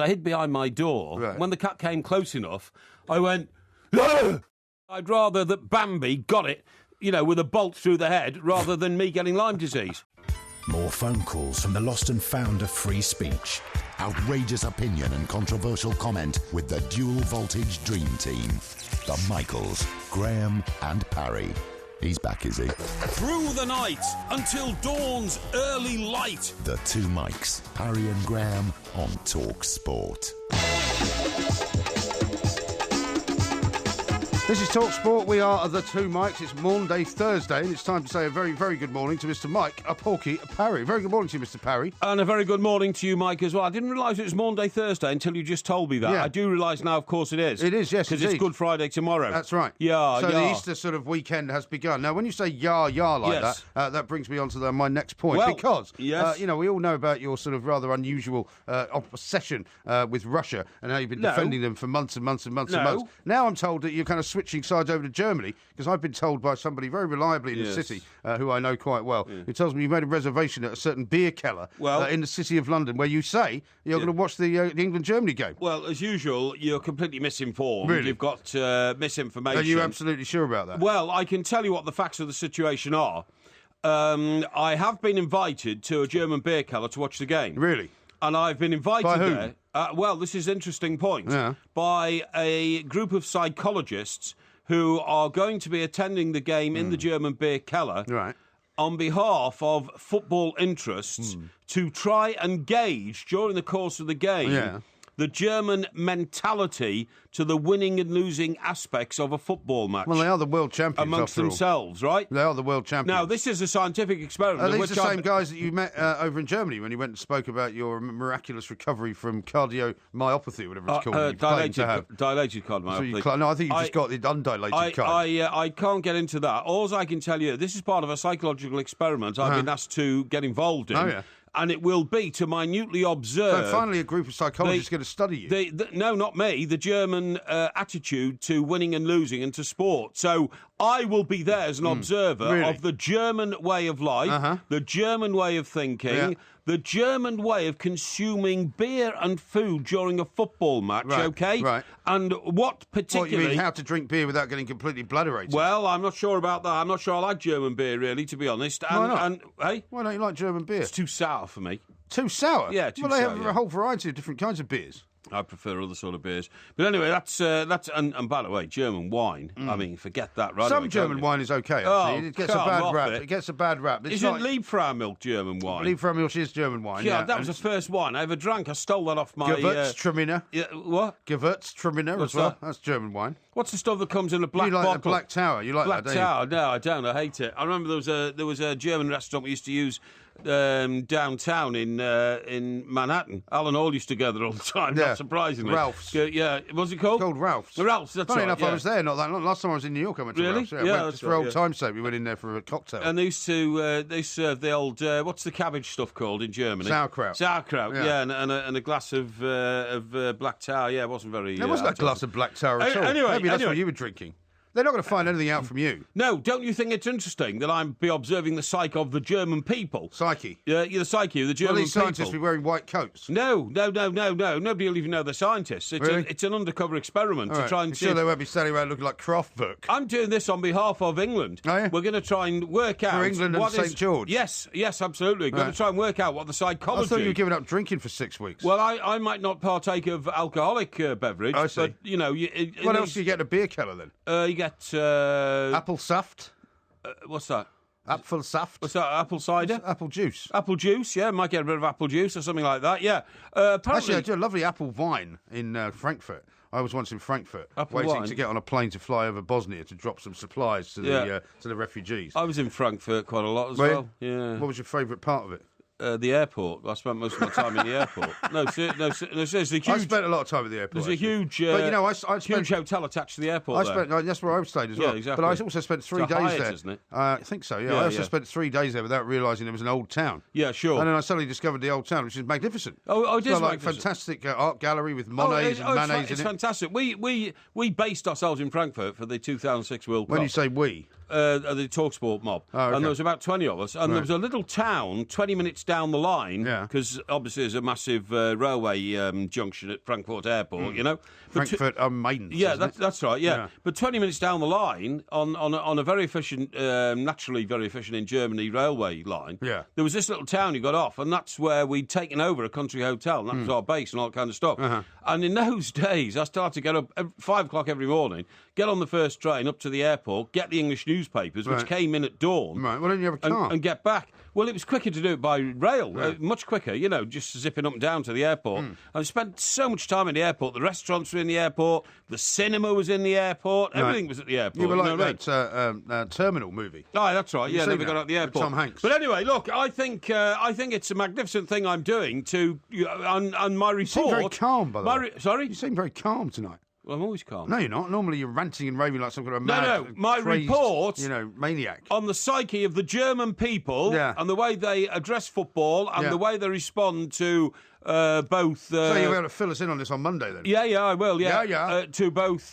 I hid behind my door. Right. When the cat came close enough, I went, "Ugh!" I'd rather that Bambi got it, with a bolt through the head, rather than me getting Lyme disease. More phone calls from the lost and found of free speech. Outrageous opinion and controversial comment with the dual voltage dream team. The Michaels, Graham and Parry. He's back, is he? Through the night, until dawn's early light. The two Mikes, Parry and Graham on Talk Sport. This is Talk Sport. We are the two Mikes. It's Maunday Thursday, and it's time to say a very, very good morning to Mr. Mike, a Porky, a Parry. Very good morning to you, Mr. Parry. And a very good morning to you, Mike, as well. I didn't realise it was Maunday Thursday until you just told me that. Yeah. I do realise now, of course, it is. It is, yes, because indeed. it's Good Friday tomorrow. That's right. Yeah, So yeah. the Easter sort of weekend has begun. Now, when you say yah like Yes. that brings me on to my next point. Well, because, yes. we all know about your sort of rather unusual obsession with Russia and how you've been defending them for months and months and months and No. months. Now I'm told that you're kind of switching sides over to Germany, because I've been told by somebody very reliably in the Yes. city, who I know quite well, who tells me you made a reservation at a certain beer keller in the city of London, where you say you're going to watch the England-Germany game. Well, as usual, you're completely misinformed. Really? You've got misinformation. Are you absolutely sure about that? Well, I can tell you what the facts of the situation are. I have been invited to a German beer keller to watch the game. Really? And I've been invited By whom? there. Well, this is an interesting point. Yeah. By a group of psychologists who are going to be attending the game in the German beer keller. Right. On behalf of football interests to try and gauge during the course of the game the German mentality to the winning and losing aspects of a football match. Well, they are the world champions amongst after all. themselves, right? They are the world champions. Now, this is a scientific experiment. Are these which the same guys that you met over in Germany when you went and spoke about your miraculous recovery from cardiomyopathy, whatever it's called? that you claim to have? Dilated cardiomyopathy. So no, I think you just got the undilated kind. I can't get into that. All I can tell you, this is part of a psychological experiment I've been asked to get involved in. Oh, yeah. And it will be to minutely observe... So finally a group of psychologists going to study you. No, not me. The German attitude to winning and losing and to sport. So I will be there as an observer of the German way of life, the German way of thinking, the German way of consuming beer and food during a football match, okay? Right. And what particularly... What, you mean how to drink beer without getting completely blooderated? Well, I'm not sure about that. I'm not sure I like German beer, really, to be honest. Why not? And, hey? Why don't you like German beer? It's too sour for me. Too sour? Yeah, too sour. Well, they sour, have yeah. a whole variety of different kinds of beers. I prefer other sort of beers. But anyway, that's and by the way, German wine. I mean, forget that, right? Some German wine is okay, actually. Oh, it gets a bad rap. It gets a bad rap. It's Isn't Liebfraumilch German wine? Liebfraumilch is German wine, Yeah, that was the first wine I ever drank. I stole that off my... Gewürztraminer. Yeah, what? Gewürztraminer What's as well. that? That's German wine. What's the stuff that comes in a black You like bottle? the Black Tower. You like Black that, don't Tower? No, I don't. I hate it. I remember there was a German restaurant we used to use downtown in Manhattan. Alan Hall used to go there all the time, not surprisingly. Ralph's. Yeah, what's it called? It's called Ralph's. Ralph's, that's Funny right, enough, yeah. I was there not that long. Last time I was in New York, I went to Really? Ralph's. Yeah, just that's for right, old yeah. time's sake, we went in there for a cocktail. And they used to they serve the old what's the cabbage stuff called in Germany? Sauerkraut. Sauerkraut, yeah, and a glass of Black Tower. Yeah, it wasn't very. There wasn't a glass of Black Tower at all. Anyway, Maybe that's what you were drinking. They're not going to find anything out from you. No, don't you think it's interesting that I'm be observing the psyche of the German people? Psyche? Yeah, the psyche of the German Well, these scientists people. be wearing white coats. No. Nobody will even know they're scientists. Really? It's an undercover experiment to try and see. Sure, they won't be standing around looking like Kraftwerk. I'm doing this on behalf of England. Are you? We're going to try and work out... For England and St. George? Yes, absolutely. We're going to try and work out what the psychology... I thought you were giving up drinking for 6 weeks. Well, I might not partake of alcoholic beverage, I see. but, you know... What else do you get in a beer keller, then? You get... Apple saft? What's that? Apple saft? What's that, apple cider? Apple juice. Apple juice, yeah. Might get a bit of apple juice or something like that, yeah. Apparently, Actually, I do a lovely apple wine in Frankfurt. I was once in Frankfurt, waiting to get on a plane to fly over Bosnia to drop some supplies to the refugees. I was in Frankfurt quite a lot as well. Yeah. What was your favourite part of it? The airport. I spent most of my time in the airport. No, seriously, huge. I spent a lot of time at the airport. There's a huge, but you know, I huge spent, hotel attached to the airport. That's where I stayed as well. Yeah, exactly. But I also spent 3 days Hyatt, there. Isn't it? I think so. Yeah, I also spent 3 days there without realising it was an old town. Yeah, sure. And then I suddenly discovered the old town, which is magnificent. Oh, it is like magnificent. Fantastic art gallery with Monets and Manets in it. It's fantastic. We based ourselves in Frankfurt for the 2006 World Cup. When you say we. the TalkSport mob. Oh, okay. And there was about 20 of us. And there was a little town 20 minutes down the line, because obviously there's a massive railway junction at Frankfurt Airport, you know. Frankfurt am Main. Yeah, that's right, yeah. But 20 minutes down the line, on a very efficient, naturally very efficient in Germany railway line, there was this little town you got off, and that's where we'd taken over a country hotel, and that was our base and all that kind of stuff. And in those days, I started to get up at 5 o'clock every morning, get on the first train up to the airport, get the English newspapers, which came in at dawn. Right, well, don't you have a car? And get back. Well, it was quicker to do it by rail, much quicker, you know, just zipping up and down to the airport. I spent so much time in the airport. The restaurants were in the airport. The cinema was in the airport. Everything was at the airport. You were like that Terminal movie. Oh, that's right. Yeah, never got out the airport. Tom Hanks. But anyway, look, I think it's a magnificent thing I'm doing to on my report. You seem very calm, by the way. Sorry? You seem very calm tonight. Well, I'm always calm. No, you're not. Normally you're ranting and raving like some kind of mad, my crazed, report, maniac. On the psyche of the German people and the way they address football and the way they respond to both... so you'll be able to fill us in on this on Monday, then? Yeah, I will, to both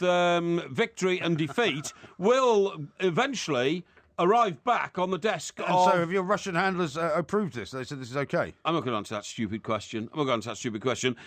victory and defeat will eventually arrive back on the desk and so have your Russian handlers approved this? They said this is okay? I'm not going to answer that stupid question.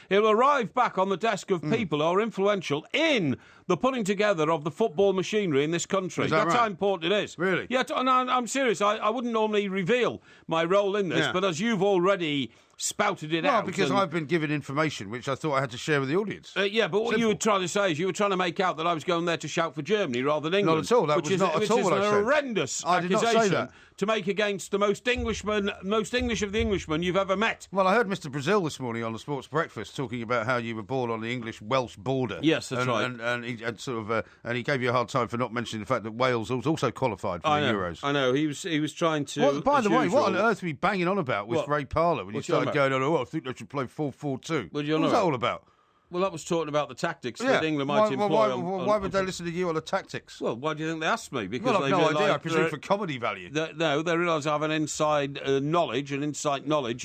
It will arrive back on the desk of people who are influential in the putting together of the football machinery in this country. That's how important it is. Really? Yeah, I'm serious. I wouldn't normally reveal my role in this, but as you've already spouted it out. Well, because I've been given information which I thought I had to share with the audience. Yeah, but what you were trying to say is you were trying to make out that I was going there to shout for Germany rather than England. Not at all. That was not at all what I said. Which is an horrendous accusation did not say that. To make against the most English of the Englishmen you've ever met. Well, I heard Mr. Brazil this morning on the Sports Breakfast talking about how you were born on the English-Welsh border. Yes, that's right. And he had and he gave you a hard time for not mentioning the fact that Wales was also qualified for the Euros. I know. He was trying to. By the way, what on earth were you banging on about with Ray Parlour when you started going on? I think they should play 4-4-2. What was that all about? Well, that was talking about the tactics that England might employ. Why would they listen to you on the tactics? Well, why do you think they asked me? Because I've no idea. I presume for comedy value. No, they realise I have an inside knowledge of...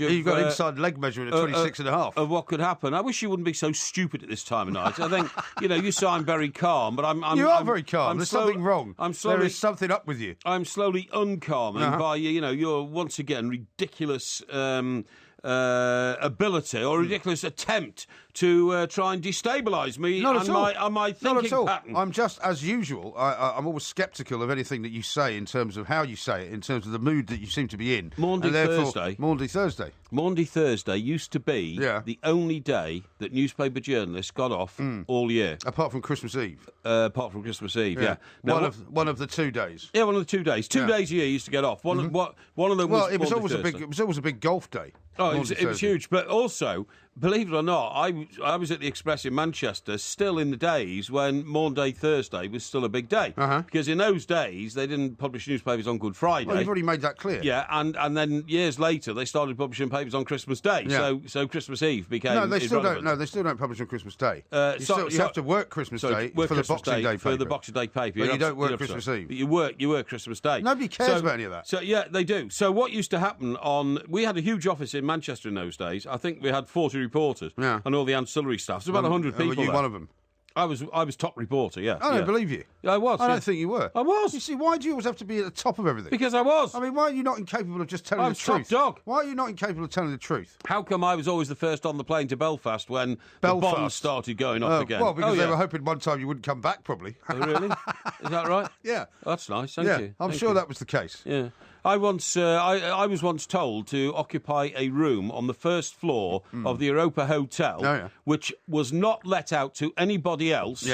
You've got an inside leg measurement of 26.5. Of what could happen. I wish you wouldn't be so stupid at this time of night. I think, you sound very calm, but I'm You are very calm. There's something wrong. There is something up with you. I'm slowly uncalming by, your once again ridiculous... ability or ridiculous attempt to try and destabilise me and my thinking pattern. I'm just, as usual, I'm always sceptical of anything that you say in terms of how you say it, in terms of the mood that you seem to be in. Maundy Thursday. Maundy Thursday used to be the only day that newspaper journalists got off all year. Apart from Christmas Eve. Now, one of the 2 days. Yeah, one of the 2 days. 2 days a year used to get off. One of them was it was always a big golf day. Oh, it was huge. But also, believe it or not, I was at the Express in Manchester still in the days when Maundy Thursday was still a big day. Because in those days, they didn't publish newspapers on Good Friday. Well, you've already made that clear. Yeah, and then years later, they started publishing papers on Christmas Day. Yeah. So Christmas Eve became No, they still don't publish on Christmas Day. You have to work Christmas Day for the Boxing Day paper. For the Boxing Day paper. But you don't work Christmas Eve. But you work Christmas Day. Nobody cares about any of that. So, yeah, they do. So what used to happen we had a huge office in Manchester in those days. I think we had 40 reporters and all the ancillary staff. There's about 100 people. Were you one of them? I was top reporter, yeah. I don't believe you. Yeah, I was. I don't think you were. I was. You see, why do you always have to be at the top of everything? Because I was. I mean, why are you not incapable of just telling the truth? Top dog. Why are you not incapable of telling the truth? How come I was always the first on the plane to Belfast when the bombs started going off again? Well, because they were hoping one time you wouldn't come back, probably. Oh, really? Is that right? Yeah. Oh, that's nice, thank you. I'm sure that was the case. Yeah. I was once told to occupy a room on the first floor of the Europa Hotel, which was not let out to anybody else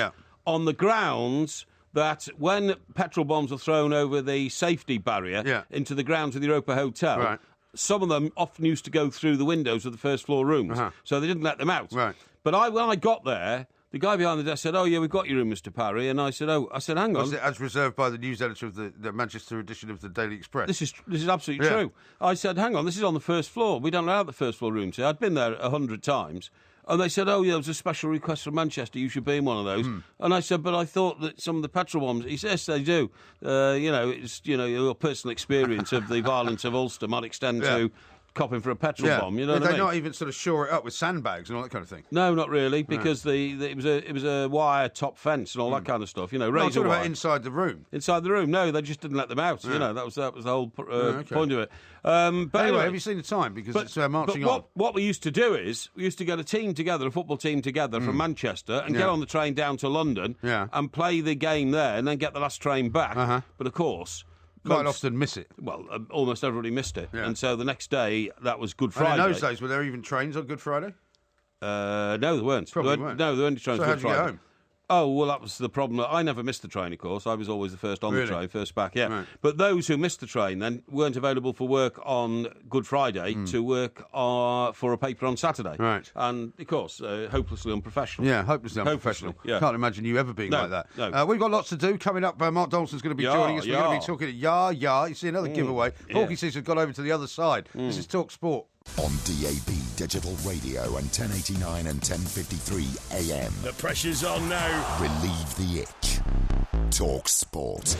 on the grounds that when petrol bombs were thrown over the safety barrier into the grounds of the Europa Hotel, some of them often used to go through the windows of the first floor rooms, so they didn't let them out. Right. But when I got there, the guy behind the desk said, "Oh, yeah, we've got your room, Mr. Parry." And I said, hang on. Was it as reserved by the news editor of the Manchester edition of the Daily Express? This is absolutely true. I said, hang on, this is on the first floor. We don't allow the first floor rooms here. I'd been there 100 times. And they said, oh, yeah, there was a special request from Manchester. You should be in one of those. And I said, but I thought that some of the petrol bombs... He says, yes, they do. It's, your personal experience of the violence of Ulster might extend copping for a petrol bomb. You know what I mean? Did they not even sort of shore it up with sandbags and all that kind of thing? No, not really, because it was a wire top fence and all that kind of stuff. You know, razor I'm talking wire. about inside the room. Inside the room, no, they just didn't let them out. You know, that was the whole point of it. But anyway, have you seen the time? Because it's marching on. What we used to do is we used to get a team together, a football team together from Manchester, and get on the train down to London and play the game there, and then get the last train back. But of course. Quite often miss it. Well, almost everybody missed it. And so the next day, that was Good Friday. And in those days, were there even trains on Good Friday? No, there weren't. Probably weren't. No, there weren't trains on So how Good did you Friday. get home? Oh, well, that was the problem. I never missed the train, of course. I was always the first on the train, first back, Right. But those who missed the train then weren't available for work on Good Friday to work for a paper on Saturday. Right. And, of course, hopelessly unprofessional. Yeah, hopelessly unprofessional. Yeah. Can't imagine you ever being like that. No. We've got lots to do. Coming up, Mark Dawson's going to be joining us. We're going to be talking You see another giveaway. Porkies has got over to the other side. This is Talk Sport. On DAB Digital Radio and 1089 and 1053 AM. The pressure's on now. Relieve the itch. Talk Sport.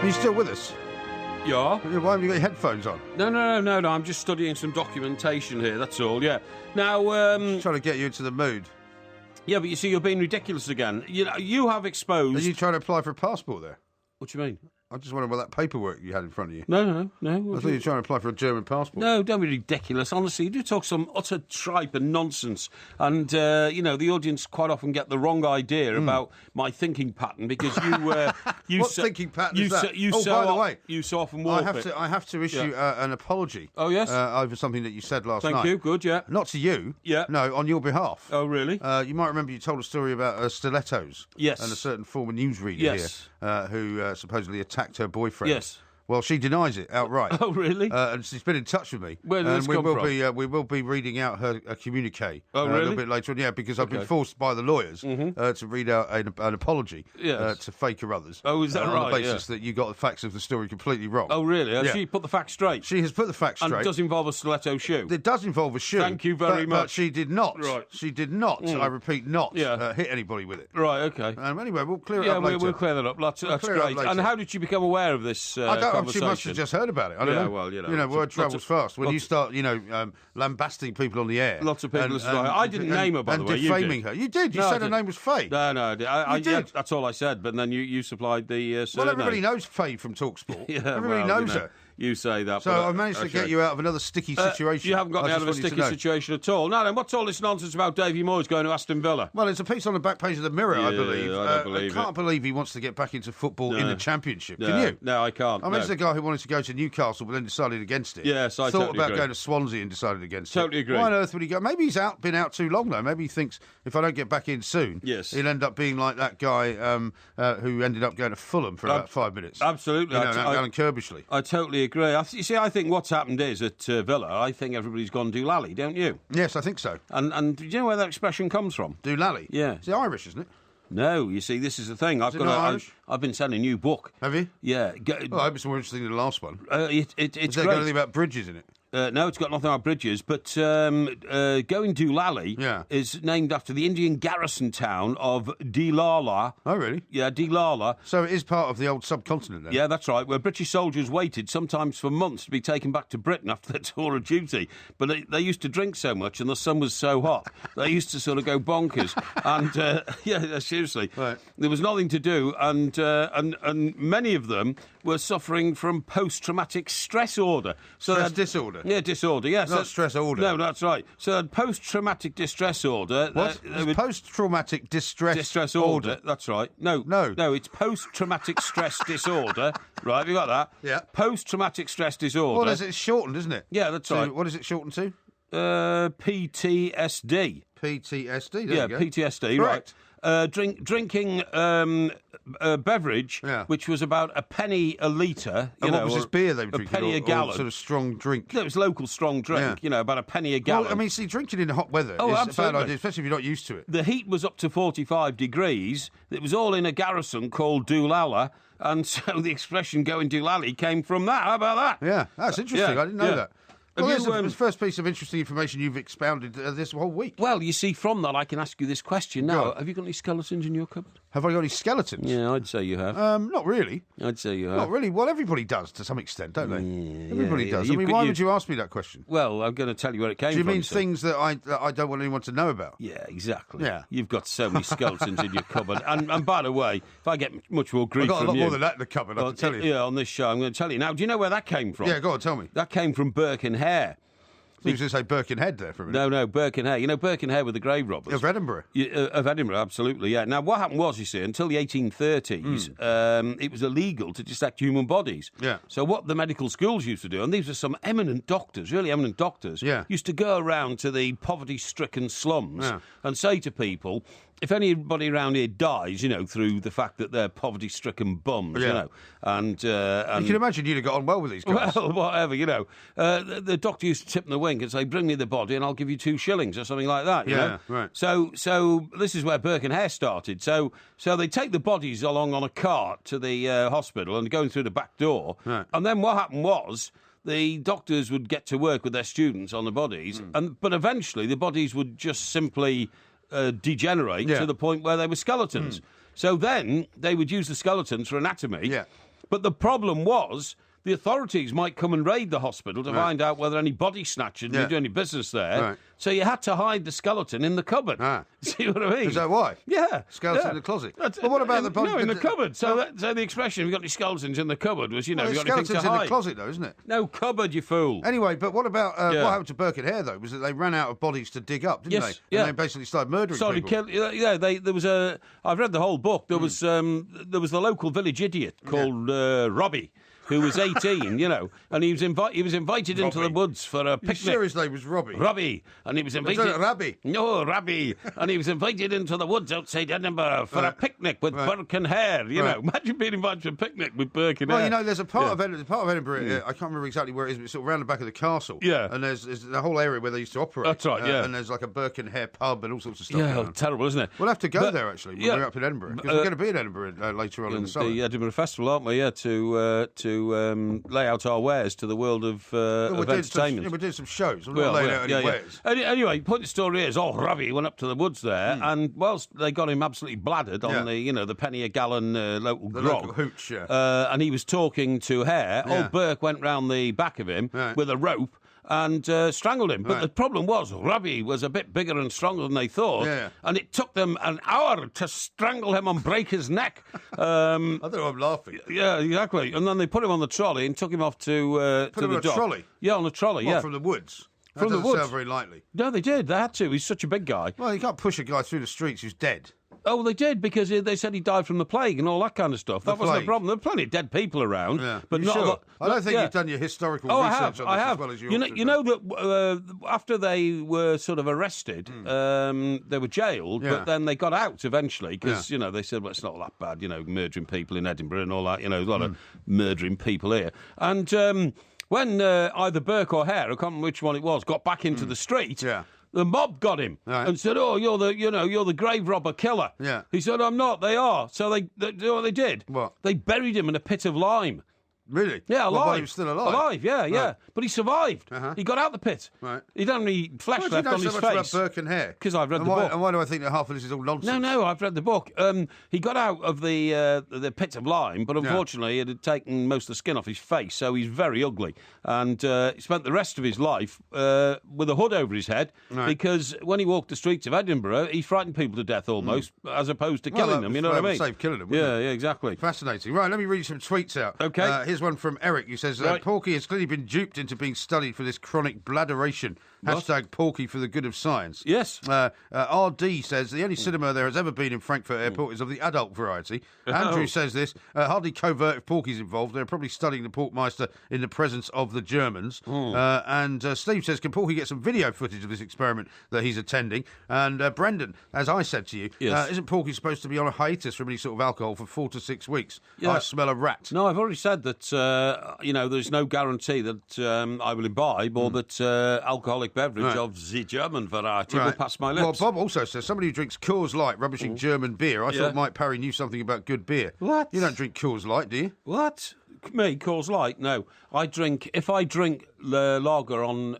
Are you still with us? Yeah. Why have you got your headphones on? No. I'm just studying some documentation here, that's all, yeah. Now, Trying to get you into the mood. yeah, but you see, you're being ridiculous again. You know, you have exposed... Are you trying to apply for a passport there? What do you mean? I just wondered what that paperwork you had in front of you. No. I thought you were trying to apply for a German passport. No, don't be ridiculous. Honestly, you do talk some utter tripe and nonsense. And, the audience quite often get the wrong idea about my thinking pattern because you... What thinking pattern is that? By the way, you so often warp I have to issue an apology. Oh, yes? Over something that you said last night. Thank you, good, yeah. Not to you. Yeah. No, on your behalf. Oh, really? You might remember you told a story about stilettos. Yes. And a certain former newsreader Yes. here who supposedly attacked her boyfriend. Yes. Well, she denies it outright. Oh, really? And she's been in touch with me. Where did and this we come will from? we will be reading out her communique Oh, a really? little bit later on. Yeah, because I've been forced by the lawyers to read out an apology Yes. to Faker Brothers. Oh, is that on right? the basis that you got the facts of the story completely wrong. Oh, really? Yeah. She put the facts straight? She has put the facts And straight. it does involve a stiletto shoe? It does involve a shoe. Thank you very but much. she did not. Right. She did not. I repeat, not hit anybody with it. Right, OK. Anyway, we'll clear it up later. We'll clear that up. That's clear it up great. later. And how did you become aware of this I don't. conversation? She must have just heard about it. I don't Yeah, know. well, word travels fast. When you start, lambasting people on the air, Lots of people listen to her. I didn't name her, by the way. and You defaming did. her. You did. You No, said I her didn't. name was Faye. No, I did. I did. That's all I said, but then you supplied the surname. Well, everybody knows Faye from TalkSport. Yeah, everybody knows her. You say that. So but I managed to get you out of another sticky situation. You haven't got me out of a sticky situation at all. Now then, what's all this nonsense about Davy Moyes going to Aston Villa? Well, it's a piece on the back page of the Mirror, I Yeah, believe. I don't believe I can't believe he wants to get back into football in the Championship. Can you? No, I can't. I mean, it's the guy who wanted to go to Newcastle but then decided against it. Yes, I Thought totally about agree. going to Swansea and decided against it. Totally agree. Why on earth would he go? Maybe he's been out too long, though. Maybe he thinks if I don't get back in soon, Yes. he'll end up being like that guy who ended up going to Fulham for about 5 minutes. Absolutely. Alan Kirbishley. I totally agree. You see, I think what's happened is at Villa, I think everybody's gone doolally, don't you? Yes, I think so. And do you know where that expression comes from? Doolally? Yeah. It's Irish, isn't it? No, you see, this is the thing. it not Irish? I've been selling a new book. Have you? Yeah. Well, I hope it's more interesting than the last one. It's Has there got anything about bridges in it? No, it's got nothing about bridges, but Going Doolally is named after the Indian garrison town of Deelala. Oh, really? Yeah, Deelala. So it is part of the old subcontinent then? Yeah, that's right, where British soldiers waited, sometimes for months, to be taken back to Britain after their tour of duty. But they used to drink so much and the sun was so hot, they used to sort of go bonkers. And, seriously, right. There was nothing to do, and many of them were suffering from post-traumatic stress order. Stress disorder? Yeah, disorder, yes. Not stress order. No, that's right. So post-traumatic distress order... What? Post-traumatic distress order? That's right. No, it's post-traumatic stress disorder. Right, have you got that? Yeah. Post-traumatic stress disorder. Well, it's shortened, isn't it? Yeah, that's right. What is it shortened to? PTSD. PTSD, there Yeah, you go. PTSD, Correct. drinking a beverage which was about a penny a litre. What was this beer they were drinking? A penny a gallon. Or sort of strong drink? No, it was local strong drink, about a penny a gallon. Well, I mean, see, drinking in hot weather is absolutely. a bad idea, especially if you're not used to it. The heat was up to 45 degrees. It was all in a garrison called Doolalla, and so the expression going doolally came from that. How about that? Yeah, that's interesting. I didn't know that. Well, Have there's the first piece of interesting information you've expounded this whole week. Well, you see, from that I can ask you this question now. Have you got any skeletons in your cupboard? Have I got any skeletons? Yeah, I'd say you have. Not really. I'd say you have. Not really. Well, everybody does to some extent, don't they? Everybody does. I mean, why would you ask me that question? Well, I'm going to tell you where it came from. Do you mean things that I don't want anyone to know about? Yeah, exactly. Yeah. You've got so many skeletons in your cupboard. And by the way, if I get much more grief I've got a lot you, more than that in the cupboard, I can tell you. Yeah, on this show, I'm going to tell you. Now, do you know where that came from? Yeah, go on, tell me. That came from Birkenhair. You was going to say Birkenhead there for a minute. No, Birkenhair. You know Birkenhair were the grave robbers. Of Edinburgh? Of Edinburgh, absolutely, yeah. Now, what happened was, you see, until the 1830s, it was illegal to dissect human bodies. Yeah. So what the medical schools used to do, and these were some eminent doctors, really eminent doctors, used to go around to the poverty-stricken slums and say to people, if anybody around here dies, through the fact that they're poverty-stricken bums, and you can imagine you'd have got on well with these guys. Well, whatever, the doctor used to tip them the wink and say, "Bring me the body, and I'll give you 2 shillings," or something like that. You know? Right. So this is where Birkenhair started. So they take the bodies along on a cart to the hospital and going through the back door, and then what happened was, the doctors would get to work with their students on the bodies, but eventually the bodies would just simply degenerate to the point where they were skeletons. So then they would use the skeletons for anatomy. Yeah. But the problem was, the authorities might come and raid the hospital to find out whether any body snatchers would do any business there. Right. So you had to hide the skeleton in the cupboard. See what I mean? Is that why? Yeah. Skeleton in the closet. But what about the body? No, in the cupboard. So the expression, "We've got any skeletons in the cupboard," was, well, you've got anything to hide. Skeletons in the closet, though, isn't it? No, cupboard, you fool. Anyway, but what about what happened to Birkenhair, though, was that they ran out of bodies to dig up, didn't they? Yeah. And they basically started murdering people. There was a... I've read the whole book. There was the local village idiot called Robbie, who was 18, and he was invited into the woods for a picnic. You sure his name was Robbie? Robbie, and he was invited. Was that Rabbi? No, Rabbi, and he was invited into the woods outside Edinburgh for a picnic with Birkenhair. Imagine being invited to a picnic with Birkenhair. Well, there's a part of Edinburgh. I can't remember exactly where it is, but it's sort of around the back of the castle. Yeah, and there's the whole area where they used to operate. That's right. Yeah, and there's like a Birkenhair pub and all sorts of stuff. Yeah, terrible, isn't it? We'll have to go there actually when we're up in Edinburgh, because we're going to be in Edinburgh later on in the summer. The Edinburgh Festival, aren't we? Yeah, to lay out our wares to the world of entertainment. We're doing some shows. We're not laying out any wares. Anyway, point the story is, Robbie went up to the woods there, and whilst they got him absolutely bladdered on the penny a gallon local grog, local hooch, and he was talking to Hare, old Burke went round the back of him with a rope and strangled him. But the problem was, Robbie was a bit bigger and stronger than they thought, and it took them an hour to strangle him and break his neck. I don't know, I'm laughing. Yeah, exactly. And then they put him on the trolley and took him off to put him the on dock. a trolley? Yeah, on a trolley, from the woods? That from the woods. Sound very likely. No, they did. They had to. He's such a big guy. Well, you can't push a guy through the streets who's dead. Oh, they did, because they said he died from the plague and all that kind of stuff. That wasn't the problem. There were plenty of dead people around, but not a lot. I don't think you've done your historical research on this as well as you ought to. You know that after they were sort of arrested, they were jailed, but then they got out eventually because they said, well, it's not that bad, murdering people in Edinburgh and all that. There's a lot of murdering people here, and when either Burke or Hare, I can't remember which one it was, got back into the street. Yeah. The mob got him and said, "Oh, you're the grave robber killer." Yeah. He said, "I'm not. They are." So they you know what they did? What? They buried him in a pit of lime. Really? Yeah, alive. While he was still alive? Alive, yeah. Right. But he survived. He got out the pit. Right. He didn't have any flesh left on his face. Why do you know so much about Burke and Hare? Because I've read the book. And why do I think that half of this is all nonsense? No, I've read the book. He got out of the pit of lime, but unfortunately it had taken most of the skin off his face, so he's very ugly. And he spent the rest of his life with a hood over his head, because when he walked the streets of Edinburgh, he frightened people to death almost, as opposed to killing them, you know what I mean? Save killing them, yeah, exactly. Fascinating. Right, let me read some tweets out. Okay. Here's Here's one from Eric, who says, Right. Porky has clearly been duped into being studied for this chronic bladderation. Hashtag Porky for the good of science. Yes. RD says, the only cinema there has ever been in Frankfurt Airport is of the adult variety. Andrew says this, hardly covert if Porky's involved. They're probably studying the Porkmeister in the presence of the Germans. And Steve says, can Porky get some video footage of this experiment that he's attending? And Brendan, as I said to you, isn't Porky supposed to be on a hiatus from any sort of alcohol for 4 to 6 weeks? Yeah. I smell a rat. No, I've already said that, there's no guarantee that I will imbibe or that alcoholic beverage of the German variety will pass my lips. Well, Bob also says, somebody who drinks Coors Light, rubbishing German beer. I thought Mike Parry knew something about good beer. What? You don't drink Coors Light, do you? What? Me, Coors Light? No. If I drink lager on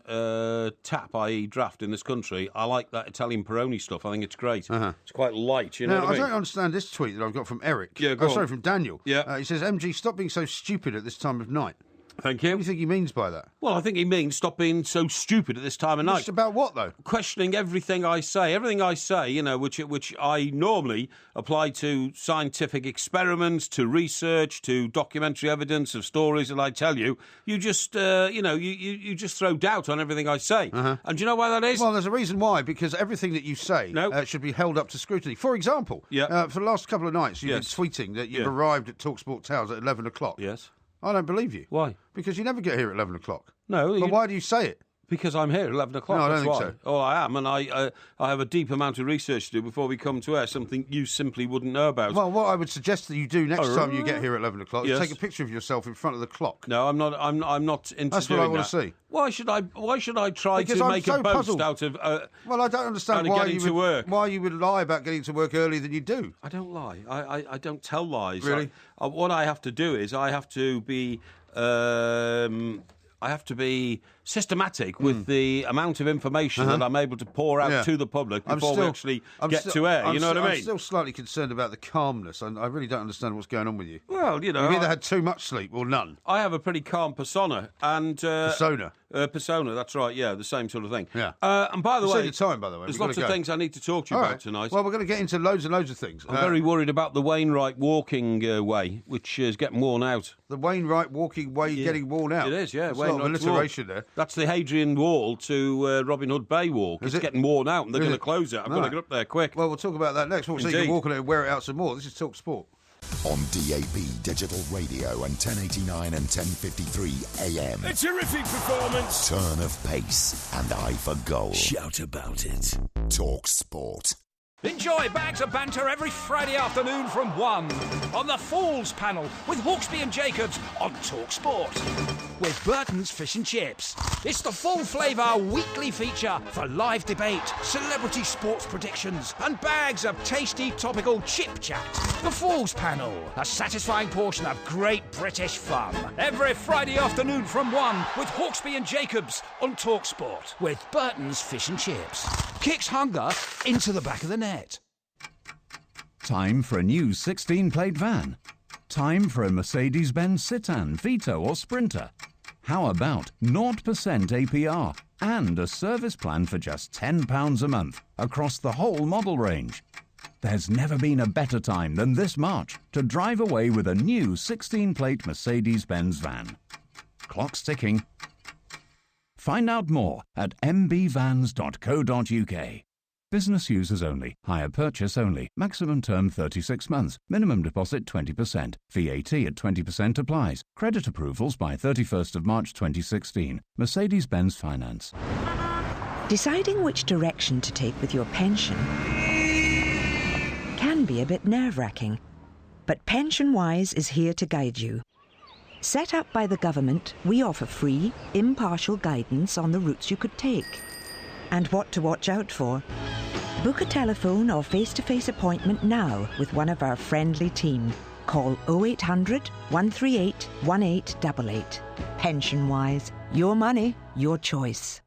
tap, i.e. draft in this country, I like that Italian Peroni stuff. I think it's great. It's quite light, you know what I mean? I don't understand this tweet that I've got from Eric. Yeah, go on. From Daniel. Yeah. He says, MG, stop being so stupid at this time of night. Thank you. What do you think he means by that? Well, I think he means stop being so stupid at this time of night. Just about what, though? Questioning everything I say, which I normally apply to scientific experiments, to research, to documentary evidence of stories that I tell you. You just, you just throw doubt on everything I say. And do you know why that is? Well, there's a reason why, because everything that you say should be held up to scrutiny. For example, for the last couple of nights, you've been tweeting that you've arrived at TalkSport Towers at 11 o'clock. Yes. I don't believe you. Why? Because you never get here at 11 o'clock. No. But why do you say it? Because I'm here at 11 o'clock. No, I don't think so. Oh, I am, and I have a deep amount of research to do before we come to air, something you simply wouldn't know about. Well, what I would suggest that you do next time you get here at 11 o'clock is Yes. take a picture of yourself in front of the clock. No, I'm not. I'm not into That's doing what I want that. to see. Why should I try Because to I'm make so a boast puzzled. out of? Well, I don't understand out of getting to work. why you would lie about getting to work earlier than you do. I don't lie. I don't tell lies. Really? What I have to do is I have to be. I have to be systematic with the amount of information that I'm able to pour out to the public before we actually get to air. You know what I mean? I'm still slightly concerned about the calmness. I really don't understand what's going on with you. Well, you know, You've either had too much sleep or none. I have a pretty calm persona and Persona. Persona, that's right, yeah, the same sort of thing. Yeah. And by the way, your time, by the way. there's We've lots got of to go. things I need to talk to you All about right. tonight. Well, we're going to get into loads and loads of things. I'm very worried about the Wainwright walking way, which is getting worn out. The Wainwright walking way getting worn out. It is, yeah. There's a lot of Wainwright's alliteration Walk. there. That's the Hadrian Wall to Robin Hood Bay Walk. Is It's it? getting worn out, and they're Is going to it? close it. I've got to Right. get up there quick. Well, we'll talk about that next. So you Indeed. can walk on it and wear it out some more. This is Talk Sport. On DAB Digital Radio and 1089 and 1053 AM. A terrific performance. Turn of pace and eye for goal. Shout about it. Talk Sport. Enjoy bags of banter every Friday afternoon from 1 on the Falls panel with Hawksby and Jacobs on Talk Sport. With Burton's Fish and Chips. It's the full flavour weekly feature for live debate, celebrity sports predictions and bags of tasty topical chip chat. The Falls panel, a satisfying portion of great British fun. Every Friday afternoon from 1 with Hawksby and Jacobs on Talk Sport. With Burton's Fish and Chips. Kicks hunger into the back of the net. Time for a new 16-plate van. Time for a Mercedes-Benz Citan, Vito or Sprinter. How about 0% APR and a service plan for just £10 a month across the whole model range? There's never been a better time than this March to drive away with a new 16-plate Mercedes-Benz van. Clock's ticking. Find out more at mbvans.co.uk. Business users only. Hire purchase only. Maximum term 36 months. Minimum deposit 20%. VAT at 20% applies. Credit approvals by 31st of March 2016. Mercedes-Benz Finance. Deciding which direction to take with your pension can be a bit nerve-wracking, but PensionWise is here to guide you. Set up by the government, we offer free, impartial guidance on the routes you could take and what to watch out for. Book a telephone or face-to-face appointment now with one of our friendly team. Call 0800 138 1888. PensionWise. Your money, your choice.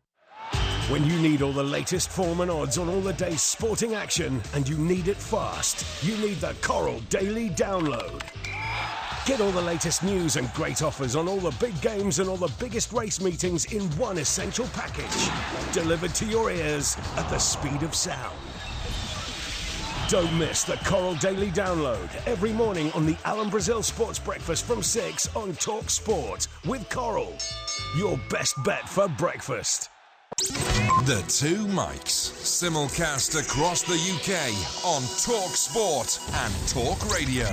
When you need all the latest form and odds on all the day's sporting action and you need it fast, you need the Coral Daily Download. Get all the latest news and great offers on all the big games and all the biggest race meetings in one essential package. Delivered to your ears at the speed of sound. Don't miss the Coral Daily Download every morning on the Alan Brazil Sports Breakfast from 6 on Talk Sport with Coral. Your best bet for breakfast. The Two Mics, simulcast across the UK on Talk Sport and Talk Radio.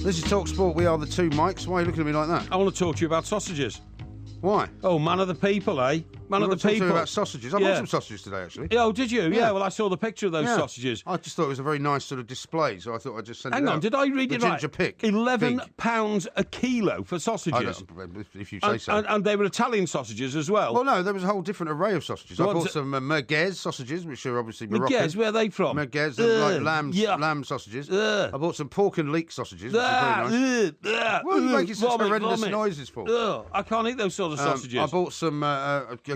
This is Talk Sport. We are the Two Mics. Why are you looking at me like that? I want to talk to you about sausages. Why? Oh, man of the people, eh? Man of the people. About sausages. I bought some sausages today, actually. Oh, did you? Yeah. Well, I saw the picture of those sausages. I just thought it was a very nice sort of display, so I thought I'd just send it out. Hang on, did I read it right? Ginger pick. £11 a kilo for sausages. If you say so. And they were Italian sausages as well. Well, no, there was a whole different array of sausages. I bought some merguez sausages, which are obviously Moroccan. Merguez, where are they from? Merguez, like lamb sausages. I bought some pork and leek sausages, which are very nice. What are you making such horrendous noises for? I can't eat those sort of sausages. I bought some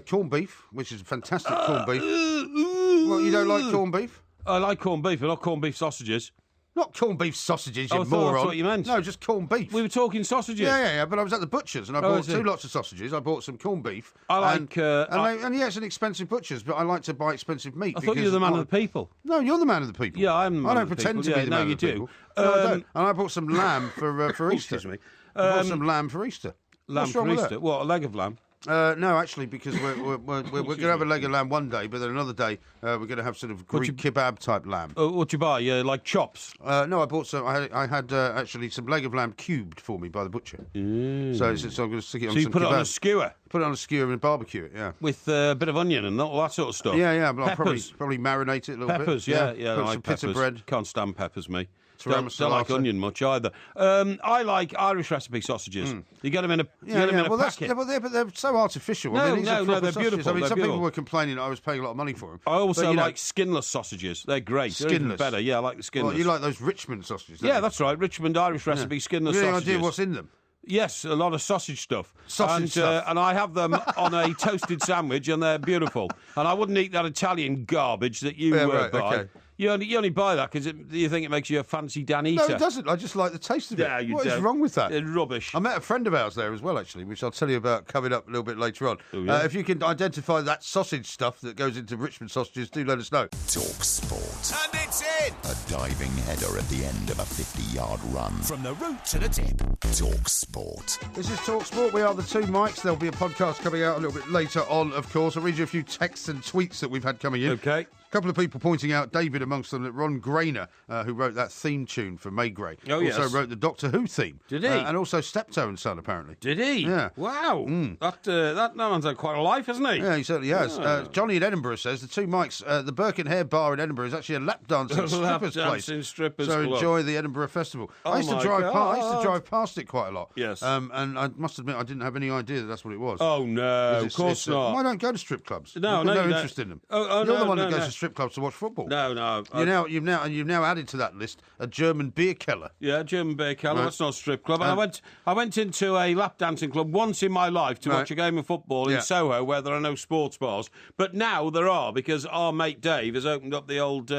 corned beef, which is fantastic corned beef. Well, you don't like corned beef? I like corned beef, but not corned beef sausages. Not corned beef sausages, you I thought moron. that's what you meant. No, just corned beef. We were talking sausages. Yeah, but I was at the butcher's and I bought 2 lots of sausages. I bought some corned beef. I like... And it's an expensive butcher's, but I like to buy expensive meat. I thought you were the man of the people. No, you're the man of the people. Yeah, I'm the man I don't of the pretend people. to be the man of the people. No, I don't. And I bought some lamb for Easter. Excuse me. I bought some lamb for Easter. Lamb for Easter? What, a leg of lamb? No, actually, because we're going to have a leg of lamb one day, but then another day we're going to have sort of Greek kebab type lamb. What'd you buy? Like chops? No, I bought some. I had actually some leg of lamb cubed for me by the butcher. So I'm going to stick it on some kebab. So you put it on a skewer? Put it on a skewer and barbecue it, yeah. With a bit of onion and all that sort of stuff? Yeah, but I'll probably marinate it a little bit. Peppers, yeah. Put I some like bits of bread. Can't stand peppers, me. Don't like onion much either. I like Irish recipe sausages. You get them in a packet. But they're so artificial. No, they're sausages. beautiful. I mean, some beautiful. people were complaining I was paying a lot of money for them. I also like skinless sausages. They're great. Skinless? They're even better. Yeah, I like the skinless. Well, you like those Richmond sausages, Yeah, that's right. Richmond Irish recipe skinless sausages. Any idea what's in them? Yes, a lot of sausage stuff. Stuff. And I have them on a toasted sandwich, and they're beautiful. And I wouldn't eat that Italian garbage that you buy. Okay. You only buy that because you think it makes you a fancy Dan eater. No, it doesn't. I just like the taste of it. Yeah, What is wrong with that? It's rubbish. I met a friend of ours there as well, actually, which I'll tell you about coming up a little bit later on. Oh, yeah? If you can identify that sausage stuff that goes into Richmond sausages, do let us know. Talk Sport. And it's in! A diving header at the end of a 50-yard run. From the root to the tip. Talk Sport. This is Talk Sport. We are the Two Mics. There'll be a podcast coming out a little bit later on, of course. I'll read you a few texts and tweets that we've had coming in. Okay. A couple of people pointing out, David amongst them, that Ron Grainer, who wrote that theme tune for May Gray, also wrote the Doctor Who theme. Did he? And also Steptoe and Son, apparently. Did he? Yeah. Wow. That man's had quite a life, hasn't he? Yeah, he certainly has. Johnny in Edinburgh says the Two Mics, the Burke and Hare Bar in Edinburgh is actually a lap dancing strippers place. Strippers so club. Enjoy the Edinburgh Festival. I used to drive past it quite a lot. Yes. And I must admit I didn't have any idea that that's what it was. Oh no, of course not. I don't go to strip clubs. No, I've got no interest in them. You're the one that goes to strip clubs to watch football. No. You've now added to that list a German beer keller. Yeah, German beer keller. That's not a strip club. And I went into a lap dancing club once in my life to watch a game of football in Soho, where there are no sports bars. But now there are, because our mate Dave has opened up the old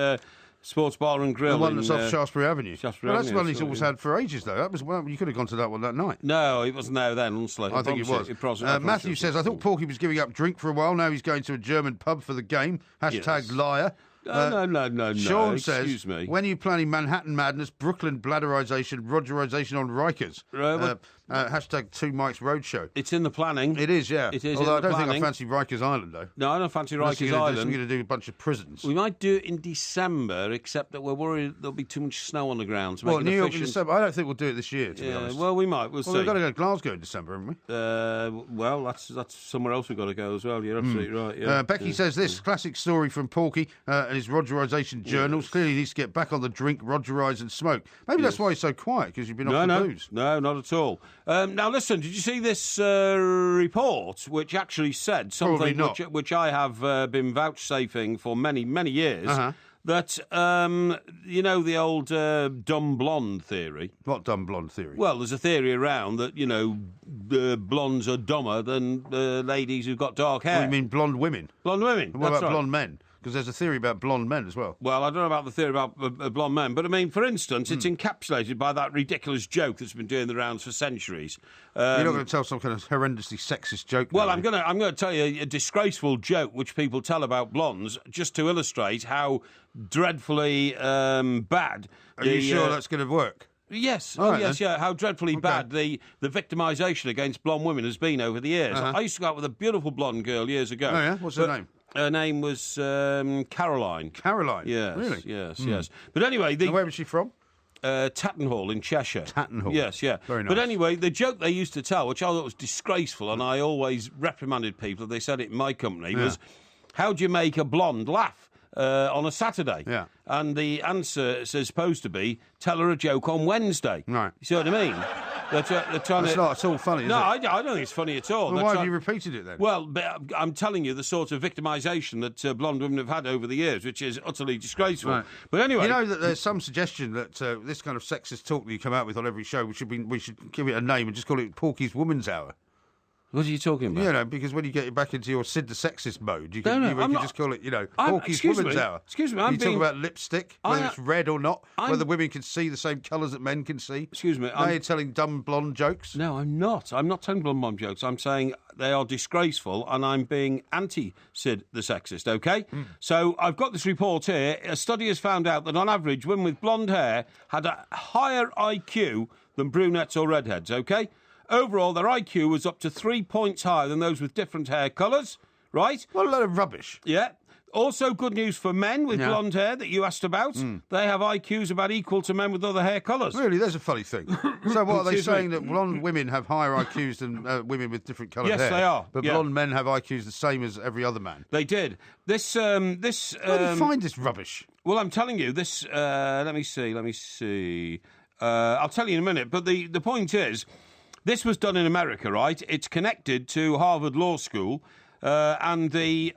sports bar and grill. The one that's off Shaftesbury Avenue. That's the one he's always had for ages, though. You could have gone to that one that night. No, it wasn't there then, honestly. I think it was. Matthew says, I thought Porky was giving up drink for a while. Now he's going to a German pub for the game. #liar. No. Sean says, excuse me. When are you planning Manhattan Madness, Brooklyn Bladderization, Rogerization on Rikers? #2 Mike's Roadshow. It's in the planning. It is, yeah. It is. Although in the I don't planning. think I fancy Rikers Island, though. No, I don't fancy Rikers Island. We're going to do a bunch of prisons. We might do it in December, except that we're worried there'll be too much snow on the ground. Well, New York in December. I don't think we'll do it this year, to be honest. Well, we might. We'll see. We've got to go to Glasgow in December, haven't we? Well, that's somewhere else we've got to go as well. You're absolutely right. Yeah. Becky says this classic story from Porky and his Rogerization journals. Clearly needs to get back on the drink, Rogerize and smoke. Maybe that's why he's so quiet, because you've been off the booze. No, not at all. Now, listen, did you see this report, which actually said something which I have been vouchsafing for many, many years, that, the old dumb blonde theory. What dumb blonde theory? Well, there's a theory around that, blondes are dumber than ladies who've got dark hair. Oh, you mean blonde women? Blonde women, What about blonde men? Because there's a theory about blonde men as well. Well, I don't know about the theory about blonde men, but I mean, for instance, it's encapsulated by that ridiculous joke that's been doing the rounds for centuries. You're not going to tell some kind of horrendously sexist joke. Well, I'm going to tell you a disgraceful joke which people tell about blondes, just to illustrate how dreadfully bad. Are you sure that's going to work? Yes. Yes, yeah. How dreadfully bad the victimisation against blonde women has been over the years. I used to go out with a beautiful blonde girl years ago. Oh, yeah? What's her name? Her name was Caroline. Caroline? Yes. Really? Yes. But anyway... And where was she from? Tattenhall in Cheshire. Tattenhall. Yes, yeah. Very nice. But anyway, the joke they used to tell, which I thought was disgraceful, and I always reprimanded people if they said it in my company, was, how do you make a blonde laugh on a Saturday? Yeah. And the answer is supposed to be, tell her a joke on Wednesday. Right. You see what I mean? They're trying That's not at all funny, is it? I don't think it's funny at all. Well, why have you repeated it then? Well, I'm telling you the sort of victimisation that blonde women have had over the years, which is utterly disgraceful. Right. But anyway... You know that there's some suggestion that this kind of sexist talk that you come out with on every show, we should give it a name and just call it Porkies Woman's Hour. What are you talking about? You know, because when you get back into your Sid the Sexist mode, you can just call it, Porky's Woman's Hour. Excuse me, you talk about lipstick, whether it's red or not, whether women can see the same colours that men can see. Excuse me. Now you're telling dumb blonde jokes? No, I'm not. I'm not telling blonde jokes. I'm saying they are disgraceful, and I'm being anti-Sid the Sexist, OK? So I've got this report here. A study has found out that on average, women with blonde hair had a higher IQ than brunettes or redheads, OK? Overall, their IQ was up to 3 points higher than those with different hair colours, right? What a load of rubbish. Yeah. Also good news for men with blonde hair that you asked about. They have IQs about equal to men with other hair colours. Really? There's a funny thing. So what, are they saying that blonde women have higher IQs than women with different coloured hair? Yes, they are. But blonde men have IQs the same as every other man? They did. Where do you find this rubbish? Well, I'm telling you, this... let me see. I'll tell you in a minute. But the point is... This was done in America, right? It's connected to Harvard Law School, and the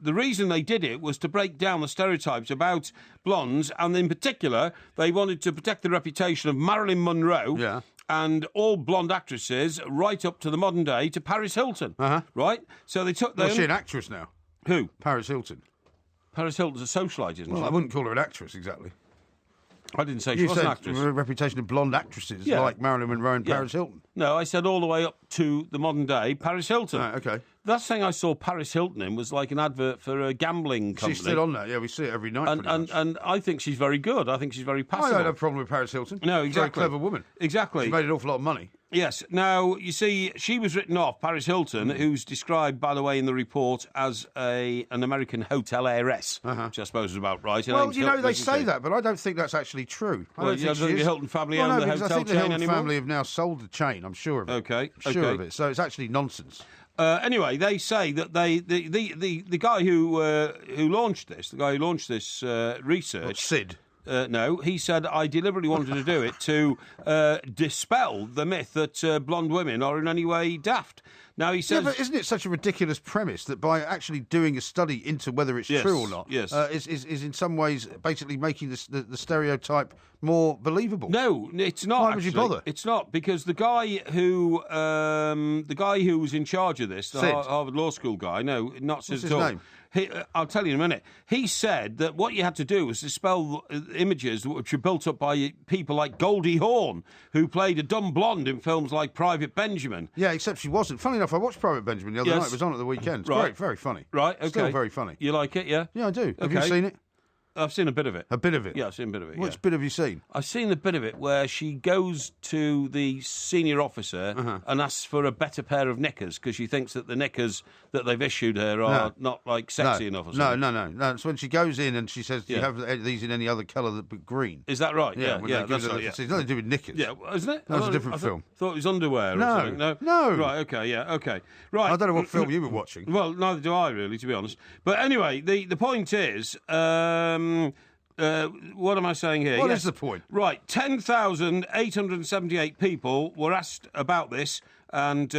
reason they did it was to break down the stereotypes about blondes, and in particular, they wanted to protect the reputation of Marilyn Monroe and all blonde actresses right up to the modern day to Paris Hilton, right? So they took... Is she an actress now? Who? Paris Hilton. Paris Hilton's a socialite, isn't she? I wouldn't call her an actress, exactly. I didn't say she was an actress. You said a reputation of blonde actresses like Marilyn Monroe and Paris Hilton. No, I said all the way up to the modern day Paris Hilton. Right, OK. The last thing I saw Paris Hilton in was like an advert for a gambling company. She's still on there. Yeah, we see it every night. And I think she's very good. I think she's very passable. I don't have a problem with Paris Hilton. No, exactly. She's a very clever woman. Exactly. She made an awful lot of money. Yes. Now, you see, she was written off, Paris Hilton, who's described, by the way, in the report as an American hotel heiress, which I suppose is about right. Well, you know, they say that, but I don't think that's actually true. I don't think the Hilton family own the hotel I think chain the Hilton anymore? family have now sold the chain, I'm sure of it. OK. I'm sure of it. So it's actually nonsense. Anyway, they say that the guy who launched this, research... What, Sid? No, he said, I deliberately wanted to do it to dispel the myth that blonde women are in any way daft. Now, he says... Yeah, but isn't it such a ridiculous premise that by actually doing a study into whether it's true or not is in some ways basically making the stereotype more believable? No, it's not. Why would you bother? It's not, because the guy who was in charge of this, the Harvard Law School guy, no, not Sid at all. What's his name? I'll tell you in a minute. He said that what you had to do was dispel images which were built up by people like Goldie Hawn, who played a dumb blonde in films like Private Benjamin. Yeah, except she wasn't. Funny enough, I watched Private Benjamin the other night. It was on at the weekend. It's great, very funny. Right, okay. Still very funny. You like it, yeah? Yeah, I do. Have you seen it? I've seen a bit of it. A bit of it? Yeah, I've seen a bit of it. Which bit have you seen? I've seen the bit of it where she goes to the senior officer and asks for a better pair of knickers because she thinks that the knickers that they've issued her are not like sexy enough or something. No. It's when she goes in and she says, do you have these in any other colour but green? Is that right? Yeah. It's nothing to do with knickers. Yeah, isn't it? That was a different film. I thought it was underwear or something. No. Right, okay, yeah, okay. Right. I don't know what film you were watching. Well, neither do I, really, to be honest. But anyway, the point is... what am I saying here? What is the point? Right, 10,878 people were asked about this and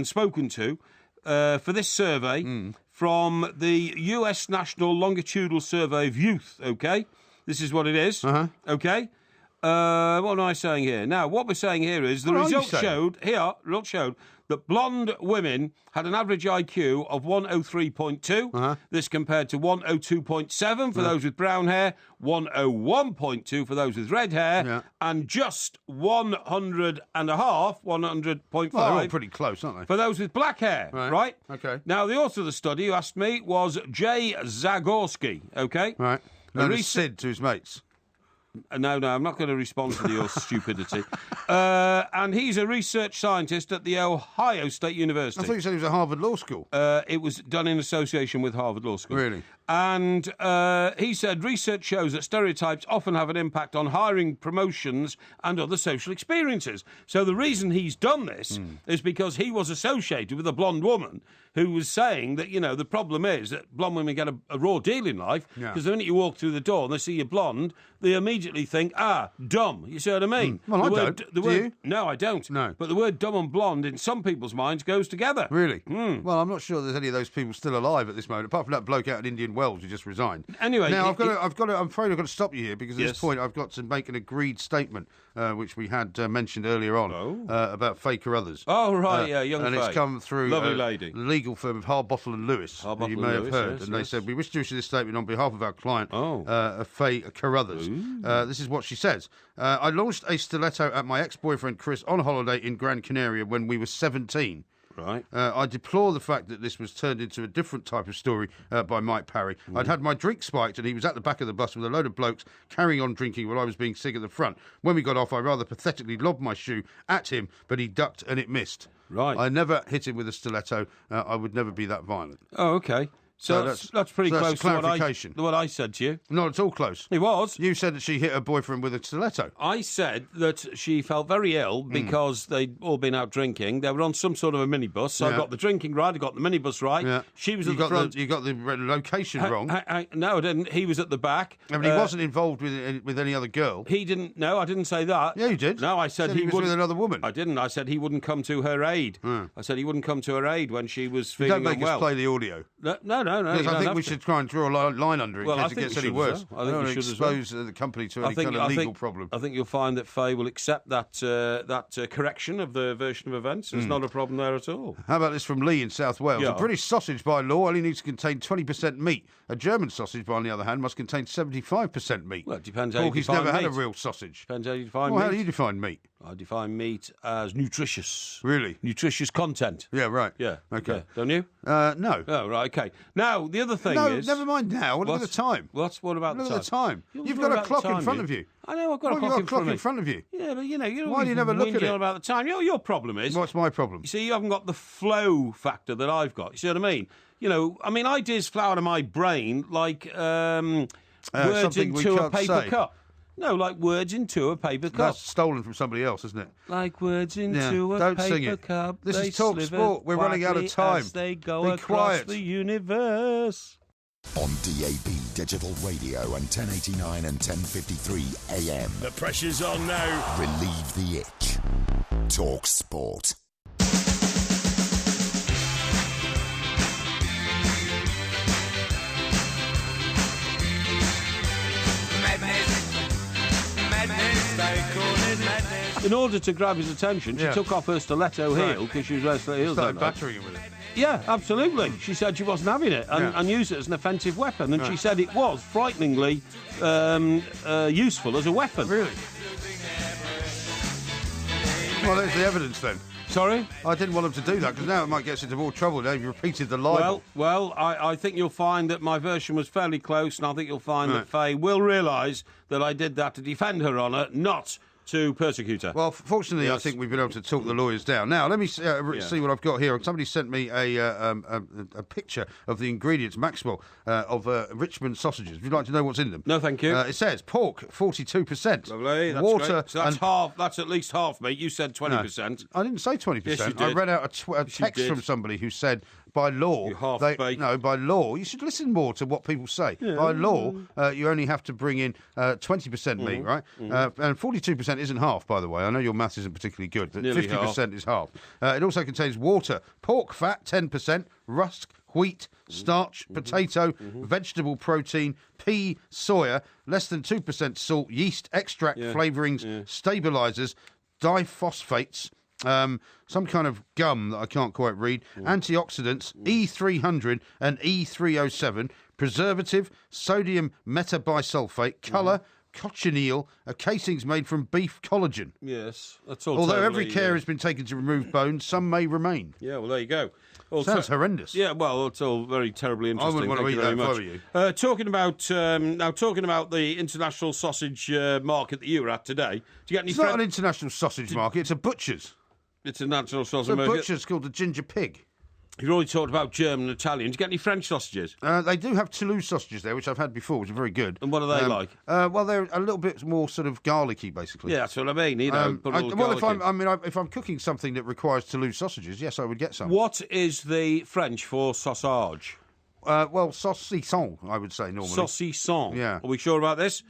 spoken to for this survey from the US National Longitudinal Survey of Youth, OK? This is what it is, OK? What am I saying here? Now, what we're saying here is the results showed that blonde women had an average IQ of 103.2. This compared to 102.7 for those with brown hair, 101.2 for those with red hair, and just 100.5 Well, they're all pretty close, aren't they? for those with black hair, right? Okay. Now, the author of the study who asked me was Jay Zagorski, okay? Right. Known as Sid to his mates. No, I'm not going to respond to your stupidity. And he's a research scientist at the Ohio State University. I thought you said he was at Harvard Law School. It was done in association with Harvard Law School. Really? And he said research shows that stereotypes often have an impact on hiring, promotions, and other social experiences. So the reason he's done this is because he was associated with a blonde woman who was saying that, you know, the problem is that blonde women get a raw deal in life because the minute you walk through the door and they see you blonde, they immediately think, dumb. You see what I mean? Well, I don't. Do you? No, I don't. No. But the word dumb and blonde in some people's minds goes together. Really? Well, I'm not sure there's any of those people still alive at this moment, apart from that bloke out in Indian Wells who just resigned. Anyway, now I'm afraid I've got to stop you here because at this point I've got to make an agreed statement, which we had mentioned earlier on about Faker Others. Oh right, young and Faye. It's come through lovely lady, the legal firm of Harbottle and Lewis. Harbottle you may have Lewis, heard, yes, and they said we wish to issue this statement on behalf of our client, Faye Carruthers. This is what she says. I launched a stiletto at my ex-boyfriend Chris on holiday in Gran Canaria when we were 17. Right. I deplore the fact that this was turned into a different type of story by Mike Parry. I'd had my drink spiked and he was at the back of the bus with a load of blokes carrying on drinking while I was being sick at the front. When we got off, I rather pathetically lobbed my shoe at him, but he ducked and it missed. Right. I never hit him with a stiletto. I would never be that violent. Oh, okay. So that's pretty close to what I said to you. Not at all close. It was. You said that she hit her boyfriend with a stiletto. I said that she felt very ill because they'd all been out drinking. They were on some sort of a minibus. So I got the drinking right, I got the minibus right. Yeah. She was at the front. You got the location wrong. No, I didn't. He was at the back. I mean, he wasn't involved with any other girl. He didn't. No, I didn't say that. Yeah, you did. No, I said he was with another woman. I didn't. I said he wouldn't come to her aid. I said he wouldn't come to her aid when she was feeling unwell. Don't make us play the audio. No. Because I think we should try and draw a line under it in case it gets any worse. I think we should expose the company to any kind of legal problem. I think you'll find that Faye will accept that correction of the version of events. There's not a problem there at all. How about this from Lee in South Wales? Yeah. A British sausage by law only needs to contain 20% meat. A German sausage, on the other hand, must contain 75% meat. Well, it depends how you define never meat. had a real sausage. Depends how you define meat. Well, how do you define meat? I define meat as nutritious. Really? Nutritious content. Yeah, right. Yeah. Okay. Yeah. Don't you? No. Oh, right, okay. Now, the other thing is... No, never mind now. Look at the time. What about the time? Look at the time. You've got a clock in front of you. I know, I've got a clock in front of you. Yeah, but, you know... Why do you never look at it? About the time. Your problem is... What's my problem? You see, you haven't got the flow factor that I've got. You see what I mean? You know, I mean, ideas flow out of my brain like words into a paper cup. No, like words into a paper cup. That's stolen from somebody else, isn't it? Like words into a paper cup. This is Talk Sport. We're running out of time. As they go across the universe. On DAB Digital Radio and 1089 and 1053 AM. The pressure's on now. Relieve the itch. Talk Sport. In order to grab his attention, she took off her stiletto heel because she was wearing stiletto heels. Started battering him with it. Yeah, absolutely. She said she wasn't having it and used it as an offensive weapon. And she said it was frighteningly useful as a weapon. Really? Well, there's the evidence then. Sorry? I didn't want him to do that because now it might get us into more trouble. Now you've repeated the libel. Well, I think you'll find that my version was fairly close, and I think you'll find that Faye will realise that I did that to defend her honour, not to persecute her. Well, fortunately, I think we've been able to talk the lawyers down. Now, let me see what I've got here. Somebody sent me a picture of the ingredients, Maxwell, of Richmond sausages. Would you like to know what's in them? No, thank you. It says pork, 42%. Lovely, that's water. Great. So that's half. That's at least half, mate. You said 20%. No, I didn't say 20%. Yes, you did. I read out a text from somebody who said, by law, by law, you should listen more to what people say. Yeah. By law, you only have to bring in 20% meat, right? And 42% isn't half, by the way. I know your maths isn't particularly good, but 50% is half. It also contains water, pork fat, 10%, rusk, wheat, starch, potato, vegetable protein, pea, soya, less than 2% salt, yeast, extract, flavourings, stabilisers, diphosphates, some kind of gum that I can't quite read, antioxidants, E300 and E307, preservative, sodium metabisulfate, colour, cochineal, a casing's made from beef collagen. Yes, that's all. Although every care has been taken to remove bones, some may remain. Yeah, well, there you go. Sounds horrendous. Yeah, well, it's all very terribly interesting. I wouldn't want to eat that if I were you. Talking about the international sausage market that you were at today. Do you get any? It's not an international sausage market. It's a butcher's. It's a national sausage market. market. It's a butcher's called the Ginger Pig. You've already talked about German and Italian. Do you get any French sausages? They do have Toulouse sausages there, which I've had before, which are very good. And what are they like? Well, they're a little bit more sort of garlicky, basically. Yeah, that's what I mean. You know, if I'm cooking something that requires Toulouse sausages, yes, I would get some. What is the French for sausage? Well, saucisson, I would say normally. Saucisson. Yeah. Are we sure about this?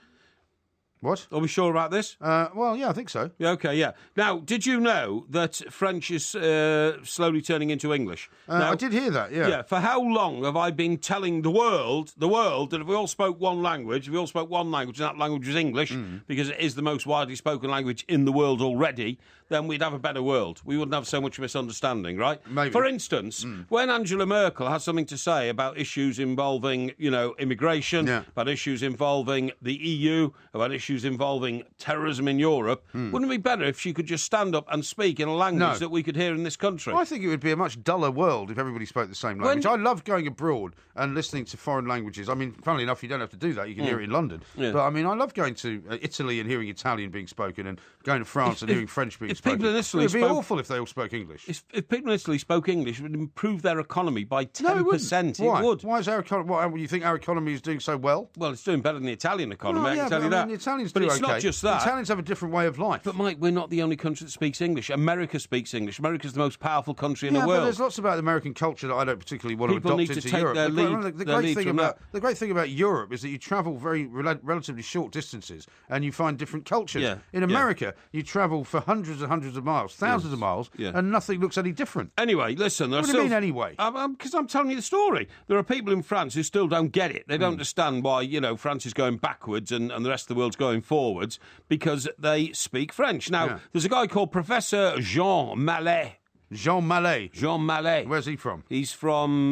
What? Are we sure about this? Well, yeah, I think so. Yeah, okay, yeah. Now, did you know that French is slowly turning into English? Now, I did hear that, yeah. Yeah, for how long have I been telling the world that if we all spoke one language, and that language was English, because it is the most widely spoken language in the world already, then we'd have a better world. We wouldn't have so much misunderstanding, right? Maybe. For instance, when Angela Merkel has something to say about issues involving, immigration, about issues involving the EU, about issues involving terrorism in Europe, wouldn't it be better if she could just stand up and speak in a language that we could hear in this country? I think it would be a much duller world if everybody spoke the same language. I love going abroad and listening to foreign languages. I mean, funnily enough, you don't have to do that. You can hear it in London. Yeah. But, I mean, I love going to Italy and hearing Italian being spoken and going to France and hearing French being spoken. People in Italy it would be awful if they all spoke English. If people in Italy spoke English, it would improve their economy by 10%. Why? It would. Why is our economy? Why do you think our economy is doing so well? Well, it's doing better than the Italian economy. Well, I can tell you that. The Italians but do it's okay. not just that. Italians have a different way of life. But Mike, we're not the only country that speaks English. America speaks English. America's the most powerful country in the world. But there's lots about American culture that I don't particularly want People to need adopt to into take Europe. The great thing about Europe is that you travel very relatively short distances and you find different cultures. Yeah. In America, you travel for hundreds and hundreds of miles, thousands of miles, and nothing looks any different. Anyway, listen. What do you mean anyway? Because I'm telling you the story. There are people in France who still don't get it. They don't understand why, France is going backwards and the rest of the world's going forwards because they speak French. Now, there's a guy called Professor Jean Mallet. Jean Mallet? Jean Mallet. Where's he from? He's from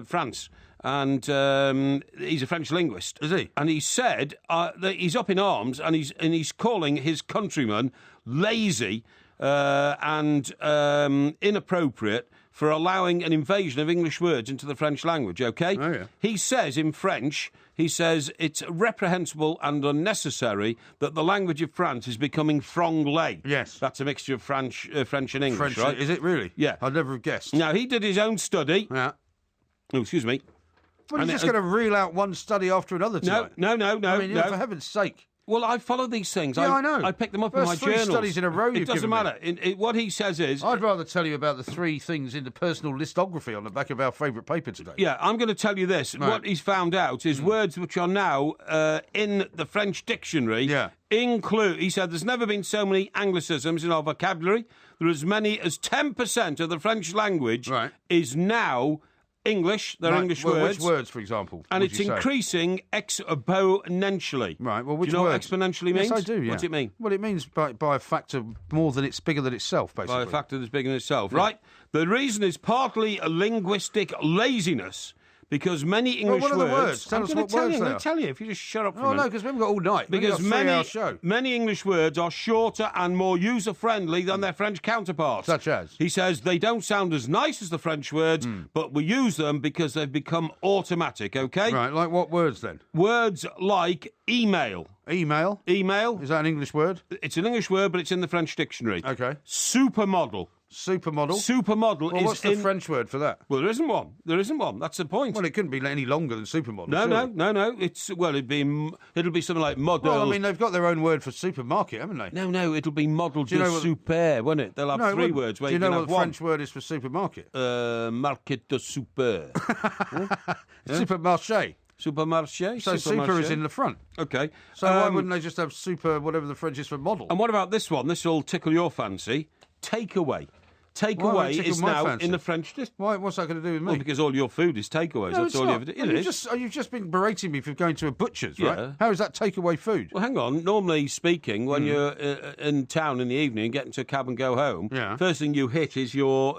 France. And he's a French linguist. Is he? And he said that he's up in arms and he's calling his countrymen lazy and inappropriate for allowing an invasion of English words into the French language, OK? Oh, yeah. He says in French, it's reprehensible and unnecessary that the language of France is becoming franglais. Yes. That's a mixture of French and English, right? Is it really? Yeah. I'd never have guessed. Now, he did his own study. Yeah. Oh, excuse me. Well, you're just going to reel out one study after another tonight. No. I mean, for heaven's sake. Well, I follow these things. Yeah, I know. I pick them up in my three journals. Studies in a row. It doesn't matter. What he says is, I'd rather tell you about the three things in the personal listography on the back of our favourite paper today. Yeah, I'm going to tell you this. Right. What he's found out is words which are now in the French dictionary include. He said there's never been so many Anglicisms in our vocabulary. There are as many as 10% of the French language is now English, they're English words. Which words, for example? And it's increasing exponentially. Right, well, which do you know words? what exponentially means? Yes, I do, yeah. What does it mean? Well, it means by a factor more than it's bigger than itself, basically. By a factor that's bigger than itself, right? The reason is partly a linguistic laziness. Because many English what are the words? Tell us what words they are. I'm going to tell you if you just shut up for a minute. No, because we haven't got all night. Because show. many English words are shorter and more user-friendly than their French counterparts. Such as? He says they don't sound as nice as the French words, but we use them because they've become automatic, OK? Right, like what words then? Words like email. Email? Email. Is that an English word? It's an English word, but it's in the French dictionary. OK. Supermodel. Supermodel? Supermodel is what's the French word for that? Well, there isn't one. There isn't one. That's the point. Well, it couldn't be any longer than supermodel. No. It'll be something like model. Well, I mean, they've got their own word for supermarket, haven't they? No, it'll be model de super, won't it? They'll have three words. Do you know what the French word is for supermarket? Market de super. Supermarché. Supermarché. So super is in the front. Okay. So why wouldn't they just have super, whatever the French is for model? And what about this one? This will tickle your fancy. Takeaway. takeaway is now in the French district. Why? What's that going to do with me? Well, because all your food is takeaways. No, That's all you ever do. You've just been berating me for going to a butcher's, right? Yeah. How is that takeaway food? Well, hang on. Normally speaking, when you're in town in the evening and get into a cab and go home, first thing you hit is your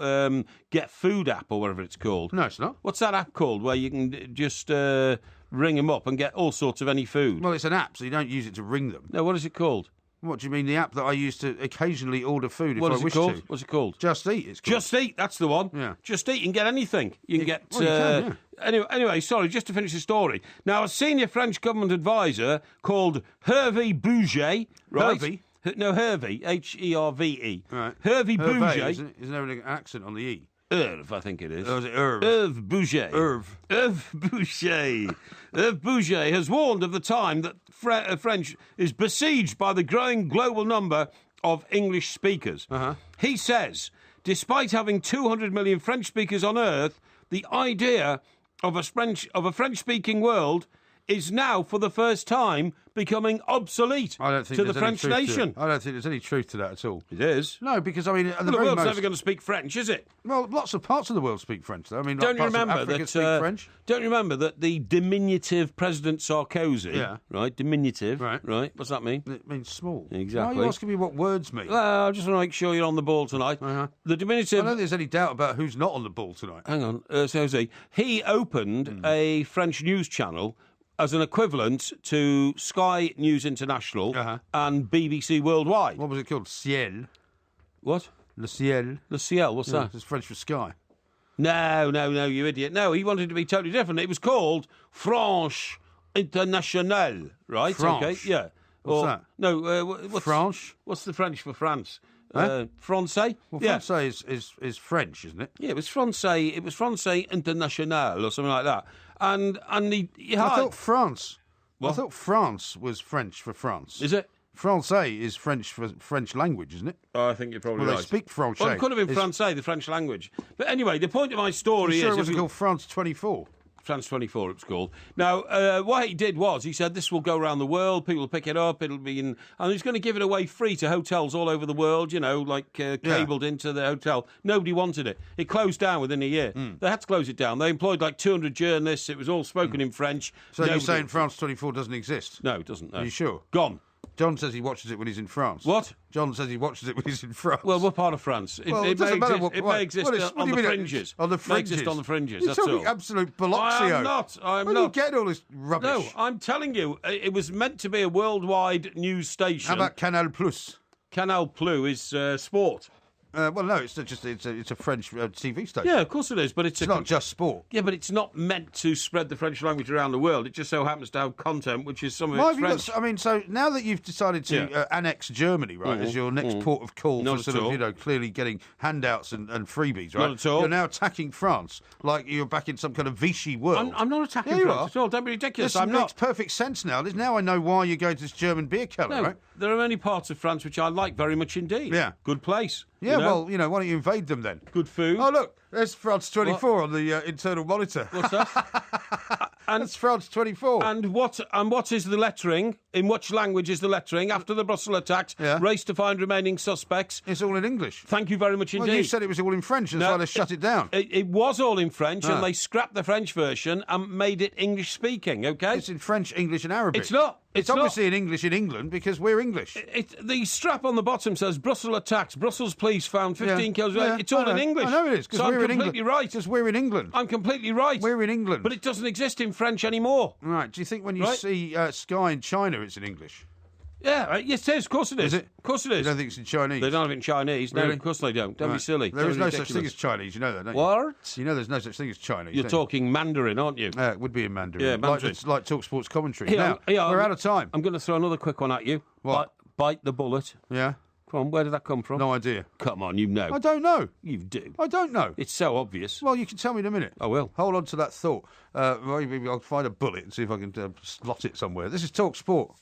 Get Food app or whatever it's called. No, it's not. What's that app called where you can just ring them up and get all sorts of any food? Well, it's an app, so you don't use it to ring them. No, what is it called? What do you mean, the app that I use to occasionally order food if I wish to? What's it called? Just Eat, it's called. Just Eat, that's the one. Yeah. Just Eat, you can get anything. You can get... you can, Anyway, sorry, just to finish the story. Now, a senior French government advisor called Hervé Bouget... Right? Hervé? No, Hervé, H-E-R-V-E. Right. Hervé Bouget... Isn't there an accent on the E? Hervé, I think it is. Or is it Hervé? Hervé Bouget. Hervé Bouget. Hervé Bouget has warned of the time that French is besieged by the growing global number of English speakers. He says, despite having 200 million French speakers on Earth, the idea of a French-speaking world is now, for the first time, becoming obsolete to the French nation. I don't think there's any truth to that at all. It is. No, because, I mean... the world's never going to speak French, is it? Well, lots of parts of the world speak French, though. I mean, Don't you parts of remember Africa that? speak French. Don't you remember that the diminutive President Sarkozy, right? Diminutive, right? What's that mean? It means small. Exactly. Why are you asking me what words mean? Well, I just want to make sure you're on the ball tonight. The diminutive... I don't think there's any doubt about who's not on the ball tonight. Hang on, Sarkozy. He opened a French news channel as an equivalent to Sky News International and BBC Worldwide. What was it called? Ciel. What? Le Ciel. Le Ciel, what's that? It's French for sky. No, you idiot. No, he wanted to be totally different. It was called France Internationale, right? France? Okay, yeah. What's that? No, what's France? What's the French for France? Huh? Francais? Well, Francais is French, isn't it? Yeah, it was Francais. It was Francais International or something like that. And I thought France. What? I thought France was French for France. Is it? Francais is French for French language, isn't it? Oh, I think you're probably right. They speak French. Well, it could have been Francais, the French language. But anyway, the point of my story is... Sure it wasn't called France 24? France 24, it's called. Now, what he did was, he said, this will go around the world, people will pick it up, it'll be in... And he's going to give it away free to hotels all over the world, you know, like cabled into the hotel. Nobody wanted it. It closed down within a year. They had to close it down. They employed like 200 journalists. It was all spoken in French. So you're saying France 24 doesn't exist? No, it doesn't. No. Are you sure? Gone. John says he watches it when he's in France. What? John says he watches it when he's in France. Well, what part of France? It may exist on the fringes. On the fringes? It may exist on the fringes, You're talking absolute bolloxio. I'm not. Where do you get all this rubbish? No, I'm telling you, it was meant to be a worldwide news station. How about Canal Plus? Canal Plus is sport. Well, no, it's a French TV station. Yeah, of course it is, but it's not just sport. Yeah, but it's not meant to spread the French language around the world. It just so happens to have content which is some of it's French. I mean, so now that you've decided to annex Germany, right, as your next port of call for sort of, you know, clearly getting handouts and freebies, right? Not at all. You're now attacking France like you're back in some kind of Vichy world. I'm not attacking France at all. Don't be ridiculous. This makes perfect sense now. Now I know why you're going to this German beer cellar, right? There are many parts of France which I like very much indeed. Yeah. Good place. Yeah, well, you know, why don't you invade them then? Good food. Oh, look, there's France 24 on the internal monitor. What's that? That's France 24. And what is the lettering? In which language is the lettering? After the Brussels attacks, race to find remaining suspects. It's all in English. Thank you very much indeed. Well, you said it was all in French, and so they shut it down. It was all in French, and they scrapped the French version and made it English-speaking, OK? It's in French, English and Arabic. It's not. It's obviously in English in England because we're English. The strap on the bottom says Brussels attacks. Brussels police found 15 kills. It's all in English. I know it is. So I'm completely right. Because we're in England. I'm completely right. We're in England. But it doesn't exist in French anymore. Right. Do you think when you see Sky in China, it's in English? Yeah, yes, it is. Of course it is. Is it? Of course it is. You don't think it's in Chinese? They don't have it in Chinese. Really? No, of course they don't. Don't be silly. There is no such thing as Chinese. You know that, don't you? What? You know there's no such thing as Chinese. You're talking Mandarin, aren't you? It would be in Mandarin. Yeah, Mandarin. It's like Talk Sports commentary. Now, we're out of time. I'm going to throw another quick one at you. What? Bite the bullet. Yeah. Come on, where did that come from? No idea. Come on, you know. I don't know. You do. I don't know. It's so obvious. Well, you can tell me in a minute. I will. Hold on to that thought. Maybe I'll find a bullet and see if I can slot it somewhere. This is Talk Sport.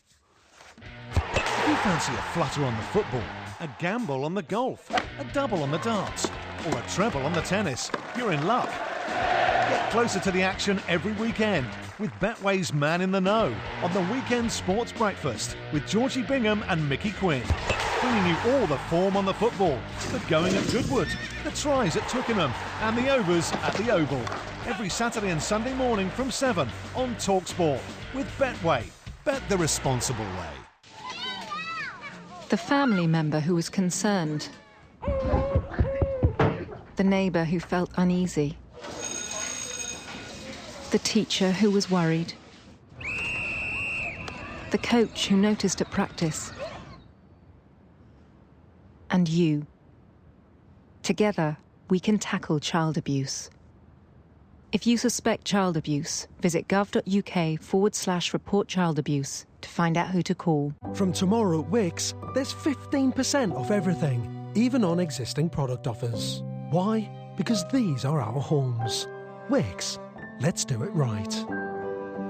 If you fancy a flutter on the football, a gamble on the golf, a double on the darts, or a treble on the tennis, you're in luck. Get closer to the action every weekend with Betway's Man in the Know on the Weekend Sports Breakfast with Georgie Bingham and Mickey Quinn. Bringing you all the form on the football, the going at Goodwood, the tries at Twickenham and the overs at the Oval. Every Saturday and Sunday morning from 7 on TalkSport with Betway. Bet the responsible way. The family member who was concerned. The neighbour who felt uneasy. The teacher who was worried. The coach who noticed at practice. And you. Together, we can tackle child abuse. If you suspect child abuse, visit gov.uk/report child abuse to find out who to call. From tomorrow at Wickes, there's 15% off everything, even on existing product offers. Why? Because these are our homes. Wickes, let's do it right.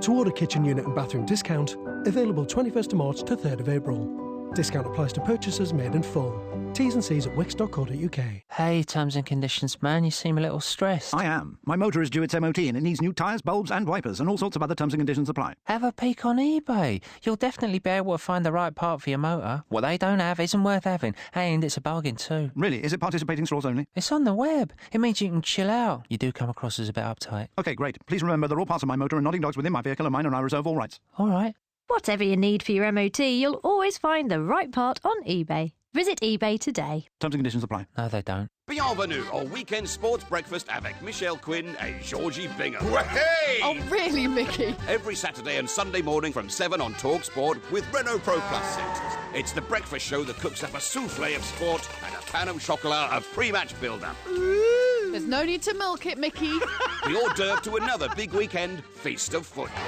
To order kitchen unit and bathroom discount, available 21st of March to 3rd of April. Discount applies to purchases made in full. T's and C's at wickes.co.uk. Hey, terms and conditions, man, you seem a little stressed. I am. My motor is due its MOT and it needs new tyres, bulbs and wipers, and all sorts of other terms and conditions apply. Have a peek on eBay. You'll definitely be able to find the right part for your motor. What they don't have isn't worth having, and it's a bargain too. Really? Is it participating stores only? It's on the web. It means you can chill out. You do come across as a bit uptight. OK, great. Please remember that all parts of my motor and nodding dogs within my vehicle are mine and I reserve all rights. All right. Whatever you need for your MOT, you'll always find the right part on eBay. Visit eBay today. Terms and conditions apply. No, they don't. Bienvenue au Weekend Sports Breakfast avec Michelle Quinn and Georgie Bingham. Hey! Oh, really, Mickey? Every Saturday and Sunday morning from 7 on TalkSport with Renault Pro Plus centres. It's the breakfast show that cooks up a souffle of sport and a pan of chocolat of pre-match build-up. There's no need to milk it, Mickey. The hors d'oeuvre to another big weekend feast of football.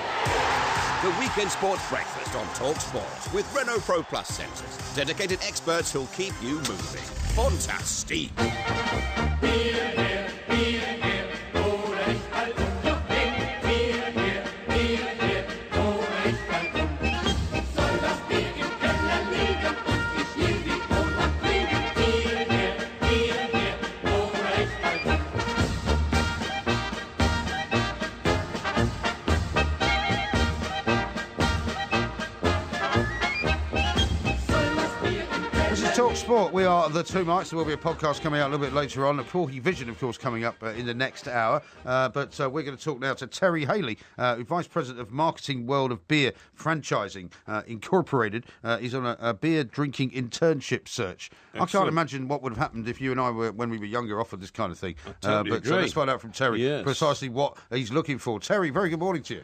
The Weekend Sports Breakfast on TalkSport with Renault Pro Plus centres. Dedicated experts who'll keep you moving. Fantastic. TalkSport, we are the Two Mics. There will be a podcast coming out a little bit later on. A Porky Vision, of course, coming up in the next hour. But we're going to talk now to Terry Haley, Vice President of Marketing World of Beer Franchising Incorporated. He's on a beer drinking internship search. Excellent. I can't imagine what would have happened if you and I were, when we were younger, offered this kind of thing. Totally agree. Let's find out from Terry precisely what he's looking for. Terry, very good morning to you.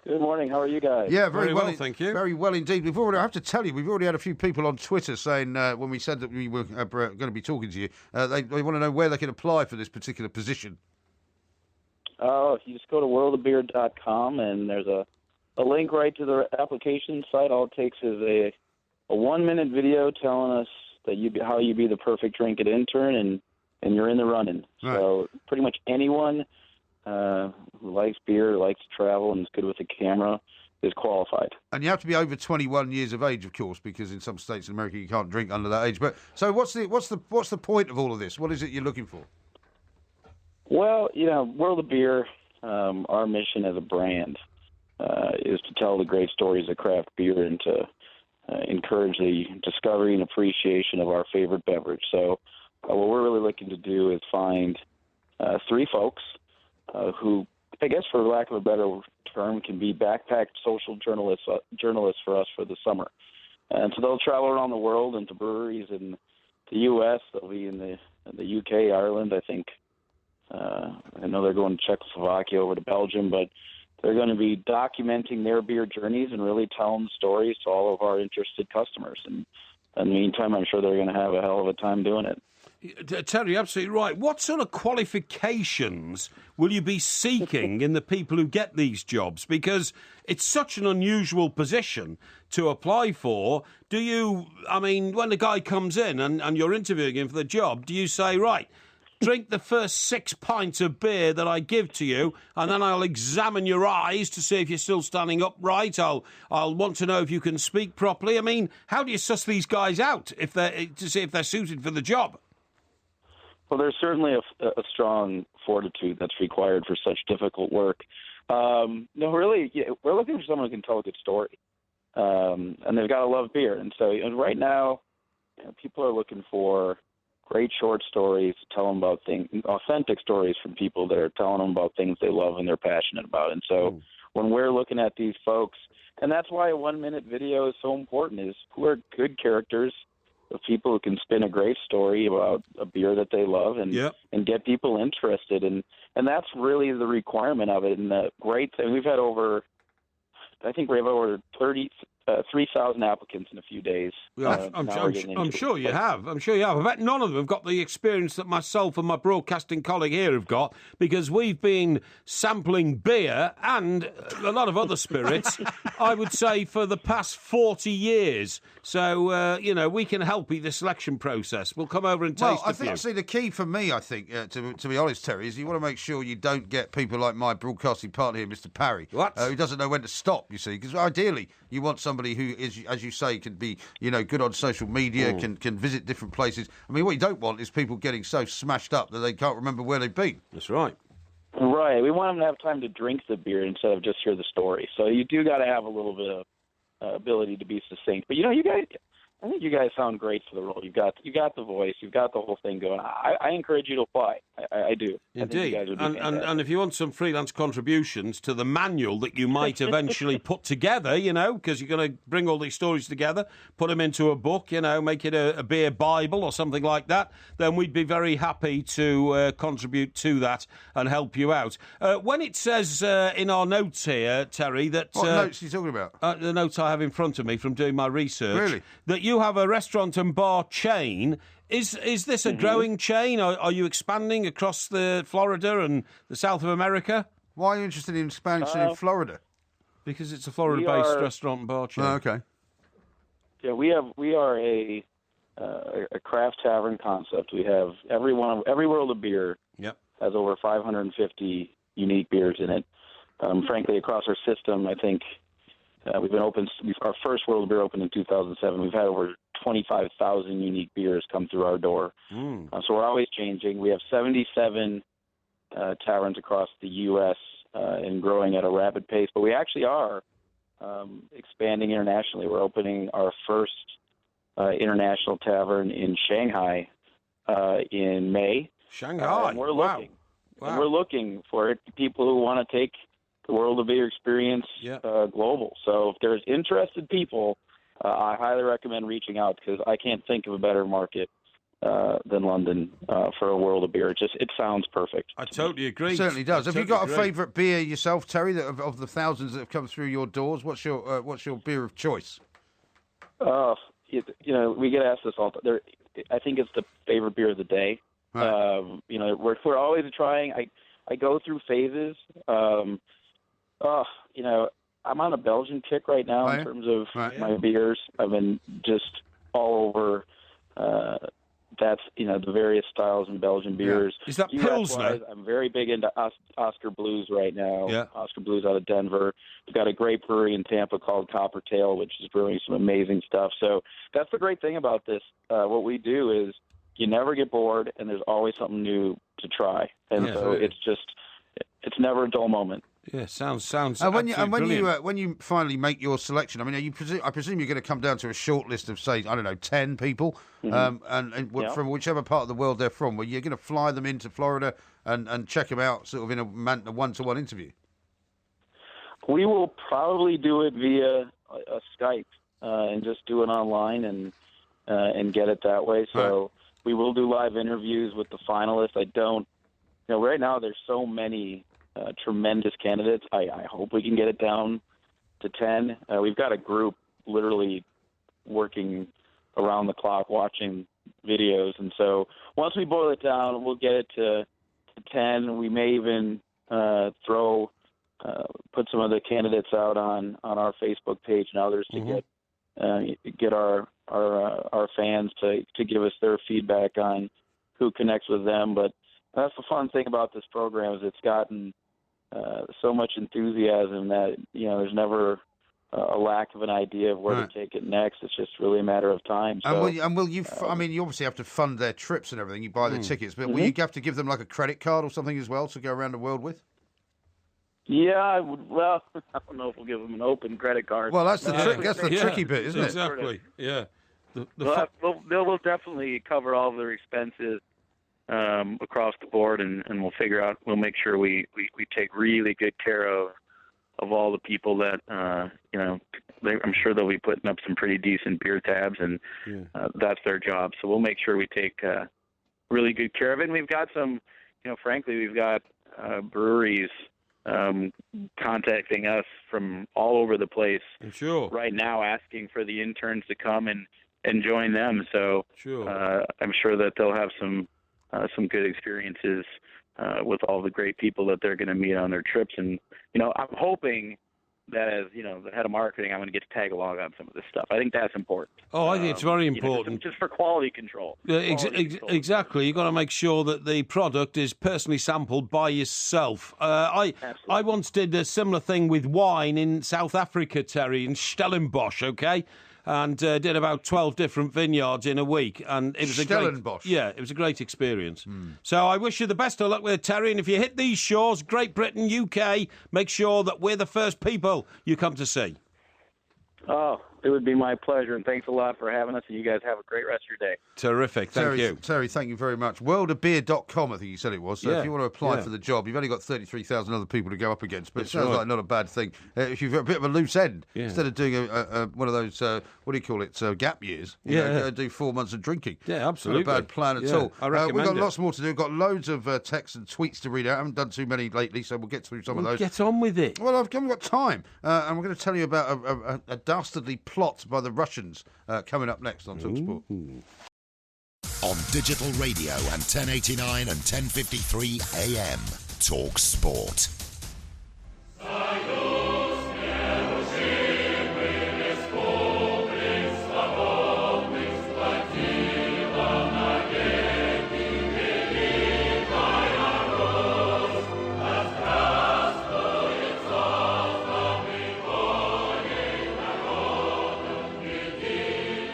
Good morning. How are you guys? Yeah, very well, thank you. Very well indeed. I have to tell you, we've already had a few people on Twitter saying when we said that we were going to be talking to you, they want to know where they can apply for this particular position. Oh, if you just go to worldofbeer.com and there's a link right to the application site. All it takes is a 1-minute video telling us that how you be the perfect drinking intern, and you're in the running. Right. So pretty much anyone who likes beer, likes to travel, and is good with a camera is qualified. And you have to be over 21 years of age, of course, because in some states in America you can't drink under that age. But so what's the point of all of this? What is it you're looking for? Well, World of Beer, our mission as a brand is to tell the great stories of craft beer and to encourage the discovery and appreciation of our favorite beverage. So what we're really looking to do is find 3 folks who, I guess for lack of a better term, can be backpacked social journalists for us for the summer. And so they'll travel around the world into breweries in the U.S. They'll be in the U.K., Ireland, I think. I know they're going to Czechoslovakia, over to Belgium, but they're going to be documenting their beer journeys and really telling stories to all of our interested customers. And in the meantime, I'm sure they're going to have a hell of a time doing it. Terry, absolutely right. What sort of qualifications will you be seeking in the people who get these jobs? Because it's such an unusual position to apply for. When the guy comes in and you're interviewing him for the job, do you say, right, drink the first 6 pints of beer that I give to you, and then I'll examine your eyes to see if you're still standing upright. I'll want to know if you can speak properly. I mean, how do you suss these guys out to see if they're suited for the job? Well, there's certainly a strong fortitude that's required for such difficult work. No, really, we're looking for someone who can tell a good story, and they've got to love beer. And so right now, people are looking for great short stories to tell them about things, authentic stories from people that are telling them about things they love and they're passionate about. And so when we're looking at these folks, and that's why a 1-minute video is so important, is who are good characters of people who can spin a great story about a beer that they love and get people interested. And that's really the requirement of it. And the great thing, we have over 3,000 applicants in a few days. I'm sure you have. I bet none of them have got the experience that myself and my broadcasting colleague here have got, because we've been sampling beer and a lot of other spirits, I would say, for the past 40 years. So, we can help you the selection process. We'll come over and taste a few. See, the key for me, I think, to be honest, Terry, is you want to make sure you don't get people like my broadcasting partner here, Mr. Parry, who doesn't know when to stop, you see, because ideally you want somebody who is, as you say, can be, good on social media, can visit different places. I mean, what you don't want is people getting so smashed up that they can't remember where they've been. That's right. Right. We want them to have time to drink the beer instead of just hear the story. So you do got to have a little bit of ability to be succinct. But, you guys, I think you guys sound great for the role. You got the voice. You've got the whole thing going. I encourage you to apply. I do. Indeed. I think you guys would be and if you want some freelance contributions to the manual that you might eventually put together, because you're going to bring all these stories together, put them into a book, make it a beer Bible or something like that, then we'd be very happy to contribute to that and help you out. When it says in our notes here, Terry, that... What notes are you talking about? The notes I have in front of me from doing my research. Really? That you have a restaurant and bar chain. Is this a growing chain? Are you expanding across the Florida and the South of America? Why are you interested in expansion in Florida? Because it's a Florida-based restaurant and bar chain. Oh, okay. Yeah, we are a craft tavern concept. We have every world of beer has over 550 unique beers in it. Frankly, across our system, I think we've been open. Our first world of beer opened in 2007. We've had over 25,000 unique beers come through our door. So we're always changing. We have 77 taverns across the U.S. And growing at a rapid pace. But we actually are expanding internationally. We're opening our first international tavern in Shanghai in May. Shanghai. And we're looking. Wow. And we're looking for people who want to take the world of beer experience global. So if there's interested people, I highly recommend reaching out, because I can't think of a better market than London for a world of beer. It sounds perfect. I totally agree. It certainly does. Have you got a favourite beer yourself, Terry, of the thousands that have come through your doors? What's your beer of choice? We get asked this all the time. I think it's the favorite beer of the day. Right. We're always trying. I go through phases. I'm on a Belgian kick right now in terms of my beers. I've been just all over. That's the various styles in Belgian beers. Is that Pilsner? I'm very big into Oscar Blues right now. Yeah. Oscar Blues out of Denver. We've got a great brewery in Tampa called Coppertail, which is brewing some amazing stuff. So that's the great thing about this. What we do is you never get bored, and there's always something new to try. And so it's never a dull moment. Yeah, sounds. When you finally make your selection, I mean, I presume you're going to come down to a short list of, say, 10 people, from whichever part of the world they're from. Where you're going to fly them into Florida and check them out, sort of in a one-to-one interview. We will probably do it via a Skype and just do it online and get it that way. So we will do live interviews with the finalists. Right now there's so many tremendous candidates. I hope we can get it down to 10. We've got a group literally working around the clock watching videos. And so once we boil it down, we'll get it to 10. We may even put some of the candidates out on our Facebook page and others to get our fans to give us their feedback on who connects with them. But that's the fun thing about this program, is it's gotten so much enthusiasm that there's never a lack of an idea of where to take it next. It's just really a matter of time. So, will you? I mean, you obviously have to fund their trips and everything. You buy the tickets, but will you have to give them like a credit card or something as well to go around the world with? Yeah, I would. Well, I don't know if we'll give them an open credit card. Well, that's the trick. That's the tricky bit, isn't it? Exactly. Yeah. They'll definitely cover all of their expenses across the board, and we'll figure out. We'll make sure we take really good care of all the people that I'm sure they'll be putting up some pretty decent beer tabs, and that's their job. So we'll make sure we take really good care of it. And we've got some, frankly, we've got breweries contacting us from all over the place right now, asking for the interns to come and join them. So I'm sure that they'll have some good experiences with all the great people that they're going to meet on their trips. And, I'm hoping that as, the head of marketing, I'm going to get to tag along on some of this stuff. I think that's important. Oh, I think it's very important. Just for quality control. Exactly. You've got to make sure that the product is personally sampled by yourself. I once did a similar thing with wine in South Africa, Terry, in Stellenbosch, okay? And did about 12 different vineyards in a week, and it was it was a great experience. So I wish you the best of luck with it, Terry. And if you hit these shores, Great Britain, UK, make sure that we're the first people you come to see. Oh, it would be my pleasure, and thanks a lot for having us, and you guys have a great rest of your day. Terrific, thank you. Terry, thank you very much. Worldofbeer.com, I think you said it was. So if you want to apply for the job, you've only got 33,000 other people to go up against, but it sounds like not a bad thing. If you've got a bit of a loose end, instead of doing one of those, what do you call it, gap years, go do 4 months of drinking. Yeah, absolutely. Not a bad plan at all. I recommend We've got lots more to do. We've got loads of texts and tweets to read out. I haven't done too many lately, so we'll get through some of those. Get on with it. Well, I've got time, and we're going to tell you about a dastardly plot by the Russians coming up next on TalkSport. On digital radio and 1089 and 1053 AM, TalkSport.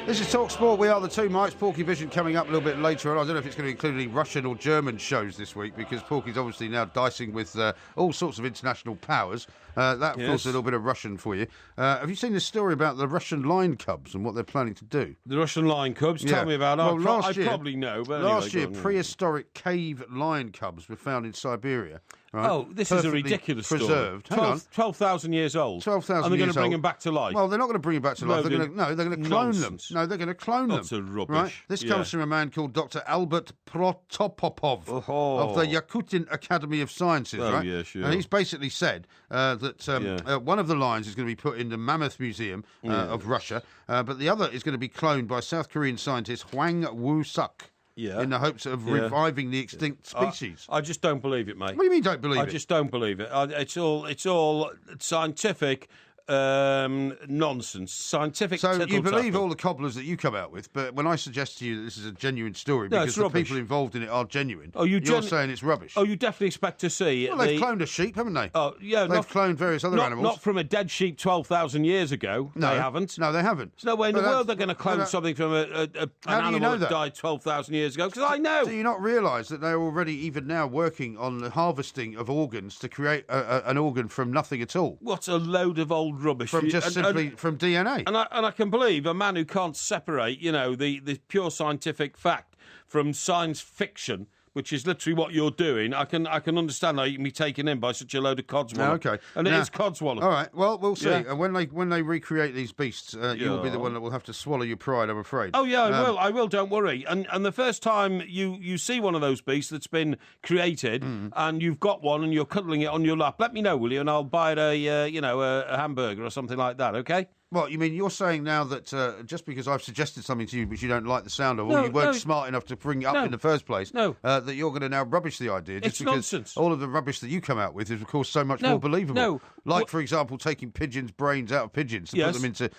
This is TalkSport. We are the two Mikes. Porky Vision coming up a little bit later on. I don't know if it's going to include any Russian or German shows this week because Porky's obviously now dicing with all sorts of international powers. That feels a little bit of Russian for you. Have you seen this story about the Russian lion cubs and what they're planning to do? The Russian lion cubs? Tell me about it. Well, I probably know. But last year, prehistoric cave lion cubs were found in Siberia. Right? Oh, this is a ridiculous preserved. story. 12,000 years old. 12,000 years old. And they're going to bring them back to life. Well, they're not going to bring them back to life. They're going to clone them. No, they're going to clone them. That's a rubbish. Right? This comes from a man called Dr. Albert Protopopov of the Yakutin Academy of Sciences. Right? Yeah, sure. And he's basically said that one of the lions is going to be put in the Mammoth Museum of Russia, but the other is going to be cloned by South Korean scientist Hwang Woo-suk. In the hopes of reviving the extinct species. I just don't believe it, mate. What do you mean don't believe it? I just don't believe it. It's all scientific nonsense. Scientific. So you believe all the cobblers that you come out with, but when I suggest to you that this is a genuine story because the people involved in it are genuine, you're saying it's rubbish. Oh, you definitely expect to see. Well, they've cloned a sheep, haven't they? Oh, yeah. They've cloned various other animals. Not from a dead sheep 12,000 years ago. No, they haven't. No, they haven't. There's no way in the world they're going to clone something from an animal that died 12,000 years ago. Because I know. Do you not realise that they're already even now working on the harvesting of organs to create an organ from nothing at all? What a load of old rubbish! From just simply from DNA. And I can believe a man who can't separate, the pure scientific fact from science fiction, which is literally what you're doing. I can understand how you can be taken in by such a load of codswallop. Okay. And it is codswallop. All right, well, we'll see. And when they recreate these beasts, you'll be the one that will have to swallow your pride, I'm afraid. Oh, yeah, I will, don't worry. And the first time you see one of those beasts that's been created and you've got one and you're cuddling it on your lap, let me know, will you? And I'll buy it a hamburger or something like that, okay? Well, you mean you're saying now that just because I've suggested something to you which you don't like the sound of, or you weren't smart enough to bring it up in the first place, that you're going to now rubbish the idea just because nonsense. All of the rubbish that you come out with is, of course, so much more believable. Like, for example, taking pigeons' brains out of pigeons to put them into,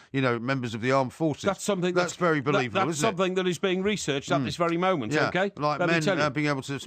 members of the armed forces. That's something that's very believable, that's isn't it? something that is being researched at this very moment, okay? Like men being able to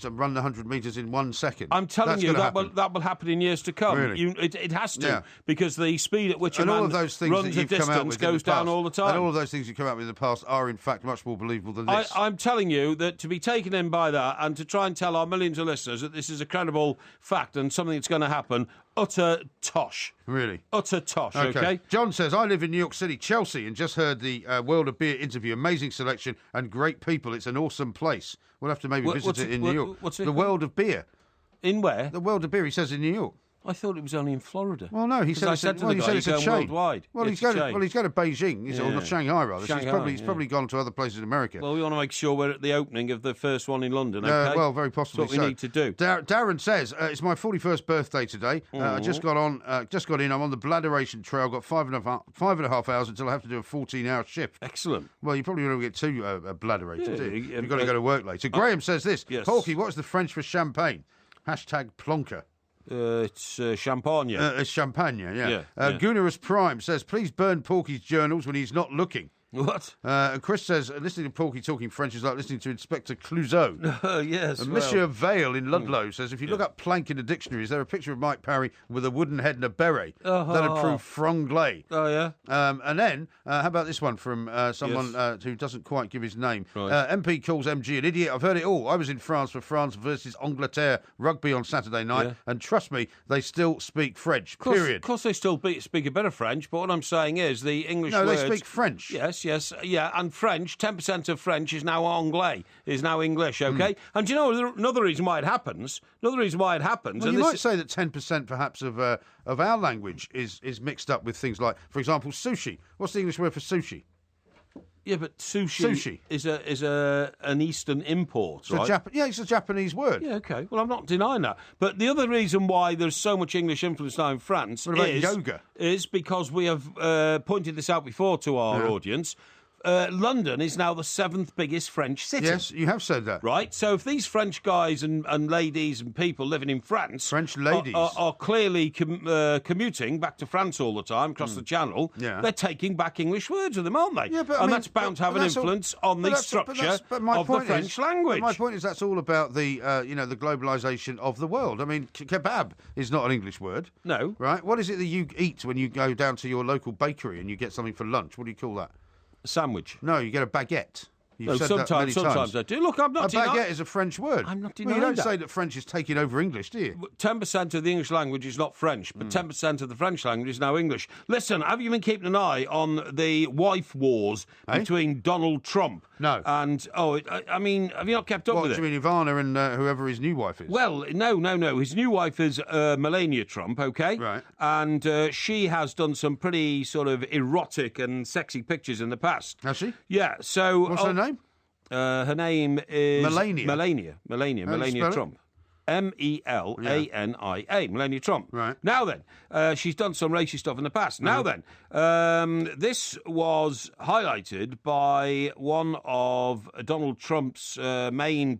run the 100 metres in 1 second. I'm telling you, that will happen in years to come. Really? It has to, because the speed at which a man all of those things that you've come out with goes down all the time. And all of those things you come out with in the past are, in fact, much more believable than this. I'm telling you that to be taken in by that and to try and tell our millions of listeners that this is a credible fact and something that's going to happen, utter tosh. Really? Utter tosh, okay? John says, I live in New York City, Chelsea, and just heard the World of Beer interview. Amazing selection and great people. It's an awesome place. We'll have to maybe visit it in New York. What's it? The World of Beer. In where? The World of Beer, he says, in New York. I thought it was only in Florida. Well, no, he said it's a chain. Worldwide. Well, he's going to Beijing, or not Shanghai, rather. Shanghai, so he's probably gone to other places in America. Well, we want to make sure we're at the opening of the first one in London, okay? Well, very possibly That's what we need to do. Darren says, it's my 41st birthday today. I just got in. I'm on the bladderation trail. Got 5.5 hours until I have to do a 14-hour shift. Excellent. Well, you probably don't get too bladderated, do you? You've got to go to work later. Graham says this. Yes. Porky, what is the French for champagne? #plonker. It's champagne. It's champagne, yeah. Gunnerus Prime says, please burn Porky's journals when he's not looking. What? And Chris says, listening to Porky talking French is like listening to Inspector Clouseau. Yes. And Monsieur Vale in Ludlow says, if you look up plank in the dictionary, is there a picture of Mike Parry with a wooden head and a beret? That'd prove franglais. Oh, yeah? And then, how about this one from someone who doesn't quite give his name? Right. MP calls MG an idiot. I've heard it all. I was in France for France versus Angleterre rugby on Saturday night, and trust me, they still speak French, period. Of course they still speak a bit of French, but what I'm saying is the English words... No, they speak French. Yes, and French, 10% of French is now Anglais, is now English, okay? And do you know another reason why it happens? Well, you might say that 10% perhaps of our language is mixed up with things like, for example, sushi. What's the English word for sushi? Yeah, but sushi is an Eastern import, right? It's a Japanese word. Yeah, okay. Well, I'm not denying that. But the other reason why there's so much English influence now in France is because we have pointed this out before to our audience. London is now the 7th biggest French city. Yes, you have said that. Right, so if these French guys and ladies and people living in France... French ladies. Are clearly commuting back to France all the time, across the channel, they're taking back English words with them, aren't they? Yeah, and that's bound to have an influence on the structure of the French language. My point is that's all about the the globalisation of the world. I mean, kebab is not an English word. No. Right? What is it that you eat when you go down to your local bakery and you get something for lunch? What do you call that? Sandwich. No, you get a baguette. Sometimes I do. Look, I'm not denying... A baguette is a French word. I'm not denying you don't say that French is taking over English, do you? 10% of the English language is not French, but 10% of the French language is now English. Listen, have you been keeping an eye on the wife wars between Donald Trump? No. And, I mean, have you not kept up with it? What, do you mean Ivana and whoever his new wife is? Well, no. His new wife is Melania Trump, okay? Right. And she has done some pretty sort of erotic and sexy pictures in the past. Has she? Yeah, so... What's her name? Her name is... Melania Trump. Melania, Melania Trump. Right. Now then, she's done some racist stuff in the past. Now then, this was highlighted by one of Donald Trump's main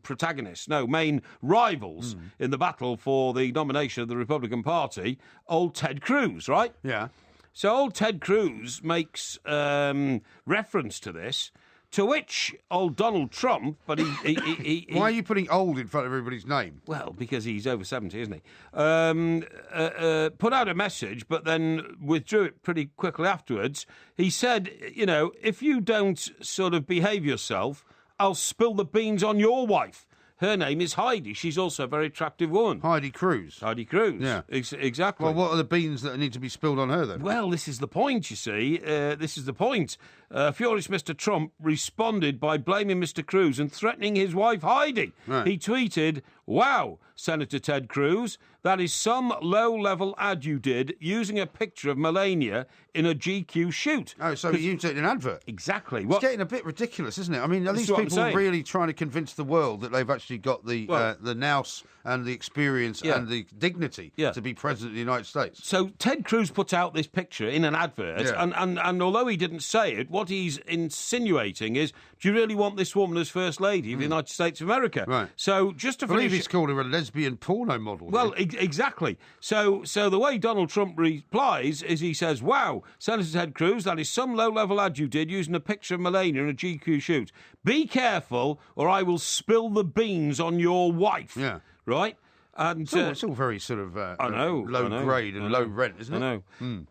rivals in the battle for the nomination of the Republican Party, old Ted Cruz, right? Yeah. So old Ted Cruz makes reference to this, to which old Donald Trump, but he Why are you putting old in front of everybody's name? Well, because he's over 70, isn't he? Put out a message, but then withdrew it pretty quickly afterwards. He said, if you don't sort of behave yourself, I'll spill the beans on your wife. Her name is Heidi. She's also a very attractive woman. Heidi Cruz. Yeah. Exactly. Well, what are the beans that need to be spilled on her, then? Well, this is the point, you see. This is the point. Furious Mr. Trump responded by blaming Mr. Cruz and threatening his wife, Heidi. Right. He tweeted, "Wow, Senator Ted Cruz, that is some low-level ad you did using a picture of Melania in a GQ shoot." Oh, so you did an advert? Exactly. It's getting a bit ridiculous, isn't it? I mean, are these people really trying to convince the world that they've actually got the nous and the experience and the dignity to be president of the United States? So Ted Cruz put out this picture in an advert, and although he didn't say it, what he's insinuating is, do you really want this woman as First Lady of the United States of America? Right. So just to I believe he's called her a lesbian porno model. Well, exactly. So the way Donald Trump replies is he says, "Wow, Senator Ted Cruz, that is some low-level ad you did using a picture of Melania in a GQ shoot. Be careful or I will spill the beans on your wife." Yeah. Right? And it's all very sort of low grade and low rent, isn't it? I know.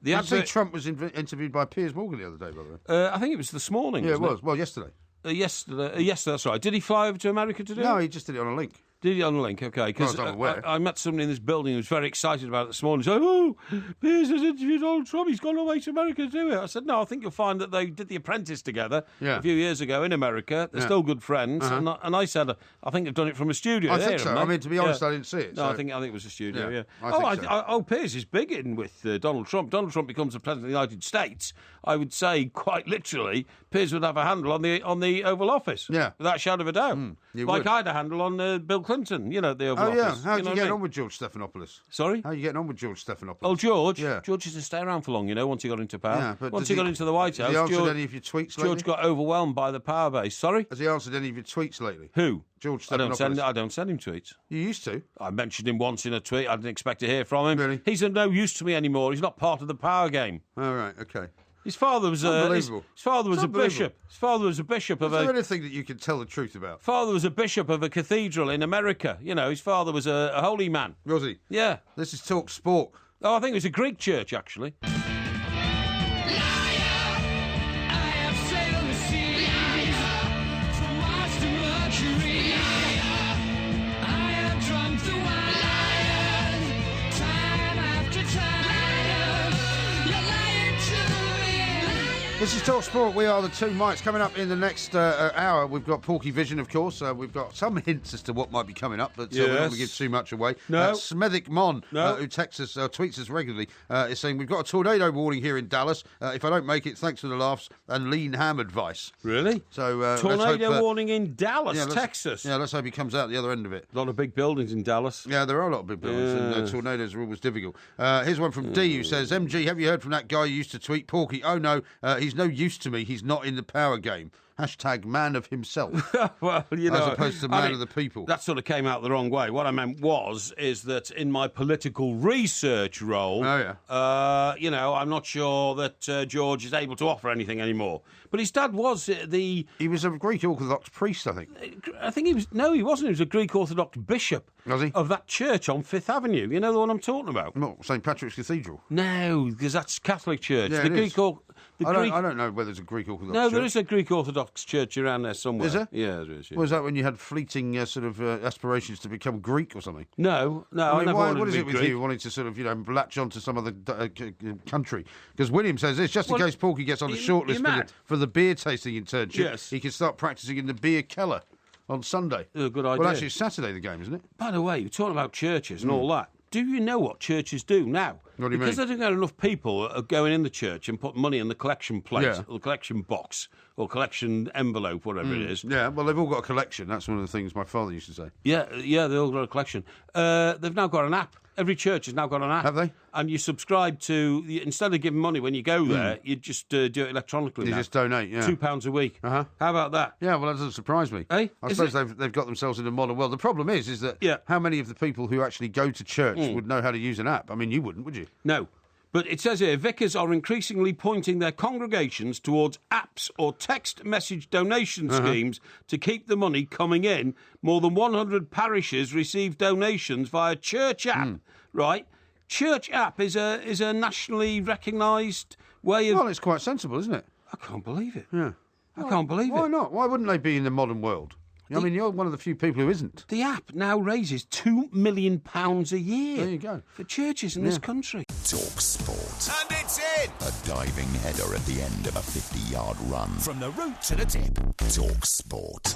Did you see Trump was interviewed by Piers Morgan the other day, by the way? I think it was this morning. Yeah, it was. Well, yesterday. Yesterday, that's right. Did he fly over to America to do it? No, he just did it on a link. Did he on the link? Okay, because I'm aware. I met somebody in this building who was very excited about it this morning. He said, "Oh, Piers has interviewed Donald Trump. He's gone away to America to do it." I said, "No, I think you'll find that they did The Apprentice together a few years ago in America. They're still good friends." And I said, "I think they've done it from a studio." I think so. I mean, to be honest, I didn't see it. No, so. I think it was a studio. Yeah. I think so. Piers is big in with Donald Trump. Donald Trump becomes the president of the United States. I would say, quite literally, Piers would have a handle on the Oval Office. Yeah, without a shadow of a doubt. Like would. I had a handle on Bill Clinton. You know, the Oval Office. Yeah. How did you get on with George Stephanopoulos? Sorry? How are you getting on with George Stephanopoulos? Oh, George? Yeah. George used to stay around for long, once he got into power. Yeah, but once he got into the White House, has he answered any of your tweets lately? George got overwhelmed by the power base. Sorry? Has he answered any of your tweets lately? Who? George Stephanopoulos. I don't send him tweets. You used to? I mentioned him once in a tweet. I didn't expect to hear from him. Really? He's of no use to me anymore. He's not part of the power game. Oh, right, okay. His father was his father was a bishop. His father was a bishop of Is there anything that you can tell the truth about? Father was a bishop of a cathedral in America. His father was a holy man. Was he? Yeah. This is Talk Sport. Oh, I think it was a Greek church, actually. This is Talk Sport. We are the two mics. Coming up in the next hour, we've got Porky Vision, of course. We've got some hints as to what might be coming up, but we're not going to give too much away. No. Smethwick Mon, who tweets us regularly, is saying, we've got a tornado warning here in Dallas. If I don't make it, thanks for the laughs and lean ham advice. Really? So tornado warning in Dallas, Texas. Yeah, let's hope he comes out the other end of it. A lot of big buildings in Dallas. Yeah, there are a lot of big buildings, and tornadoes are always difficult. Here's one from D, who says, MG, have you heard from that guy who used to tweet Porky? Oh, no, he's no use to me. He's not in the power game. Hashtag man of himself. Well, as opposed to man of the people. That sort of came out the wrong way. What I meant is that in my political research role, I'm not sure that George is able to offer anything anymore. But his dad was He was a Greek Orthodox priest, I think. I think he was... No, he wasn't. He was a Greek Orthodox bishop. Was he? Of that church on Fifth Avenue. You know the one I'm talking about? What, St. Patrick's Cathedral? No, because that's Catholic church. Yeah, the Greek... I don't know whether there's a Greek Orthodox church. No, there is a Greek Orthodox church around there somewhere. Is there? Yeah, there is. Yeah. Was that when you had fleeting aspirations to become Greek or something? No, I never wanted what is to it be with Greek. you wanting to sort of, latch on to some other country? Because William says this, just in case Porky gets on the shortlist for the beer tasting internship, yes, he can start practising in the beer cellar on Sunday. Good idea. Well, actually, it's Saturday the game, isn't it? By the way, you're talking about churches and all that. Do you know what churches do now? What do you because mean? they don't get enough people going in the church and put money in the collection plate, or the collection box, or collection envelope, whatever it is. Yeah, well, they've all got a collection. That's one of the things my father used to say. Yeah, they all got a collection. They've now got an app. Every church has now got an app. Have they? And you subscribe to... Instead of giving money when you go there, you just do it electronically You now. just donate, yeah. £2 a week. Uh-huh. How about that? Yeah, well, that doesn't surprise me. Hey? I suppose they've got themselves in a modern world. The problem is that how many of the people who actually go to church would know how to use an app? I mean, you wouldn't, would you? No. But it says here, vicars are increasingly pointing their congregations towards apps or text message donation schemes to keep the money coming in. More than 100 parishes receive donations via church app, right? Church app is a nationally recognised way of... Well, it's quite sensible, isn't it? I can't believe it. Yeah. I can't believe it. Why not? Why wouldn't they be in the modern world? I mean, you're one of the few people who isn't. The app now raises £2 million a year. There you go. For churches in this country. Talk Sport. And it's in! A diving header at the end of a 50-yard run. From the root to the tip. Talk Sport.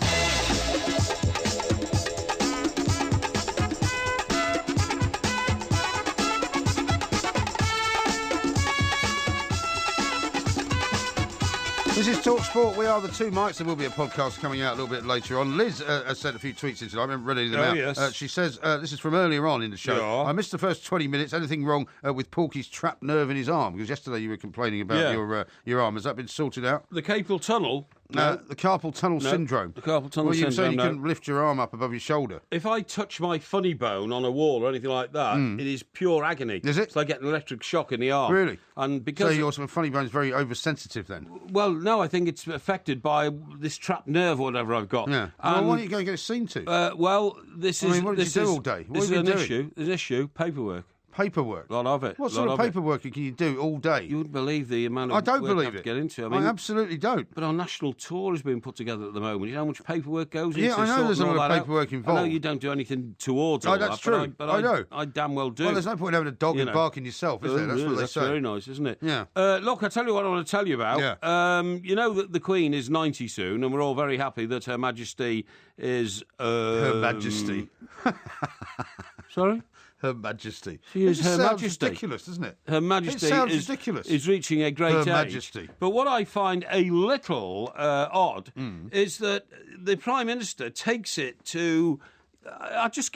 This is Talk Sport. We are the two mics. There will be a podcast coming out a little bit later on. Liz has sent a few tweets in tonight. I haven't read any of them out. Yes. She says, this is from earlier on in the show. Yeah. I missed the first 20 minutes. Anything wrong with Porky's trapped nerve in his arm? Because yesterday you were complaining about your arm. Has that been sorted out? The carpal tunnel? The carpal tunnel syndrome. The carpal tunnel syndrome. You said you couldn't lift your arm up above your shoulder. If I touch my funny bone on a wall or anything like that, it is pure agony. Is it? It's like getting an electric shock in the arm. Really? And because so your funny bone's very oversensitive then? Well, no, I think it's affected by this trapped nerve or whatever I've got. Yeah. Why don't you go and get it seen to? Well, this is... what did you do all day? This is an issue. There's an issue. Paperwork. Paperwork? A lot of it. What sort of paperwork can you do all day? You wouldn't believe the amount of I don't work believe I have it. to get into. I absolutely don't. But our national tour is being put together at the moment. You know how much paperwork goes into Yeah, I know there's a lot of paperwork involved. I know you don't do anything towards all that's that. true. But I know. I damn well do. Well, there's no point in having a dog and barking yourself, is there? That's what they that's say. very nice, isn't it? Yeah. Look, I tell you what I want to tell you about. Yeah. You know that the Queen is 90 soon, and we're all very happy that Her Majesty is... Her Majesty. Sorry? Her Majesty. She is Her Majesty. Sounds ridiculous, doesn't it? Her Majesty it sounds ridiculous. is reaching a great age. Her Majesty. But what I find a little odd is that the Prime Minister takes it to... I just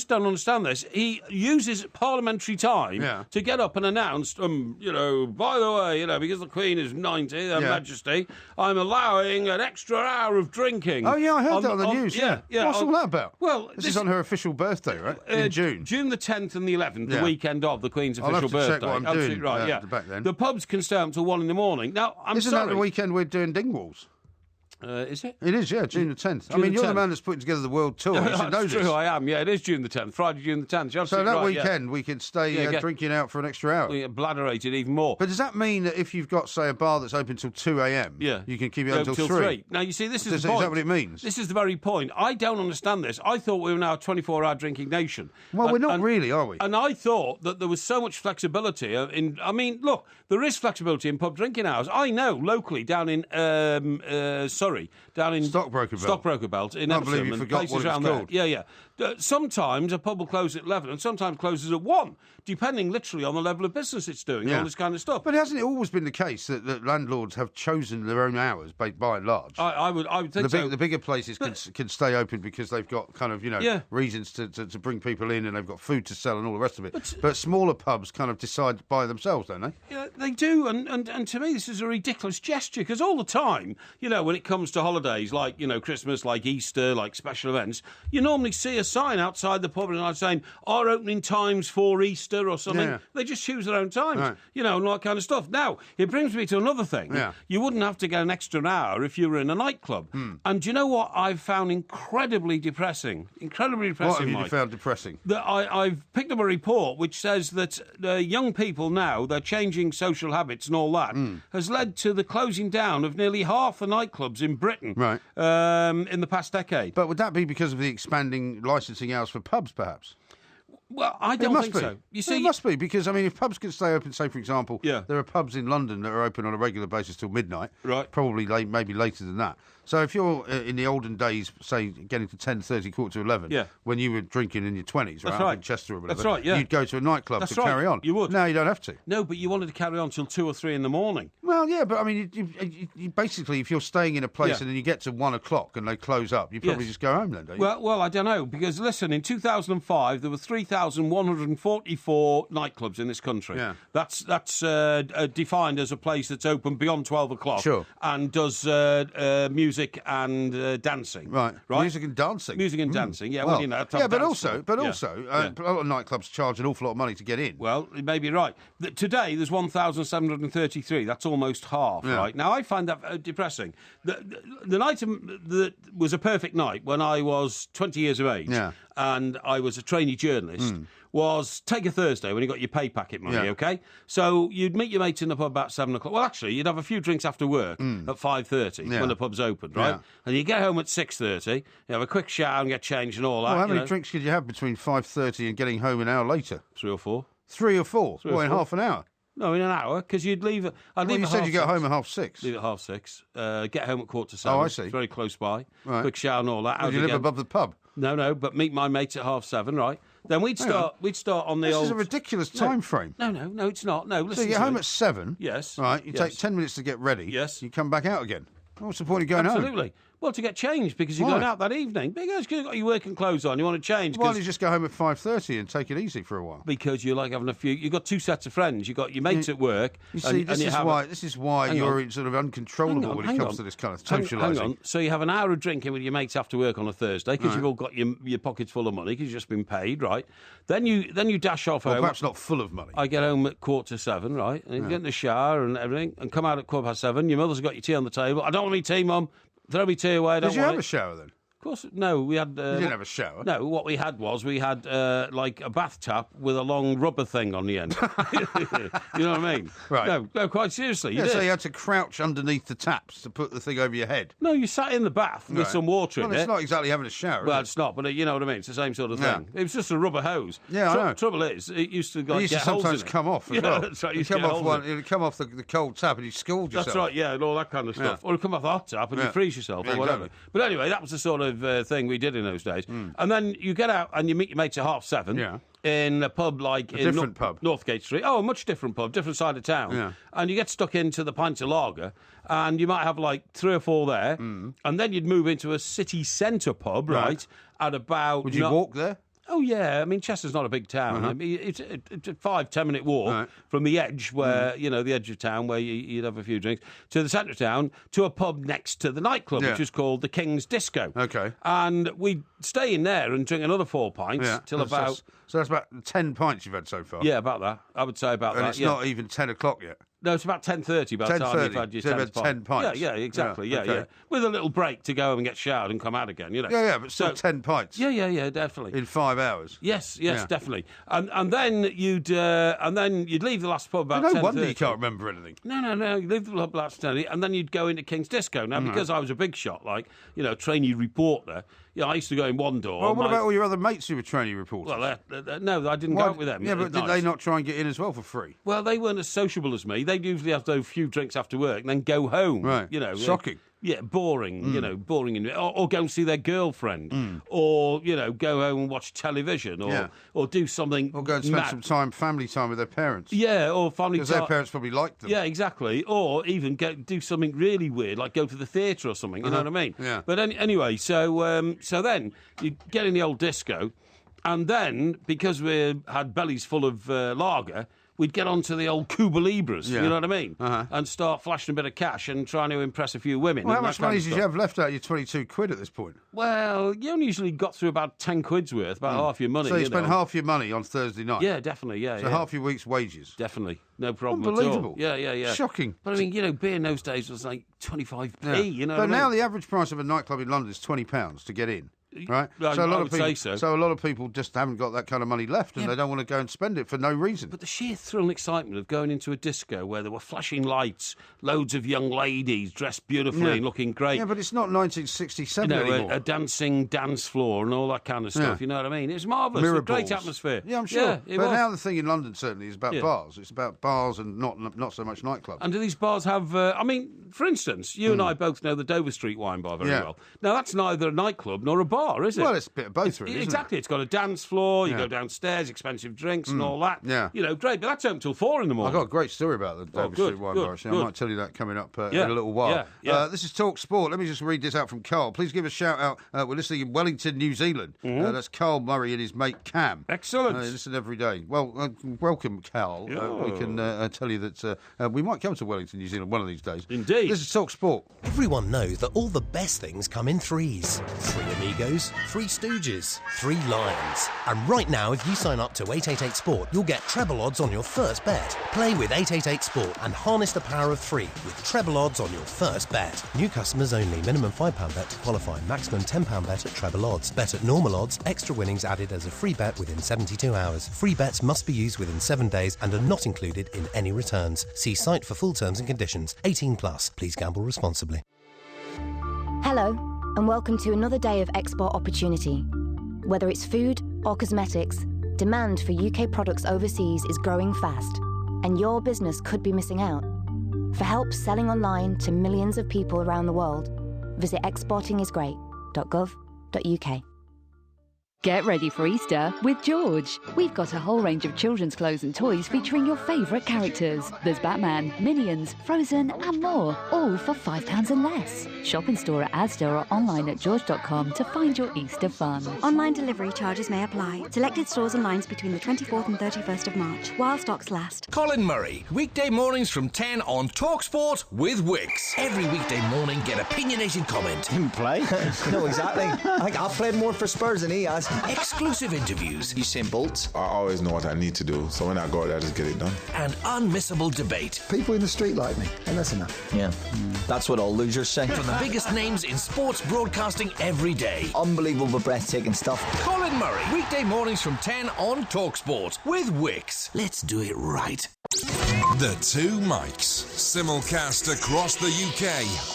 don't understand this. He uses parliamentary time to get up and announce, by the way, because the Queen is 90, Her Majesty, I'm allowing an extra hour of drinking. Oh, yeah, I heard that on the news, yeah. What's all that about? Well, this is on her official birthday, right? In June. June the 10th and the 11th, the weekend of the Queen's official birthday. Check what I'm Absolutely doing, right, yeah. back then. The pubs can stay up until 1 in the morning. Now, Isn't that the weekend we're doing Dingwalls? Is it? It is, yeah, June the 10th. June you're the the man that's putting together the world tour. You should know That's this. true, I am. Yeah, it is June the 10th, Friday, June the 10th. You're So that right, weekend we could stay drinking out for an extra hour. We get bladderated even more. But does that mean that if you've got, say, a bar that's open till 2 a.m., you can keep it open till 3? Now, you see, this is the point. Is that what it means? This is the very point. I don't understand this. I thought we were now a 24-hour drinking nation. Well, we're not really, are we? And I thought that there was so much flexibility in... I mean, look, there is flexibility in pub drinking hours. I know, locally, down in Surrey, down in... Stockbroker Belt in I believe you forgot what it's called. Yeah. Sometimes a pub will close at 11 and sometimes closes at 1, depending literally on the level of business it's doing, all this kind of stuff. But hasn't it always been the case that landlords have chosen their own hours by and large? I would think so. The bigger places can stay open because they've got kind of, reasons to bring people in and they've got food to sell and all the rest of it. But smaller pubs kind of decide by themselves, don't they? Yeah, they do. And to me, this is a ridiculous gesture because all the time, when it comes to holidays like, Christmas, like Easter, like special events, you normally see a sign outside the pub and saying, our opening times for Easter or something. Yeah. They just choose their own times, right. And all that kind of stuff. Now, it brings me to another thing. Yeah. You wouldn't have to get an extra hour if you were in a nightclub. And do you know what I've found incredibly depressing? What have you found depressing? That I've picked up a report which says that young people now, they're changing social habits and all that, has led to the closing down of nearly half the nightclubs in Britain in the past decade. But would that be because of the expanding licensing hours for pubs, perhaps? Well, I don't think so. You see, it must be, because, if pubs can stay open, say, for example, there are pubs in London that are open on a regular basis till midnight. Right. Probably maybe later than that. So if you're in the olden days, say, getting to 10:30, quarter to 11, when you were drinking in your 20s, right, up in Chester or whatever, that's right, you'd go to a nightclub carry on. You would. Now you don't have to. No, but you wanted to carry on till 2 or 3 in the morning. Well, yeah, but you basically, if you're staying in a place and then you get to 1 o'clock and they close up, you probably just go home then, don't you? Well, I don't know, because listen, in 2005 there were 3,144 nightclubs in this country. Yeah. That's defined as a place that's open beyond 12 o'clock. Sure. And does music and dancing. Right. Music and dancing. Music and dancing. Yeah. Well, but also, a lot of nightclubs charge an awful lot of money to get in. Well, you may be right. Today there's 1,733. That's almost half. Yeah. Right. Now I find that depressing. The night that was a perfect night when I was 20 years of age, and I was a trainee journalist. Was take a Thursday when you got your pay packet money, okay? So you'd meet your mates in the pub about 7 o'clock. Well, actually, you'd have a few drinks after work at 5:30 when the pub's opened, right? Yeah. And you get home at 6:30, you have a quick shower and get changed and all that. Well, how many drinks could you have between 5:30 and getting home an hour later? 3 or 4. 3 or 4? Well, in half an hour? No, in an hour, because you'd leave at... you said you got home at 6:30. Leave at 6:30. Get home at 7:15. Oh, I see. It's very close by. Right. Quick shower and all that. Would you live above the pub? No, but meet my mates at 7:30, right? Then we'd start on the this old... This is a ridiculous time frame. No, it's not. No, listen. So you get home at 7. Yes. Right, you take 10 minutes to get ready. Yes. You come back out again. What's the point of going home? Absolutely. Well, to get changed, because you're going out that evening. Because you've got your working clothes on, you want to change. Why don't you just go home at 5:30 and take it easy for a while? Because you like having a few... You've got two sets of friends. You've got your mates at work. You see, this is why you're sort of uncontrollable when it comes to this kind of socialising. Hang on. So you have an hour of drinking with your mates after work on a Thursday, because you've all got your pockets full of money, because you've just been paid, right? Then you dash off home. Perhaps not full of money. I get home at 6:45, right? And you get in the shower and everything, and come out at 7:15. Your mother's got your tea on the table. I don't want any tea, Mum. Throw me tea away. Did you have a shower then? Of course, no. We had. You didn't have a shower. No, what we had like a bath tap with a long rubber thing on the end. You know what I mean? Right. No, quite seriously. Yeah, so you had to crouch underneath the taps to put the thing over your head. No, you sat in the bath with some water in it. It's not exactly having a shower. Well, it's not, but you know what I mean. It's the same sort of thing. It was just a rubber hose. Yeah, I know. Trouble is, it used to get sometimes come off as well. That's right. It'd come off the cold tap and you scald yourself. That's right. Yeah, and all that kind of stuff. Or it'd come off the hot tap and you freeze yourself or whatever. Exactly. But anyway, that was the sort of thing we did in those days. And then you get out and you meet your mates at 7:30 in a pub like in Northgate Street. Oh, a much different pub, different side of town. Yeah. And you get stuck into the pint of lager, and you might have like 3 or 4 there, and then you'd move into a city centre pub, right? At about. Would you walk there? Oh, yeah. I mean, Chester's not a big town. I mean, it's a 5-10 minute walk from the edge, where, the edge of town, where you'd have a few drinks, to the centre of town, to a pub next to the nightclub, which is called the King's Disco. Okay. And we'd stay in there and drink another 4 pints till about... So that's about 10 pints you've had so far? Yeah, about that. I would say about that. And it's not even 10 o'clock yet? No, it's about 10:30 by the time you've had your 10 pints. Yeah, exactly. Yeah. With a little break to go and get showered and come out again, Yeah, but still 10 pints. Yeah, definitely. In 5 hours. Yes, definitely. And then you'd leave the last pub about 10:30. No wonder you can't remember anything. No. You leave the pub last 10:30, and then you'd go into King's Disco. Now, because I was a big shot, trainee reporter, I used to go in one door. Well, what about all your other mates who were trainee reporters? Well, no, I didn't go out with them. Yeah, but did they not try and get in as well for free? Well, they weren't as sociable as me. They'd usually have those few drinks after work and then go home. Right. Shocking. Yeah, boring, boring. Or go and see their girlfriend. Or, go home and watch television. Or do something. Or go and spend some family time with their parents. Yeah, or family time. Because their parents probably liked them. Yeah, exactly. Or even do something really weird, like go to the theatre or something, you know what I mean? Yeah. But anyway, so then you get in the old disco, and then, because we had bellies full of lager, we'd get onto the old Cuba Libras, you know what I mean? And start flashing a bit of cash and trying to impress a few women. Well, how much money did you have left out of your 22 quid at this point? Well, you only usually got through about 10 quid's worth, about half your money. So you spent half your money on Thursday night? Yeah, definitely, yeah. So half your week's wages? Definitely. No problem Unbelievable. at all. Yeah. Shocking. But I mean, beer in those days was like 25p, you know But what I mean? now the average price of a nightclub in London is £20 to get in. Right, I would say so. So a lot of people just haven't got that kind of money left, and they don't want to go and spend it for no reason. But the sheer thrill and excitement of going into a disco where there were flashing lights, loads of young ladies dressed beautifully and looking great. Yeah, but it's not 1967 anymore. A dancing dance floor and all that kind of stuff. You know what I mean? It's marvellous. A great atmosphere. Yeah, I'm sure. Yeah, but now the thing in London certainly is about bars. It's about bars and not so much nightclubs. And do these bars have? For instance, you and I both know the Dover Street Wine Bar very well. Now that's neither a nightclub nor a bar, is it? Well, it's a bit of both, really. Exactly. It's got a dance floor. You go downstairs, expensive drinks and all that. Yeah. Great. But that's open till 4 in the morning. I've got a great story about the Dover Street Wine Bar. I might tell you that coming up in a little while. This is Talk Sport. Let me just read this out from Carl. Please give a shout out. We're listening in Wellington, New Zealand. That's Carl Murray and his mate Cam. Excellent. They listen every day. Well, welcome, Carl. We can tell you that we might come to Wellington, New Zealand one of these days. Indeed. This is Talk Sport. Everyone knows that all the best things come in threes. 3 Amigos, 3 Stooges, 3 Lions. And right now, if you sign up to 888 Sport, you'll get treble odds on your first bet. Play with 888 Sport and harness the power of 3 with treble odds on your first bet. New customers only. Minimum £5 bet to qualify. Maximum £10 bet at treble odds. Bet at normal odds. Extra winnings added as a free bet within 72 hours. Free bets must be used within 7 days and are not included in any returns. See site for full terms and conditions. 18 plus. Please gamble responsibly. Hello, and welcome to another day of export opportunity. Whether it's food or cosmetics, demand for UK products overseas is growing fast, and your business could be missing out. For help selling online to millions of people around the world, visit exportingisgreat.gov.uk. Get ready for Easter with George. We've got a whole range of children's clothes and toys featuring your favourite characters. There's Batman, Minions, Frozen and more, all for £5 and less. Shop in store at Asda or online at george.com to find your Easter fun. Online delivery charges may apply. Selected stores and lines between the 24th and 31st of March, while stocks last. Colin Murray, weekday mornings from 10 on TalkSport with Wix. Every weekday morning, get opinionated comment. Didn't play? No, exactly. I think I've played more for Spurs than he has. Exclusive interviews. Usain Bolt. I always know what I need to do, so when I go out, I just get it done. And unmissable debate. People in the street like me, and that's enough. Yeah, that's what all losers say. From the biggest names in sports broadcasting every day. Unbelievable, breathtaking stuff. Colin Murray, weekday mornings from 10 on TalkSport with Wix. Let's do it right. The Two Mikes. Simulcast across the UK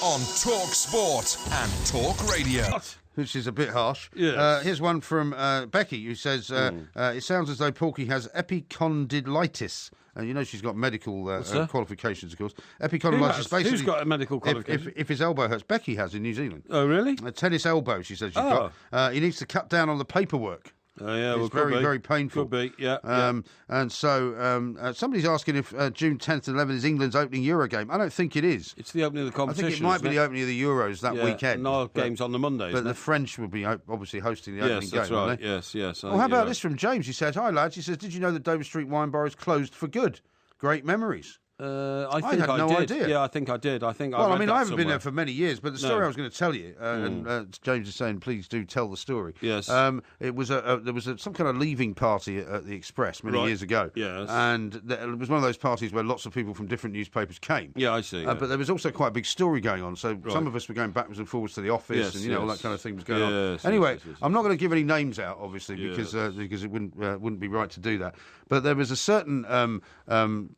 on TalkSport and Talk Radio. Which is a bit harsh. Yes. Here's one from Becky, who says, it sounds as though Porky has epicondylitis. You know she's got medical qualifications, of course. Epicondylitis, basically... Who's got a medical qualification? If his elbow hurts. Becky has in New Zealand. Oh, really? A tennis elbow, she says she's got. He needs to cut down on the paperwork. Oh, yeah, it's very painful. Could be, yeah. And so somebody's asking if June 10th and 11th is England's opening Euro game. I don't think it is. It's the opening of the competition. I think it might be the opening of the Euros that weekend. No game's on the Monday. But the French will be obviously hosting the opening game. Yes, that's right. Yes. Well, how about this from James? He said, "Hi lads." He says, "Did you know that Dover Street Wine Bar is closed for good? Great memories." I had no idea. Yeah, I think I did. I haven't been there for many years, but the story I was going to tell you, and James is saying, please do tell the story. Yes. It was there was some kind of leaving party at the Express many years ago. Yes. And it was one of those parties where lots of people from different newspapers came. Yeah, I see. But there was also quite a big story going on, so some of us were going backwards and forwards to the office, and all that kind of thing was going on. Anyway, I'm not going to give any names out, obviously, because it wouldn't be right to do that. But there was a certain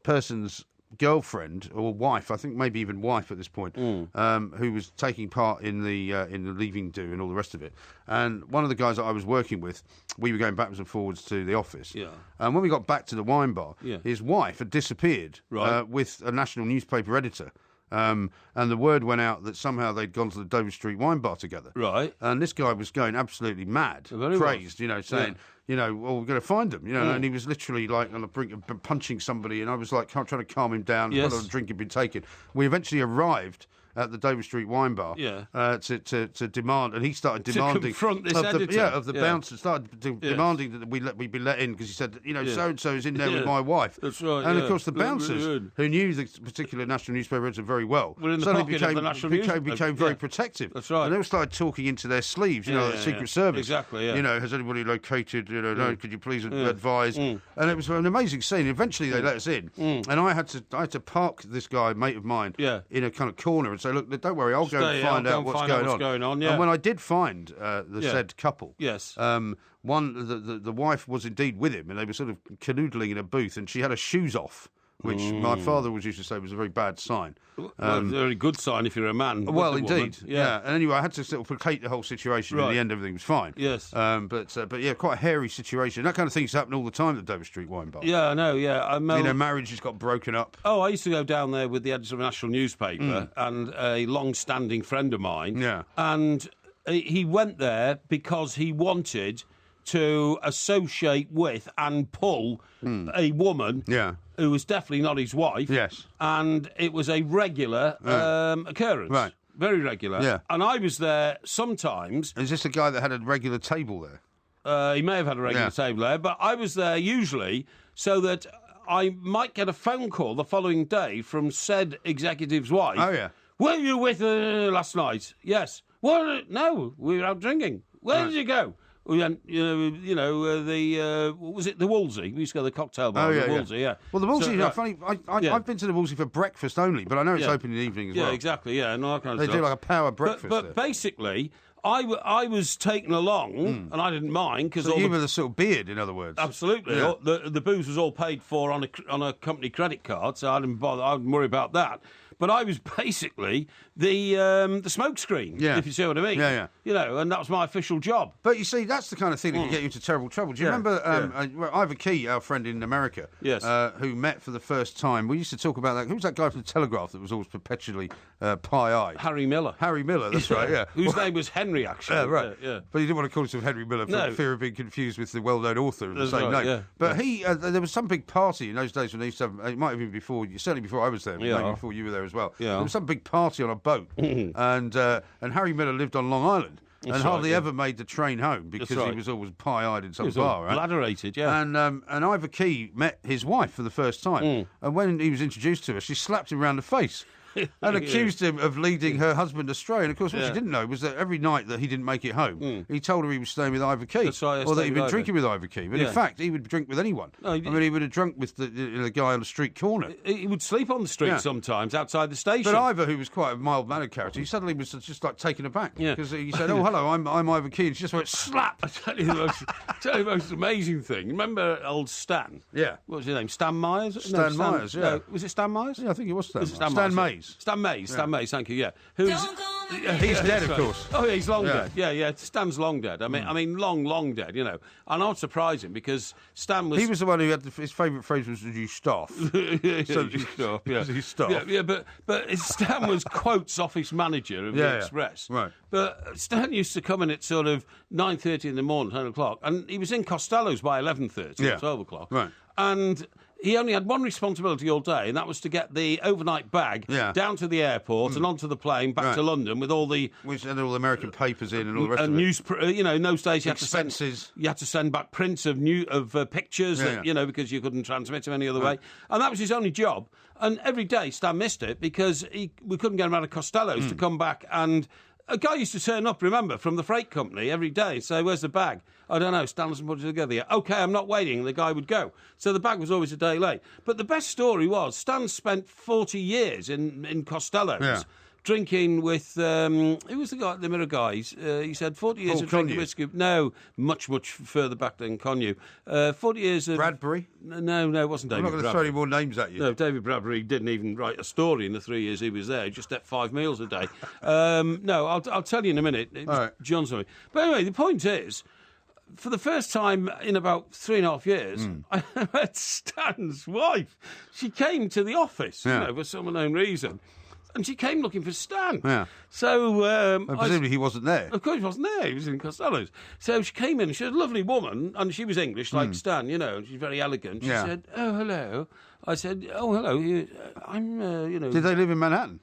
person's girlfriend or wife, I think maybe even wife at this point, who was taking part in the leaving do and all the rest of it. And one of the guys that I was working with, we were going backwards and forwards to the office. Yeah. And when we got back to the wine bar, his wife had disappeared with a national newspaper editor. And the word went out that somehow they'd gone to the Dover Street Wine Bar together. Right. And this guy was going absolutely mad, crazed, saying, well, we're going to find them, and he was literally like on the brink of punching somebody, and I was like trying to calm him down. Yes. What a drink had been taken. We eventually arrived at the Dover Street Wine Bar to demand, and he started demanding to confront this editor. Of the bouncer, started demanding that we be let in, because he said, so and so is in there with my wife. That's right. And of course the bouncers, who knew the particular national newspaper editor very well, suddenly became very protective. That's right. And they all started talking into their sleeves, the Secret Service. Exactly. Yeah. Has anybody located? No, could you please advise? And it was an amazing scene. Eventually they let us in, and I had to park this guy, mate of mine, in a kind of corner and say, look, don't worry, I'll go and find out what's going on. Yeah. And when I did find the said couple, the wife was indeed with him, and they were sort of canoodling in a booth, and she had her shoes off, which my father was used to say was a very bad sign. A very good sign if you're a man. Well, indeed. Yeah. And anyway, I had to sort of placate the whole situation. In the end, everything was fine. Yes. But yeah, quite a hairy situation. That kind of thing's happened all the time at the Dover Street Wine Bar. Yeah, I know. Yeah, marriage has got broken up. Oh, I used to go down there with the editor of a national newspaper and a long-standing friend of mine. Yeah. And he went there because he wanted to associate with and pull a woman who was definitely not his wife. Yes. And it was a regular occurrence. Right. Very regular. Yeah. And I was there sometimes. Is this a guy that had a regular table there? He may have had a regular table there, but I was there usually so that I might get a phone call the following day from said executive's wife. Oh, yeah. Were you with her last night? Yes. Well, no, we were out drinking. Where did you go? We went, what was it, the Wolsey? We used to go to the cocktail bar, the Wolsey, yeah. Well, the Wolsey, funny, I've been to the Wolsey for breakfast only, but I know it's open in the evening as well. Yeah, exactly, yeah. And all that kind of they stuff. do like a power breakfast But basically, I was taken along, and I didn't mind. So you were the sort of beard, in other words? Absolutely. Yeah. The booze was all paid for on a company credit card, so I didn't bother. I didn't worry about that. But I was basically the smoke screen, if you see what I mean. Yeah. And that was my official job. But you see, that's the kind of thing that can get you into terrible trouble. Do you remember Ivor Key, our friend in America, who met for the first time? We used to talk about that. Who was that guy from the Telegraph that was always perpetually pie-eyed? Harry Miller. Harry Miller, that's right, yeah. Whose name was Henry Henry, actually. Right. Yeah. But he didn't want to call himself Henry Miller for fear of being confused with the well-known author of the same name. Yeah. But there was some big party in those days when they used to have, it might have been before, certainly before I was there, maybe before you were there as well. Yeah. There was some big party on a boat, and Harry Miller lived on Long Island. That's and hardly right, ever made the train home because he was always pie-eyed in some He was bar, right? bladderated, yeah. And Ivor Key met his wife for the first time. And when he was introduced to her, she slapped him round the face and accused him of leading her husband astray. And, of course, what she didn't know was that every night that he didn't make it home, he told her he was staying with Ivor Key. Or that he'd been drinking with Ivor Key. But, in fact, he would drink with anyone. I mean, he would have drunk with the guy on the street corner. He would sleep on the street sometimes outside the station. But Ivor, who was quite a mild-mannered character, he suddenly was just, like, taken aback. Because he said, oh, hello, I'm Ivor Key. And she just went, slap! I tell you the most amazing thing. Remember old Stan? Yeah. What was his name? Stan Myers? Stan Myers, yeah. No, was it Stan Myers? Yeah, I think it was Stan Myers. Stan Mays. Stan Mays. Yeah. Stan Mays, thank you, yeah. He's dead, of course. Oh, yeah, he's long dead. Yeah, Stan's long dead. I mean, long dead, you know. And I would surprise him because Stan was... He was the one who had his favourite phrase was, you staff. Yeah, but Stan was Quote's office manager of the Express. Right. But Stan used to come in at sort of 9:30 in the morning, 10 o'clock, and he was in Costello's by 11:30 or 12 o'clock. Right. And he only had one responsibility all day, and that was to get the overnight bag down to the airport and onto the plane back to London with all the... Which had all the American papers in and all the rest of it. You know, in those days you Expenses. had to send back prints of pictures, you know, because you couldn't transmit them any other way. And that was his only job. And every day Stan missed it because we couldn't get him out of Costello's to come back. And a guy used to turn up, remember, from the freight company every day and say, where's the bag? I don't know, Stan hasn't put it together yet. OK, I'm not waiting. And the guy would go. So the bag was always a day late. But the best story was Stan spent 40 years in Costello's. Drinking with, who was the guy, the Mirror guys? He said 40 years of drinking whiskey. No, much further back than Connew. 40 years of... Bradbury? No, it wasn't David Bradbury. I'm not going to throw any more names at you. No, David Bradbury didn't even write a story in the 3 years he was there. He just ate 5 meals a day. No, I'll tell you in a minute. It was John something. But anyway, the point is, for the first time in about 3.5 years, I met Stan's wife. She came to the office, you know, for some unknown reason. And she came looking for Stan. Yeah. So... presumably he wasn't there. Of course he wasn't there. He was in Costello's. So she came in. She was a lovely woman, and she was English, like Stan, you know. She's very elegant. She said, oh, hello. I said, oh, hello. I'm, you know... Did they live in Manhattan?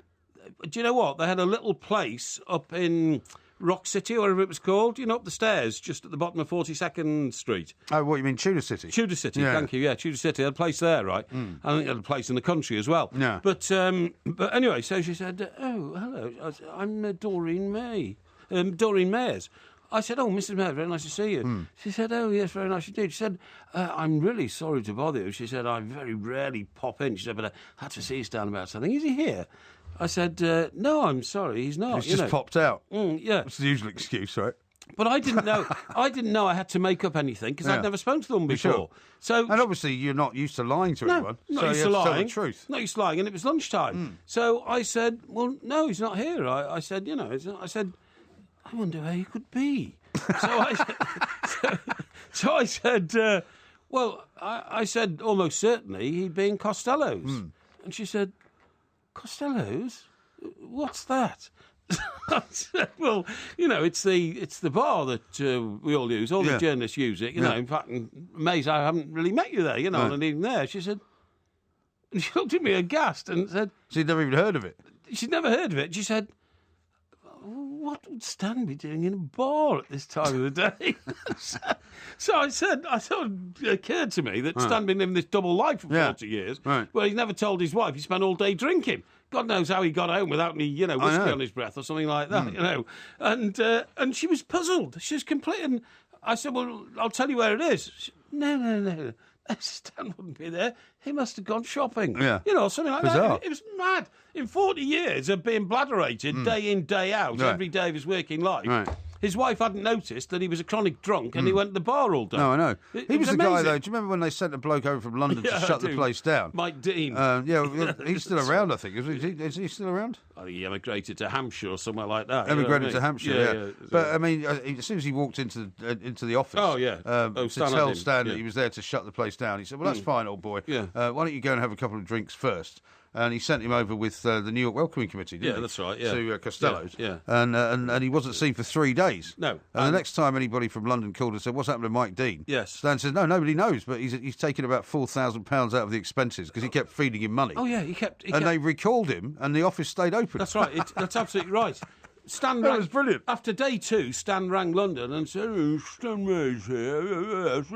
Do you know what? They had a little place up in... Rock City, or whatever it was called, you know, up the stairs, just at the bottom of 42nd Street. Oh, what, you mean Tudor City? Tudor City, thank you, yeah, Tudor City. They had a place there, right? I think they had a place in the country as well. Yeah. But anyway, so she said, oh, hello, I'm Doreen Mayers. I said, oh, Mrs. Mayer, very nice to see you. She said, oh, yes, very nice indeed. She said, I'm really sorry to bother you. She said, I very rarely pop in. She said, but I had to see you down about something. Is he here? I said, no, I'm sorry, he's not. He's just popped out. Yeah. That's the usual excuse, right? But I didn't know. I had to make up anything because I'd never spoken to them before. Sure. So, and obviously you're not used to lying to anyone. Not used to lying. Tell the truth. Not used to lying, and it was lunchtime. So I said, "Well, no, he's not here." I said, "You know," I said, "I wonder where he could be." So I said, "Well, I said almost certainly he'd be in Costello's," and she said, "Costello's? What's that?" I said, well, you know, it's the bar that we all use. All the journalists use it. You know, in fact, I'm amazed I haven't really met you there. You know, and even there, she said, and she looked at me aghast and said, she'd never even heard of it. She'd never heard of it. She said, what would Stan be doing in a bar at this time of the day? So I said, I thought it occurred to me that Stan had been living this double life for 40 years, where he's never told his wife he spent all day drinking. God knows how he got home without any, you know, whiskey on his breath or something like that, you know. And she was puzzled. She was complete. And I said, well, I'll tell you where it is. She, no. Stan wouldn't be there. He must have gone shopping. Yeah. You know, something like Bizarre. that. It was mad. In 40 years of being bladderated day in, day out, every day of his working life, his wife hadn't noticed that he was a chronic drunk and he went to the bar all day. No, I know. He was the guy, amazing. though. Do you remember when they sent a bloke over from London to shut the place down? Mike Dean. He's still around, I think. Is he still around? I think he emigrated to Hampshire or somewhere like that. Emigrated to Hampshire, yeah. But, I mean, as soon as he walked into the office to tell Stan that he was there to shut the place down, he said, well, that's fine, old boy. Why don't you go and have a couple of drinks first? and he sent him over with the New York Welcoming Committee, didn't he? That's right, yeah. To Costello's. Yeah. And he wasn't seen for 3 days. No. And the next time anybody from London called and said, what's happened to Mike Dean? Yes. Stan says, no, nobody knows, but he's taken about £4,000 out of the expenses because he kept feeding him money. Oh, yeah, he kept... And they recalled him, and the office stayed open. That's right, that's absolutely right. Stan That was brilliant. After day 2, Stan rang London and said, Stan Ray's here. Look.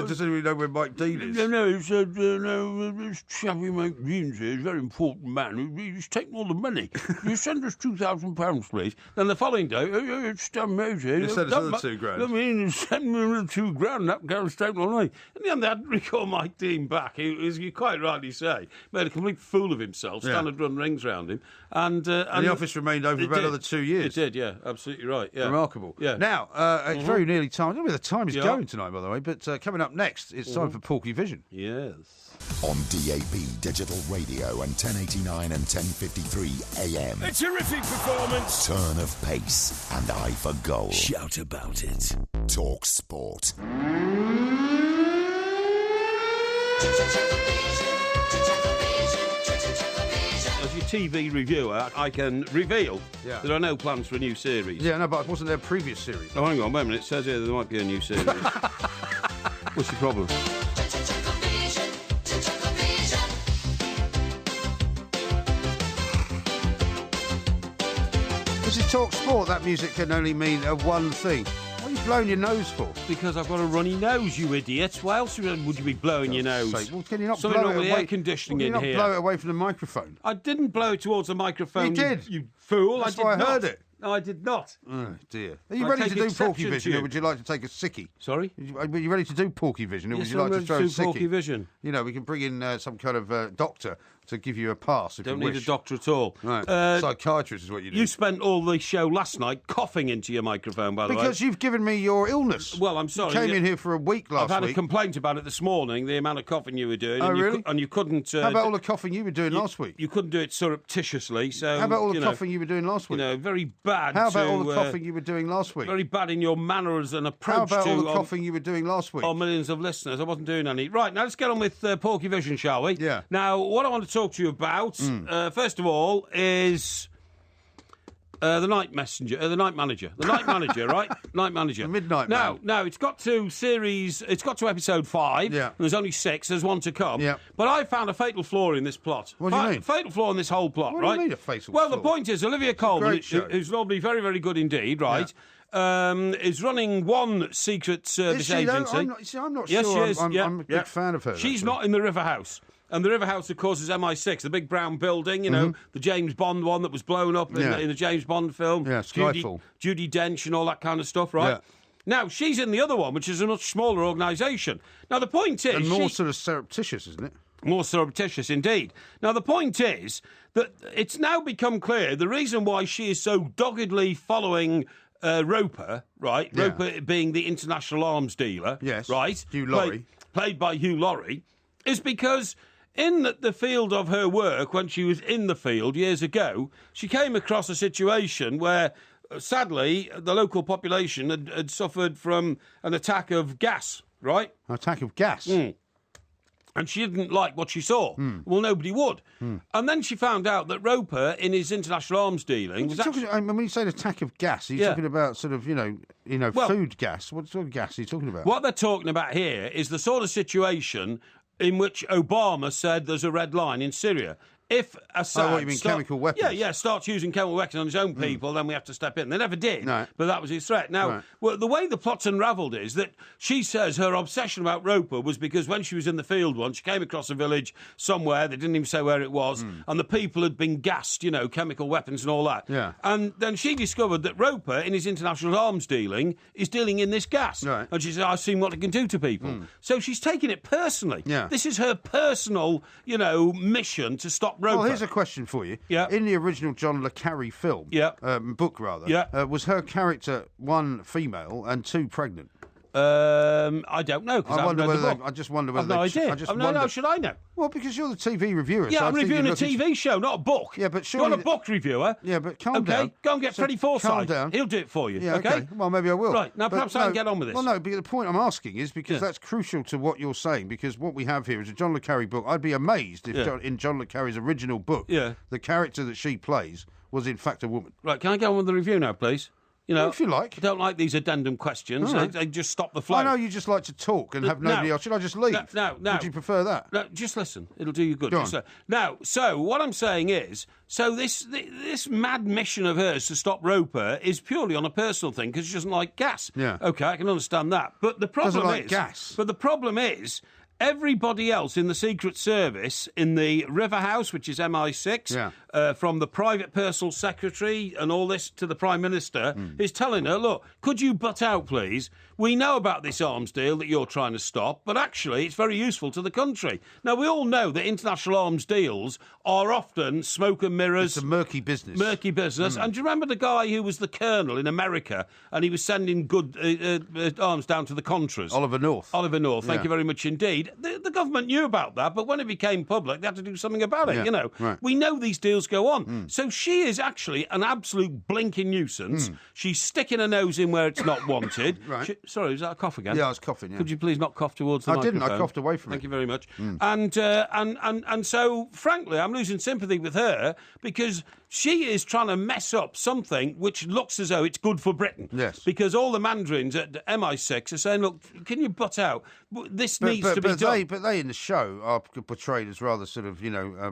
Does anybody know where Mike Dean is? No, he said, this chappy Mike Dean's here. He's a very important man. He's taken all the money. You send us £2,000, please. Then the following day, it's Stan Ray's here. You send us another £2,000. I mean, send me another £2,000. That girl's taken all the money. In the end, they had to recall Mike Dean back. He, as you quite rightly say, made a complete fool of himself. Stan had run rings round him. And the office remained open for about another 2 years. It did, yeah, absolutely right. Yeah. Remarkable. Yeah. Now, it's very nearly time. I don't know where the time is going tonight, by the way, but coming up next, it's time for Porky Vision. Yes. On DAB Digital Radio and 1089 and 1053 AM. A terrific performance. Turn of pace and eye for goal. Shout about it. Talk Sport. As your TV reviewer, I can reveal there are no plans for a new series. Yeah, no, but wasn't there a previous series? Oh, hang on, wait a minute. It says here there might be a new series. What's the problem? This is Talk Sport. That music can only mean one thing. What are you blowing your nose for? Because I've got a runny nose, you idiot. Why else would you be blowing your nose? Well, can you not Something blow wrong it with away? the air conditioning Can you in not here? blow it away from the microphone? I didn't blow it towards the microphone. You did. You fool. That's I did why I not. heard it. No, I did not. Oh, dear. Are you I ready take to do exception Porky to Vision, you. or would you like to take a sickie? Sorry? Are you ready to do Porky Vision, or Yes, would you like I'm to ready throw to a do sickie? Porky Vision. You know, we can bring in some kind of doctor to give you a pass if Don't you need wish. a doctor at all. Right. Psychiatrist is what you do. You spent all the show last night coughing into your microphone, by the way. Because you've given me your illness. Well, I'm sorry. You came in here for a week last I've had week. a complaint about it this morning, the amount of coughing you were doing. Oh, and really? You couldn't... How about all the coughing you were doing last week? You couldn't do it surreptitiously, so... How about all the coughing you were doing last week? You know, very bad How about all the coughing you were doing last week? Very bad in your manners and approach How about to... all the coughing you were doing last week? On millions of listeners. I wasn't doing any. Right, now let's get on with Porky Vision, shall we? Yeah. Now, what I want to talk to you about, first of all, is... the night messenger, the night manager, right? Night manager, the midnight man. Now it's got to episode 5. Yeah. And there's only 6. There's one to come. Yeah. But I found a fatal flaw in this plot. What do you mean? Fatal flaw in this whole plot, What right? do you mean a fatal Well, flaw? the point is, Olivia Colman, Great show. who's normally very, very good indeed, right? Is running one secret service agency. I'm not Yes, sure. she is. I'm a big fan of her. She's actually. not in the River House. And the River House, of course, is MI6, the big brown building, you know, the James Bond one that was blown up in the James Bond film. Yeah, Skyfall. Judi Dench and all that kind of stuff, right? Yeah. Now, she's in the other one, which is a much smaller organisation. Now, the point is... And more sort of surreptitious, isn't it? More surreptitious, indeed. Now, the point is that it's now become clear the reason why she is so doggedly following... Roper, right? Yeah. Roper being the international arms dealer, Yes. right? Hugh Laurie. Played by Hugh Laurie, is because in the field of her work, when she was in the field years ago, she came across a situation where, sadly, the local population had suffered from an attack of gas, right? An attack of gas? And she didn't like what she saw. Well, nobody would. And then she found out that Roper, in his international arms dealing, was actually... when you say an attack of gas, are you talking about sort of, food gas? What sort of gas are you talking about? What they're talking about here is the sort of situation in which Obama said there's a red line in Syria. If Assad... what you mean, chemical weapons? Yeah, starts using chemical weapons on his own people, then we have to step in. They never did, No. but that was his threat. Now, well, the way the plot's unravelled is that she says her obsession about Roper was because when she was in the field once, she came across a village somewhere, they didn't even say where it was, and the people had been gassed, chemical weapons and all that. Yeah. And then she discovered that Roper, in his international arms dealing, is dealing in this gas. Right. And she said, I've seen what it can do to people. So she's taking it personally. Yeah. This is her personal, mission to stop Roper. Well, here's a question for you. Yeah. In the original John le Carre film, book rather, Yeah. was her character 1 female and 2 pregnant? I don't know. I just wonder whether I've no idea. No, should I know? Well, because you're the TV reviewer. Yeah, so I'm reviewing a TV show, not a book. Yeah, but surely... You're a book reviewer. Yeah, but calm down. Okay, go and get Freddie Forsyth. Calm down. He'll do it for you, yeah, okay? Well, maybe I will. Right, now perhaps I can get on with this. Well, no, but the point I'm asking is because that's crucial to what you're saying, because what we have here is a John le Carré book. I'd be amazed if in John le Carré's original book, the character that she plays was in fact a woman. Right, can I get on with the review now, please? You know, if you like. I don't like these addendum questions. Right. They just stop the flow. I know you just like to talk and have nobody else. Should I just leave? No. Would you prefer that? No, just listen. It'll do you good. Go on. Now, so what I'm saying is, this mad mission of hers to stop Roper is purely on a personal thing because she doesn't like gas. Yeah. Okay, I can understand that. But the problem doesn't like gas. But the problem is, everybody else in the Secret Service, in the River House, which is MI6, from the private personal secretary and all this to the Prime Minister, is telling her, look, could you butt out, please? We know about this arms deal that you're trying to stop, but actually it's very useful to the country. Now, we all know that international arms deals are often smoke and mirrors. It's a murky business. And do you remember the guy who was the colonel in America and he was sending good arms down to the Contras? Oliver North. Thank you very much indeed. The government knew about that, but when it became public, they had to do something about it, you know. Right. We know these deals go on. So she is actually an absolute blinking nuisance. She's sticking her nose in where it's not wanted. Right. Sorry, was that a cough again? Yeah, I was coughing, yeah. Could you please not cough towards the microphone? I didn't, I coughed away from Thank it. you very much. And so, frankly, I'm losing sympathy with her because she is trying to mess up something which looks as though it's good for Britain. Yes. Because all the mandarins at MI6 are saying, look, can you butt out? This needs to be done. But they in the show are portrayed as rather sort of,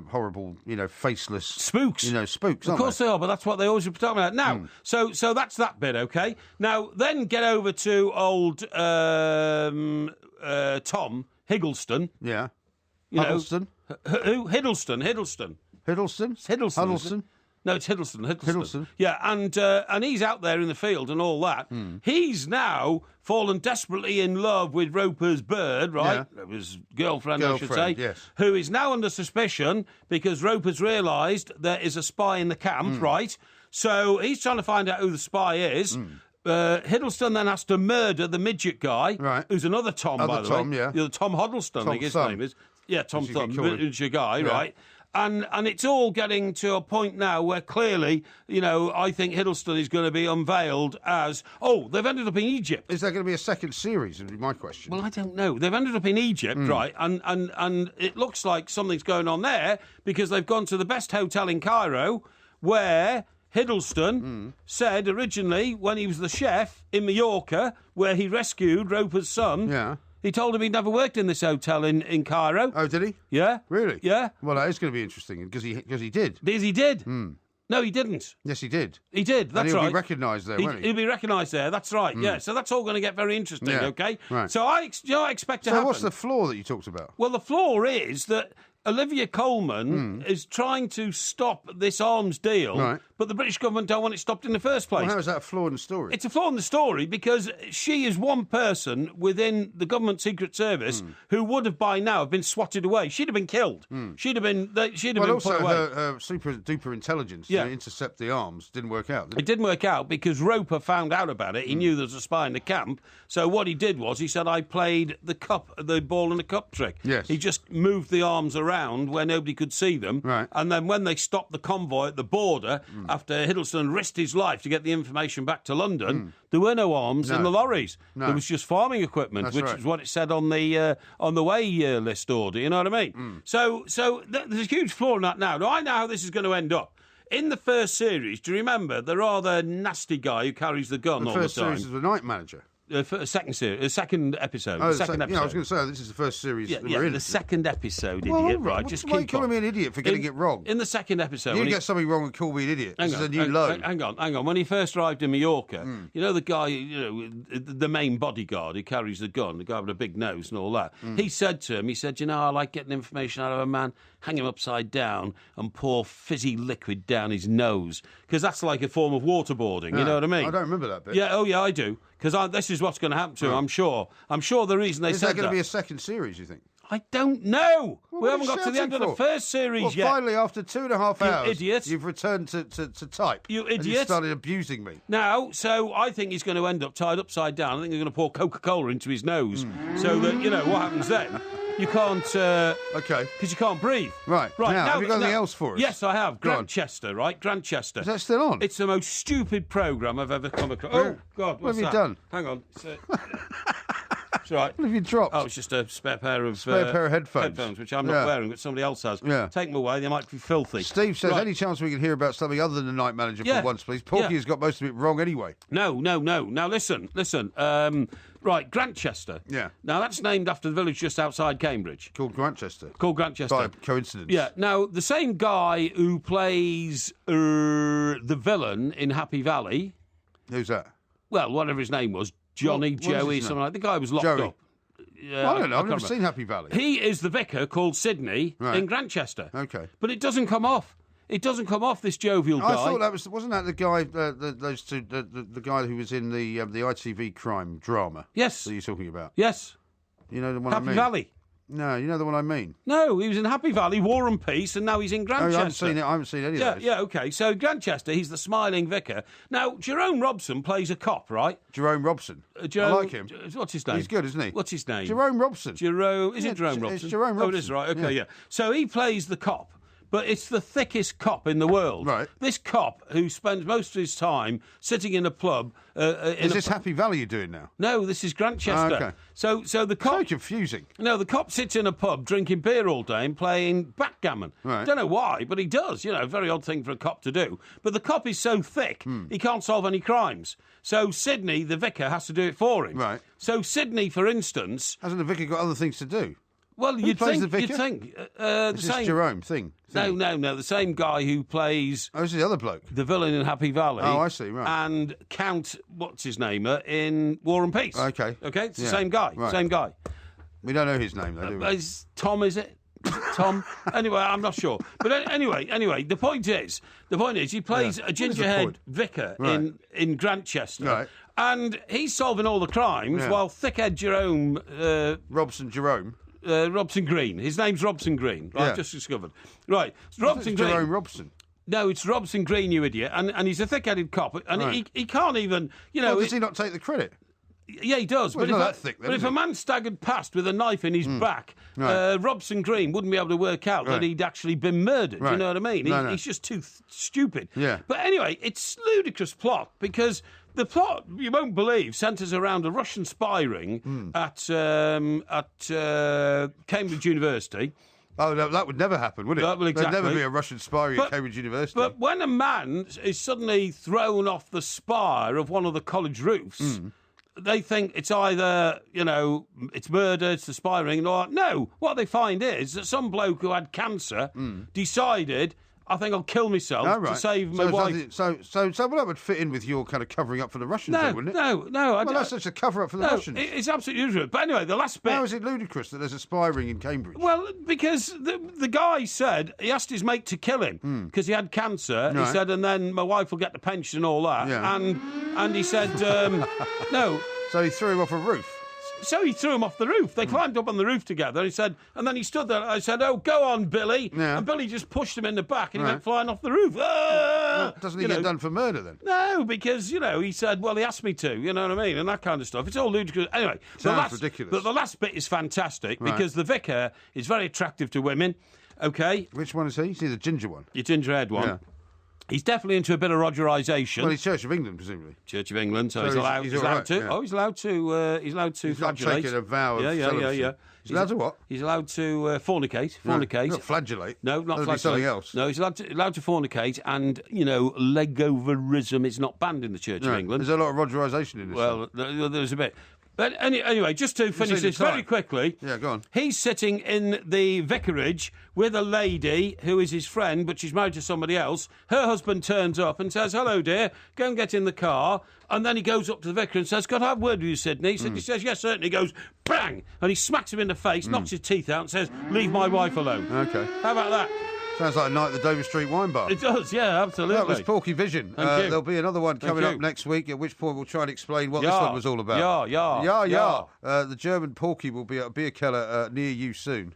horrible, faceless... Spooks. Spooks, Of course they are, but that's what they always were talking about. Now, so that's that bit, OK? Now, then get over to old Tom Hiddleston. Yeah. Hiddleston? Who? Hiddleston. Huddleston? No, it's Hiddleston. Yeah, and he's out there in the field and all that. He's now fallen desperately in love with Roper's bird, right? Yeah. His girlfriend, I should say. Yes. Who is now under suspicion because Roper's realised there is a spy in the camp, right? So he's trying to find out who the spy is. Hiddleston then has to murder the midget guy, right? Who's another Tom, by the way. Yeah. The Tom Hiddleston, I think his name is. Yeah, Tom Thumb, midget guy, right? And it's all getting to a point now where clearly, I think Hiddleston is going to be unveiled as, they've ended up in Egypt. Is there going to be a second series, would be my question. Well, I don't know. They've ended up in Egypt, right? And it looks like something's going on there because they've gone to the best hotel in Cairo where Hiddleston said originally when he was the chef in Mallorca where he rescued Roper's son... Yeah. He told him he'd never worked in this hotel in Cairo. Oh, did he? Yeah. Really? Yeah. Well, that is going to be interesting because he did. Because he did. No, he didn't. Yes, he did. He did, that's right. He'll be recognised there, won't he? He'll be recognised there, that's right, yeah. So that's all going to get very interesting, OK? Right. So I expect to happen. So what's the flaw that you talked about? Well, the flaw is that Olivia Colman is trying to stop this arms deal, but the British government don't want it stopped in the first place. Well, how is that a flaw in the story? It's a flaw in the story because she is one person within the government Secret Service who would have by now have been swatted away. She'd have been killed. She'd have been also put away. Her super duper intelligence to intercept the arms didn't work out. It didn't work out because Roper found out about it. He knew there was a spy in the camp. So what he did was he said, I played the ball in the cup trick. Yes. He just moved the arms around where nobody could see them. Right. And then when they stopped the convoy at the border, after Hiddleston risked his life to get the information back to London, there were no arms in the lorries. No. There was just farming equipment, which is what it said on the way list order. You know what I mean? So there's a huge flaw in that now. Now, I know how this is going to end up. In the first series, do you remember the rather nasty guy who carries the gun all the time? The first series is the Night Manager. Second episode. Oh, second episode. Yeah, I was going to say, this is the first series that we're in. The second episode, idiot. Right, just keep on. Why are you calling me an idiot for getting it wrong? In the second episode... You get something wrong and call me an idiot. This is a new low. Hang on. When he first arrived in Mallorca, you know the guy, the main bodyguard who carries the gun, the guy with a big nose and all that, he said to him, I like getting information out of a man, hang him upside down and pour fizzy liquid down his nose, because that's like a form of waterboarding, you know what I mean? I don't remember that bit. Yeah, I do. Because this is what's going to happen to him, I'm sure. I'm sure the reason they said that... Is there going to be a second series, you think? I don't know. Well, we haven't got to the end of the first series yet. Finally, after 2.5 hours, idiot. you've returned to type. You and idiot. you started abusing me. Now, so I think he's going to end up tied upside down. I think they're going to pour Coca-Cola into his nose so that, what happens then? You can't... okay. Because you can't breathe. Right. Now, have you got anything else for us? Yes, I have. Grantchester, right? Grantchester. Is that still on? It's the most stupid programme I've ever come across. Oh, God, what have that? you done? Hang on. It's all right. What have you dropped? Oh, it's just a spare pair of headphones. Which I'm not wearing, but somebody else has. Yeah. Take them away. They might be filthy. Steve says, any chance we can hear about something other than the night manager for once, please? Porky has got most of it wrong anyway. No. Now, listen. Right, Grantchester. Yeah. Now, that's named after the village just outside Cambridge. Called Grantchester. By coincidence. Yeah. Now, the same guy who plays the villain in Happy Valley... Who's that? Well, whatever his name was. Johnny, Joey, something like that. The guy was locked up. I don't know. I've never seen Happy Valley. He is the vicar called Sydney in Grantchester. Okay. But it doesn't come off. It doesn't come off, this jovial guy. I thought wasn't that the guy, those two, the guy who was in the ITV crime drama? Yes. That you're talking about? Yes. You know the one Happy I mean? Valley. No, you know the one I mean? No, he was in Happy Valley, War and Peace, and now he's in Grantchester. I haven't seen any of those. Yeah, okay. So Grantchester, he's the smiling vicar. Now, Jerome Robson plays a cop, right? Jerome Robson. I like him. What's his name? He's good, isn't he? What's his name? Jerome Robson. Is it Jerome Robson? It's Jerome Robson. Oh, it is, right. Okay, yeah. So he plays the cop. But it's the thickest cop in the world. Right. This cop who spends most of his time sitting in a pub. Is this Happy Valley you're doing now? No, this is Grantchester. Okay. So the cop. So confusing. No, the cop sits in a pub drinking beer all day and playing backgammon. Right. Don't know why, but he does. A very odd thing for a cop to do. But the cop is so thick, he can't solve any crimes. So Sydney, the vicar, has to do it for him. Right. So Sydney, for instance, hasn't the vicar got other things to do? Well, Who plays the vicar? You'd think the same Jerome thing. No, the same guy who plays. Oh, this is the other bloke, the villain in Happy Valley. Oh, I see. Right. And Count, what's his name, in War and Peace. Okay. It's the same guy. Right. Same guy. We don't know his name, though, do we? Tom, is it? Tom. Anyway, I'm not sure. But anyway, the point is he plays a gingerhead vicar in Grantchester. Right. And he's solving all the crimes while thickhead Jerome Robson Green. His name's Robson Green. I've just discovered. Right. Robson Green. Jerome Robson. No, it's Robson Green, you idiot. And he's a thick-headed cop. And he can't even, does he not take the credit? Yeah, he does. Well, but if a man staggered past with a knife in his back, Robson Green wouldn't be able to work out that he'd actually been murdered. Right. You know what I mean? He's just too stupid. Yeah. But anyway, it's ludicrous plot because the plot, you won't believe, centres around a Russian spy ring at Cambridge University. Oh, no, that would never happen, would it? Well, exactly. There'd never be a Russian spy ring at Cambridge University. But when a man is suddenly thrown off the spire of one of the college roofs, they think it's either, it's murder, it's the spy ring, or no. What they find is that some bloke who had cancer decided, I think I'll kill myself to save my wife. So that would fit in with your kind of covering up for the Russians, then, wouldn't it? No. Well, that's such a cover-up for the Russians. It's absolutely ludicrous. But anyway, the last bit... How is it ludicrous that there's a spy ring in Cambridge? Well, because the guy said he asked his mate to kill him because he had cancer. Right. He said, and then my wife will get the pension and all that. Yeah. And he said, no. So he threw him off a roof? So he threw him off the roof. They climbed up on the roof together. He said, and then he stood there. I said, "Oh, go on, Billy." Yeah. And Billy just pushed him in the back, and he went flying off the roof. Doesn't he get done for murder then? No, because he said, "Well, he asked me to." You know what I mean, and that kind of stuff. It's all ludicrous. Anyway, sounds ridiculous. But the last bit is fantastic because the vicar is very attractive to women. Okay, which one is he? Is he the ginger one? The gingerhead one. Yeah. He's definitely into a bit of Rogerisation. Well, he's Church of England, presumably. Church of England, so he's allowed to. Yeah. Oh, he's allowed to. He's allowed to flagellate. Taking a vow of celibacy. Yeah. He's allowed to what? He's allowed to fornicate. Not flagellate. No, not flagellate. Something else. No, he's allowed to fornicate, and legoverism is not banned in the Church of England. There's a lot of Rogerisation in this. Well, there's a bit. But anyway, just to finish this very quickly. Yeah, go on. He's sitting in the vicarage with a lady who is his friend, but she's married to somebody else. Her husband turns up and says, "Hello, dear, go and get in the car." And then he goes up to the vicar and says, "Got to have a word with you, Sydney?" He says, "Yes, certainly." He goes, bang! And he smacks him in the face, knocks his teeth out and says, "Leave my wife alone." Okay. How about that? Sounds like a night at the David Street Wine Bar. It does, yeah, absolutely. That was Porky Vision. There'll be another one coming up next week, at which point we'll try and explain what this one was all about. Yeah. The German Porky will be at a beer keller near you soon.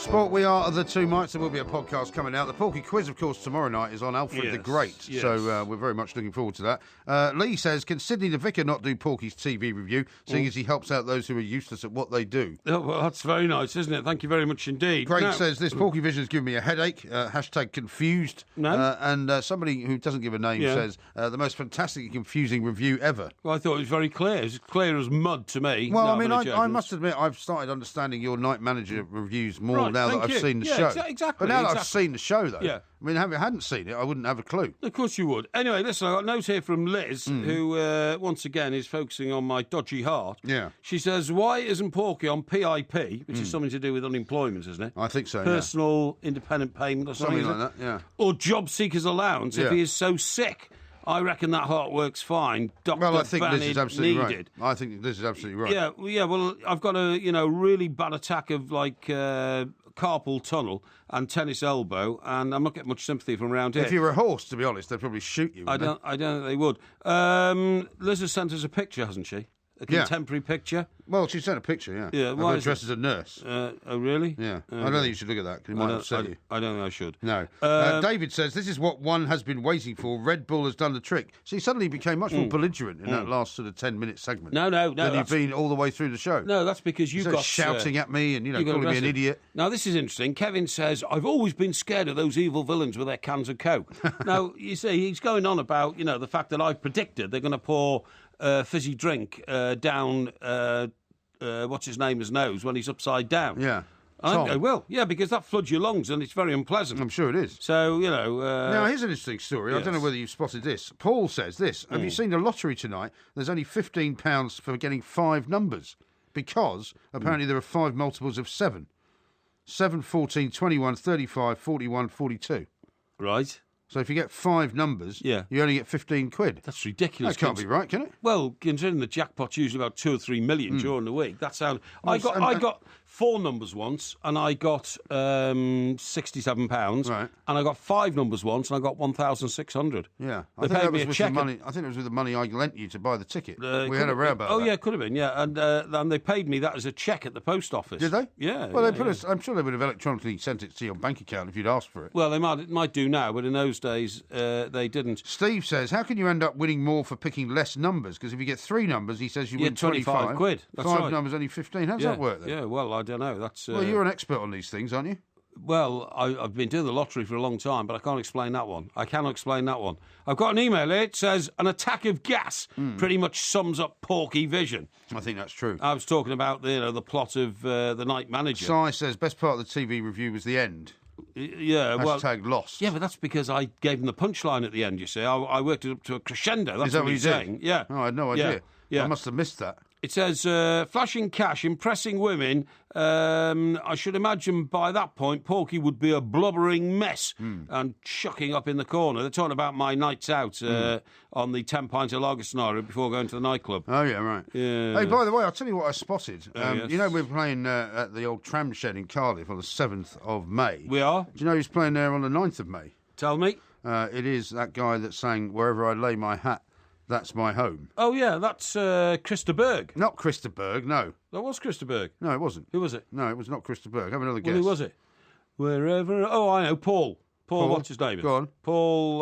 Sport, we are the two mites. There will be a podcast coming out. The Porky Quiz, of course, tomorrow night is on Alfred the Great. Yes. So we're very much looking forward to that. Lee says, can Sidney the Vicar not do Porky's TV review, seeing as he helps out those who are useless at what they do? Oh, well, that's very nice, isn't it? Thank you very much indeed. Craig says, this Porky Vision has given me a headache. Hashtag confused. No. And somebody who doesn't give a name says, the most fantastically confusing review ever. Well, I thought it was very clear. It's clear as mud to me. Well, I mean, I must admit, I've started understanding your night manager reviews more now that I've seen the show. Exactly. But now that I've seen the show, though, yeah. I mean, if I hadn't seen it, I wouldn't have a clue. Of course you would. Anyway, listen, I got a note here from Liz, who, once again, is focusing on my dodgy heart. Yeah. She says, why isn't Porky on PIP, which is something to do with unemployment, isn't it? I think so, Personal independent payment or something like that, yeah. Or job seeker's allowance if he is so sick. I reckon that heart works fine. Well, I think Bannon this is absolutely needed. right. I think this is absolutely right. Yeah. Well, I've got a really bad attack of carpal tunnel and tennis elbow, and I'm not getting much sympathy from around here. If you were a horse, to be honest, they'd probably shoot you. I don't think they would. Liz has sent us a picture, hasn't she? A contemporary picture. Well, she sent a picture, Yeah. Why dressed as a nurse. Oh, really? Yeah. I don't think you should look at that, because it might upset you. I don't think I should. No. David says, this is what one has been waiting for. Red Bull has done the trick. So he suddenly became much more belligerent in that last sort of 10-minute segment. No. Than you've been all the way through the show. No, that's because you got... shouting at me and, calling me an idiot. Now, this is interesting. Kevin says, I've always been scared of those evil villains with their cans of Coke. Now, you see, he's going on about, the fact that I've predicted they're going to pour fizzy drink down... what's his name's nose when he's upside down. Yeah. I think they will. Yeah, because that floods your lungs and it's very unpleasant. I'm sure it is. So, now, here's an interesting story. Yes. I don't know whether you've spotted this. Paul says this. Have you seen the lottery tonight? There's only £15 for getting 5 numbers because apparently there are 5 multiples of 7. 7, 14, 21, 35, 41, 42. Right. So if you get 5 numbers, you only get 15 quid. That's ridiculous. That can't be right, can it? Well, considering the jackpot's usually about 2 or 3 million during the week, that sounds... I got 4 numbers once, and I got £67. Right. And I got 5 numbers once, and I got 1,600. Yeah. They paid me a check. I think it was with the money I lent you to buy the ticket. We had a row about that. Oh, yeah, it could have been, yeah. And they paid me that as a check at the post office. Did they? Yeah. Well, I'm sure they would have electronically sent it to your bank account if you'd asked for it. Well, they might do now, but in those days, they didn't. Steve says, how can you end up winning more for picking less numbers? Because if you get 3 numbers, he says you win 25 quid. That's 5 right. numbers, only 15. How does that work then? Yeah, well, I don't know. That's... Well, you're an expert on these things, aren't you? Well, I've been doing the lottery for a long time, but I can't explain that one. I cannot explain that one. I've got an email here. It says, an attack of gas pretty much sums up Porky Vision. I think that's true. I was talking about the plot of The Night Manager. Si says, best part of the TV review was the end. Yeah, Hashtag lost. Yeah, but that's because I gave him the punchline at the end, you see. I worked it up to a crescendo. That's what he's saying. Yeah. Oh, I had no idea. Yeah. I must have missed that. It says, flashing cash, impressing women. I should imagine by that point, Porky would be a blubbering mess and chucking up in the corner. They're talking about my nights out on the 10 pints of lager scenario before going to the nightclub. Oh, yeah, right. Yeah. Hey, by the way, I'll tell you what I spotted. Yes. You know, we're playing at the old tram shed in Cardiff on the 7th of May. We are? Do you know who's playing there on the 9th of May? Tell me. It is that guy that sang Wherever I Lay My Hat, That's My Home. Oh, yeah, that's Christa Berg. Not Christa Berg, no. That was Christa Berg. No, it wasn't. Who was it? No, it was not Christa Berg. Have another guess. Well, who was it? Wherever... Oh, I know, Paul. Paul, what's his name? Go on. Paul,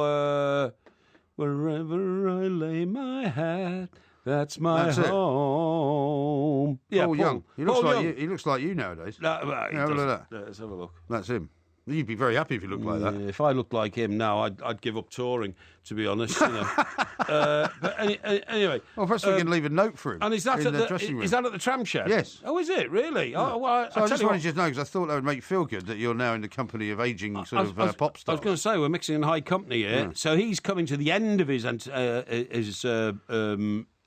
wherever I lay my hat, that's my home. Yeah, Paul Young. He looks like you nowadays. No, have a look at that. Let's have a look. That's him. You'd be very happy if you looked like that. If I looked like him now, I'd give up touring, to be honest. But anyway. Well, perhaps we can leave a note for him. And is that in at the dressing room? Is that at the tram shed? Yes. Oh, is it really? Yeah. Oh, well, I just wanted you to know because I thought that would make you feel good that you're now in the company of ageing pop stars. I was going to say we're mixing in high company here. Yeah. So he's coming to the end of his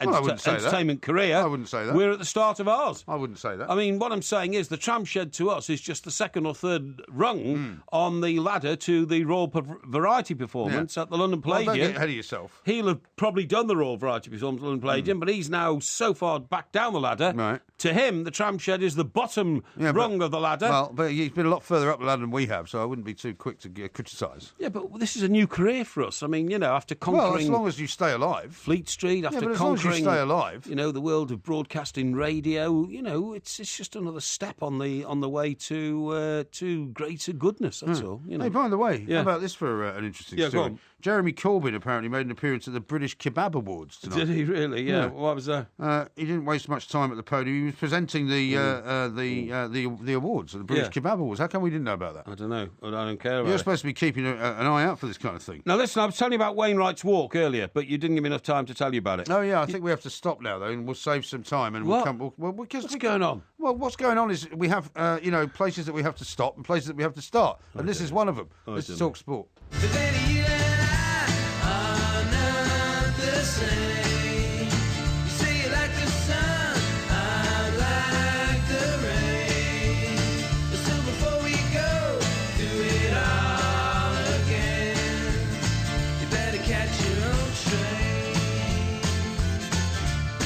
entertainment career. I wouldn't say that. We're at the start of ours. I wouldn't say that. I mean, what I'm saying is the tram shed to us is just the second or third rung on the ladder to the Royal Variety performance at the London Palladium. Don't get ahead of yourself. He'll have probably done the Royal Variety performance at the London Palladium, but he's now so far back down the ladder. Right. To him, the tram shed is the bottom rung of the ladder. Well, but he's been a lot further up the ladder than we have, so I wouldn't be too quick to criticise. Yeah, but this is a new career for us. I mean, after conquering... Well, as long as you stay alive. Fleet Street, after but conquering... as long as you stay alive. The world of broadcasting radio, it's just another step on the way to greater goodness, that's all. Hey, by the way, how about this for an interesting story? Go on. Jeremy Corbyn apparently made an appearance at the British Kebab Awards tonight. Did he really? Yeah. What was that? He didn't waste much time at the podium. He was presenting the awards, the British Kebab Awards. How come we didn't know about that? I don't know. I don't care about You're supposed to be keeping an eye out for this kind of thing. Now, listen, I was telling you about Wainwright's walk earlier, but you didn't give me enough time to tell you about it. Oh, yeah, I think we have to stop now, though, and we'll save some time. And what? What's going on? Well, what's going on is we have, places that we have to stop and places that we have to start. And this is one of them. This is Talk Sport.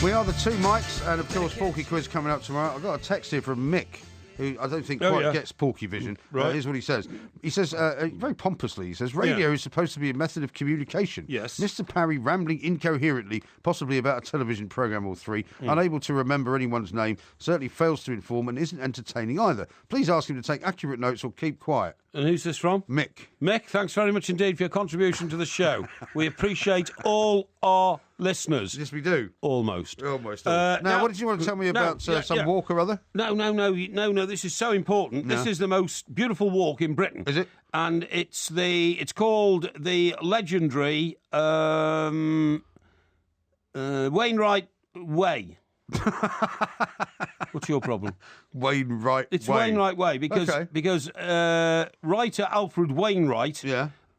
We are the two Mikes, and of course, Porky Quiz coming up tomorrow. I've got a text here from Mick, who I don't think quite gets Porky Vision. Right. Here's what he says. He says, very pompously, he says, radio is supposed to be a method of communication. Yes. Mr. Parry rambling incoherently, possibly about a television programme or three, unable to remember anyone's name, certainly fails to inform and isn't entertaining either. Please ask him to take accurate notes or keep quiet. And who's this from? Mick. Mick, thanks very much indeed for your contribution to the show. We appreciate all our listeners. Yes, we do. Almost. Almost. Now, what did you want to tell me about some walk or other? No. This is so important. No. This is the most beautiful walk in Britain. Is it? And it's called the legendary Wainwright Way. What's your problem? Wainwright It's Way. Wainwright Way because writer Alfred Wainwright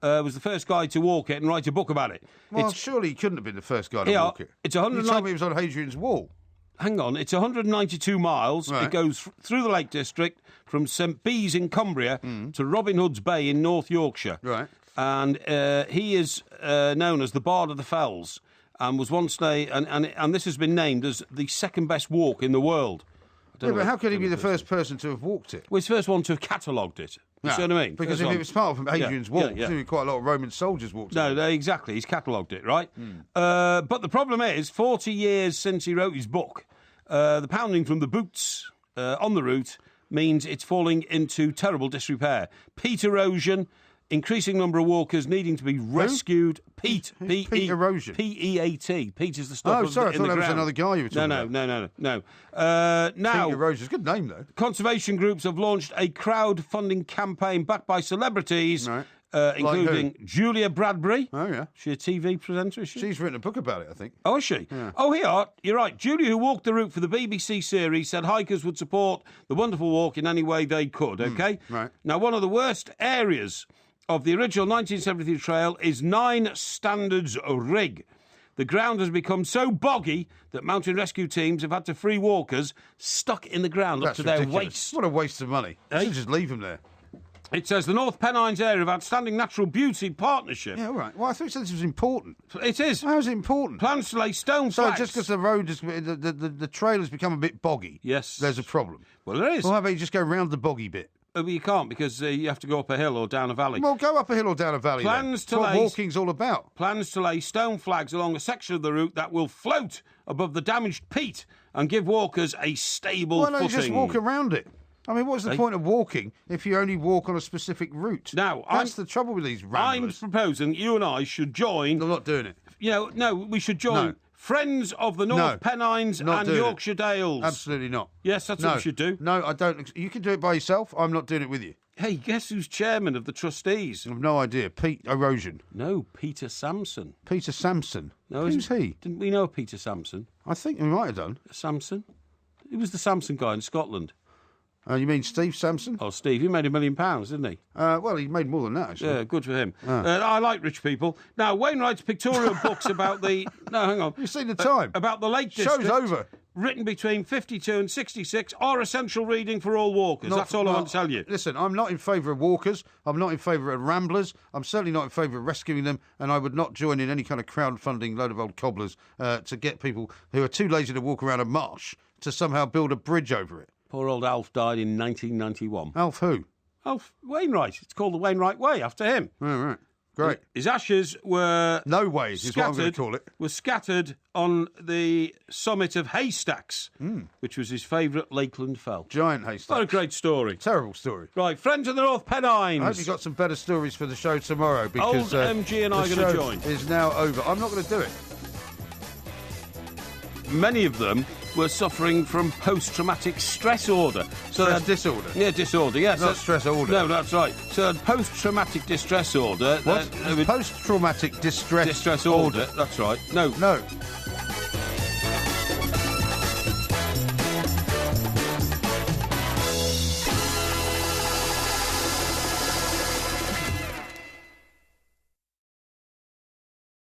was the first guy to walk it and write a book about it. Well, surely he couldn't have been the first guy to walk it. It's You told me it was on Hadrian's Wall. Hang on, it's 192 miles. Right. It goes through the Lake District from St Bees in Cumbria to Robin Hood's Bay in North Yorkshire. Right. And he is known as the Bard of the Fells, and was once and this has been named as the second best walk in the world. Yeah, but how could he be the first person to have walked it? Well, he's the first one to have catalogued it. You see what I mean? Because if it was part of Hadrian's Wall, quite a lot of Roman soldiers walked it. No, exactly. He's catalogued it, right? But the problem is, 40 years since he wrote his book, the pounding from the boots on the route means it's falling into terrible disrepair. Peat erosion, increasing number of walkers needing to be rescued. Peat. Peat erosion? P-E-A-T. Peat is the stuff Oh, sorry, I thought that was another guy you were talking about. No. Now, Peat erosion. Good name, though. Conservation groups have launched a crowdfunding campaign backed by celebrities, including Julia Bradbury. Oh, yeah. She a TV presenter, is she? She's written a book about it, I think. Oh, is she? Yeah. Oh, here, you're right. Julia, who walked the route for the BBC series, said hikers would support the wonderful walk in any way they could, OK? Right. Now, one of the worst areas of the original 1973 trail is 9 Standards Rig. The ground has become so boggy that mountain rescue teams have had to free walkers stuck in the ground up to their waist. What a waste of money. You should just leave them there. It says the North Pennines Area of Outstanding Natural Beauty Partnership. Yeah, all right. Well, I thought you said this was important. It is. How is it important? Plans to lay stone flags. So just because the road, the trail has become a bit boggy, yes, there's a problem. Well, there is. Well, how about you just go round the boggy bit? But you can't because you have to go up a hill or down a valley. Well, go up a hill or down a valley. That's what walking's all about. Plans to lay stone flags along a section of the route that will float above the damaged peat and give walkers a stable footing. Why don't you just walk around it? I mean, what's the point of walking if you only walk on a specific route? Now, that's the trouble with these ramblers. I'm proposing you and I should join. I'm not doing it. No, we should join. No. Friends of the North Pennines and Yorkshire Dales. Absolutely not. Yes, that's what we should do. No, I don't. You can do it by yourself. I'm not doing it with you. Hey, guess who's chairman of the trustees? I've no idea. Pete Erosion. No, Peter Sampson. Peter Sampson? No, who's he? Didn't we know Peter Sampson? I think we might have done. Sampson? He was the Sampson guy in Scotland. You mean Steve Sampson? Oh, Steve, he made £1 million, didn't he? Well, he made more than that, actually. Yeah, good for him. I like rich people. Now, Wayne writes pictorial books about the... No, hang on. You've seen the time. About the Lake District. Show's over. Written between 52 and 66 are essential reading for all walkers. That's all I want to tell you. Listen, I'm not in favour of walkers. I'm not in favour of ramblers. I'm certainly not in favour of rescuing them. And I would not join in any kind of crowdfunding load of old cobblers to get people who are too lazy to walk around a marsh to somehow build a bridge over it. Poor old Alf died in 1991. Alf who? Alf Wainwright. It's called the Wainwright Way after him. Oh, right. Great. His ashes were... No ways is what I'm going to call it. Were scattered on the summit of Haystacks, which was his favourite Lakeland fell. Giant haystacks. What a great story. Terrible story. Right, Friends of the North Pennines. I hope you've got some better stories for the show tomorrow because old MG and I are going to join. Is now over. I'm not going to do it. Many of them were suffering from post-traumatic stress order. Stress disorder? Yeah, disorder, yes. Not stress order. No, that's right. So post-traumatic distress order... What? Post-traumatic distress order. That's right. No.